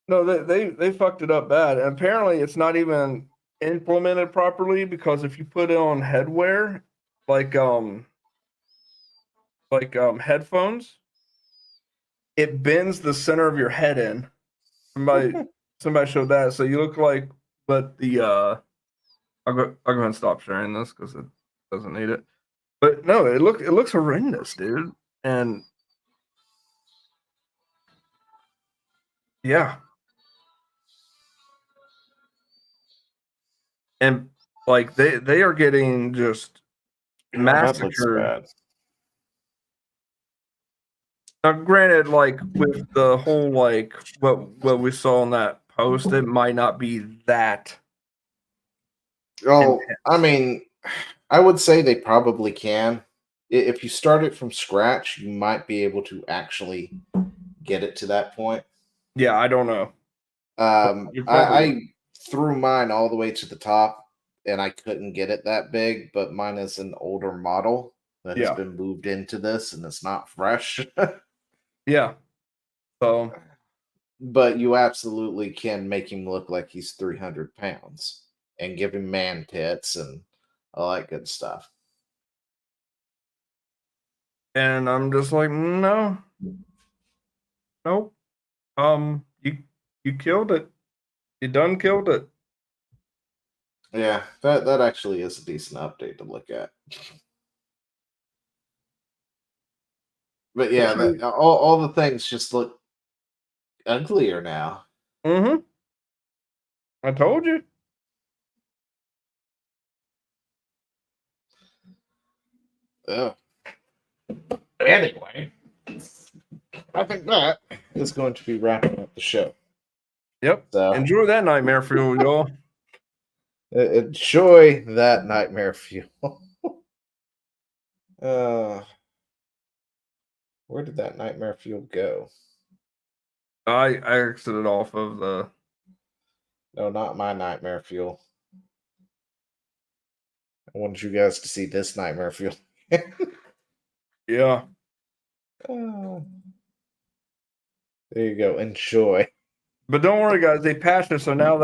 No, they fucked it up bad. And apparently it's not even implemented properly because if you put it on headwear, like headphones, it bends the center of your head in. Somebody showed that. So you look like but the I'll go ahead and stop sharing this because it doesn't need it. But no, it looks horrendous, dude. And yeah. And like they are getting just Oh, that looks massacred. bad. Now, granted, like with the whole like what we saw in that post, it might not be that. Oh, I mean, I would say they probably can. If you start it from scratch, you might be able to actually get it to that point. Yeah, I don't know. You probably I threw mine all the way to the top, and I couldn't get it that big. But mine is an older model that has Yeah. been moved into this, and it's not fresh. Yeah. So But you absolutely can make him look like he's 300 pounds and give him man tits and all that good stuff. and I'm just like, no. Nope. You killed it. You done killed it. Yeah, that actually is a decent update to look at. But yeah, all the things just look uglier now. Mm-hmm. I told you. Ugh. Anyway, I think that is going to be wrapping up the show. Yep. So Enjoy that nightmare fuel, y'all. enjoy that nightmare fuel. uh, where did that nightmare fuel go? I exited off of the. No, not my nightmare fuel. I wanted you guys to see this nightmare fuel. Yeah. There you go. Enjoy. But don't worry, guys. They patched it, so now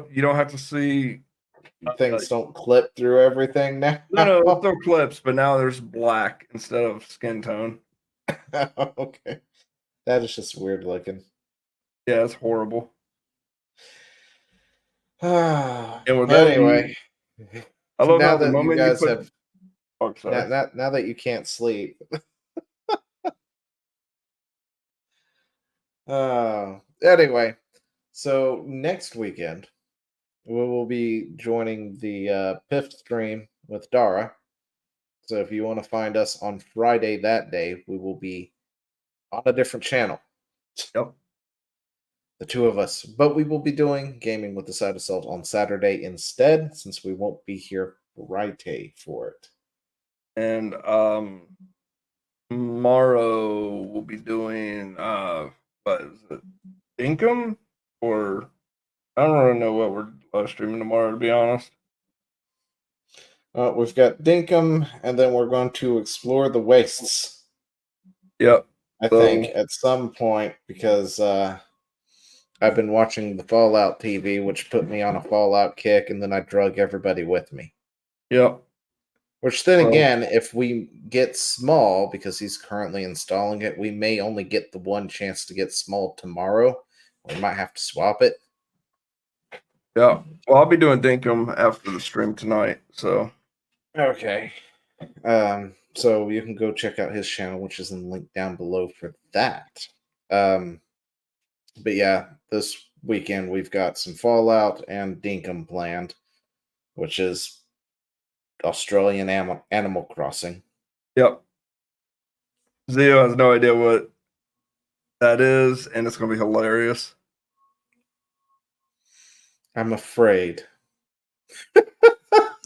you don't have to see. Things don't clip through everything now. No, it's still clips, but now there's black instead of skin tone. Okay. That is just weird looking. Yeah, it's horrible. And with that, anyway, I love now how the that you moment guys put. have Oh, sorry. now that you can't sleep. Anyway, so next weekend we will be joining the Pift stream with Dara. So if you want to find us on Friday that day, we will be on a different channel. Yep. The two of us. But we will be doing Gaming with the Side Assault on Saturday instead, since we won't be here Friday for it. And tomorrow we'll be doing what is it? Dinkum? Or I don't really know what we're streaming tomorrow, to be honest. We've got Dinkum, and then we're going to explore the wastes. Yep. I think at some point, because I've been watching the Fallout TV, which put me on a Fallout kick, and then I drug everybody with me. Yep. Which then again, if we get Smol, because he's currently installing it, we may only get the one chance to get Smol tomorrow. We might have to swap it. Yeah. Well, I'll be doing Dinkum after the stream tonight. So. Okay. So you can go check out his channel, which is in the link down below for that. But yeah, this weekend we've got some Fallout and Dinkum planned, which is Australian Animal Crossing. Yep. Zio has no idea what that is, and it's going to be hilarious. I'm afraid.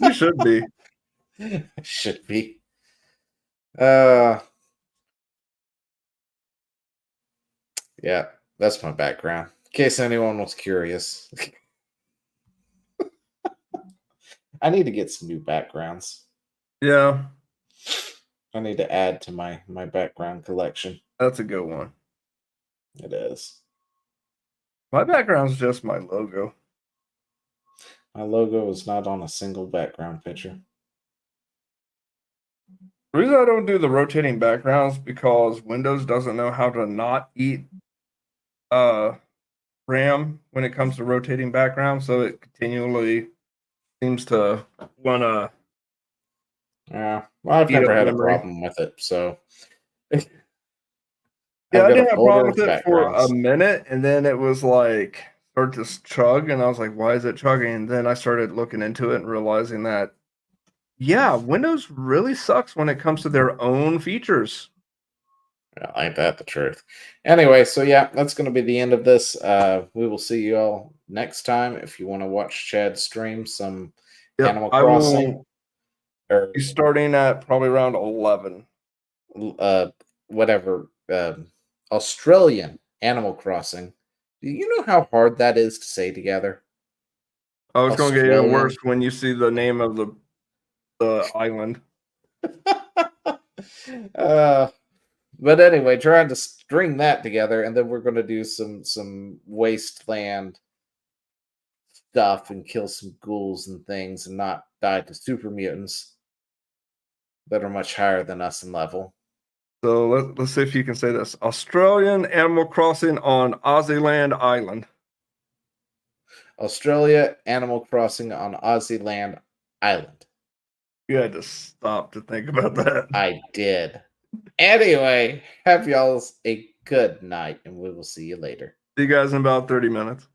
You should be. Should be. Yeah, that's my background. In case anyone was curious. I need to get some new backgrounds. Yeah, I need to add to my background collection. that's a good one. It is. My background's just my logo. My logo is not on a single background picture. The reason I don't do the rotating backgrounds because Windows doesn't know how to not eat RAM when it comes to rotating backgrounds, so it continually seems to want to Yeah. Well, I've eat never up had a memory. problem with it, so Yeah, I've I got didn't a have a problem folder with of it for a backgrounds. minute, and then it was like start to chug, and I was like, "Why is it chugging?" And then I started looking into it and realizing that, yeah, Windows really sucks when it comes to their own features. Yeah, ain't that the truth? Anyway, so yeah, that's going to be the end of this. We will see you all next time. If you want to watch Chad stream some Yep, Animal I Crossing will or be starting at probably around 11. Whatever Australian Animal Crossing. Do you know how hard that is to say together? Oh, it's going to get even Australian. worse when you see the name of the island. But anyway, trying to string that together, and then we're going to do some wasteland stuff and kill some ghouls and things, and not die to super mutants that are much higher than us in level. So let's see if you can say this. Australian Animal Crossing on Aussie Island. Australia Animal Crossing on Aussie Land Island. You had to stop to think about that. I did. Anyway, have y'all a good night, and we will see you later. See you guys in about 30 minutes.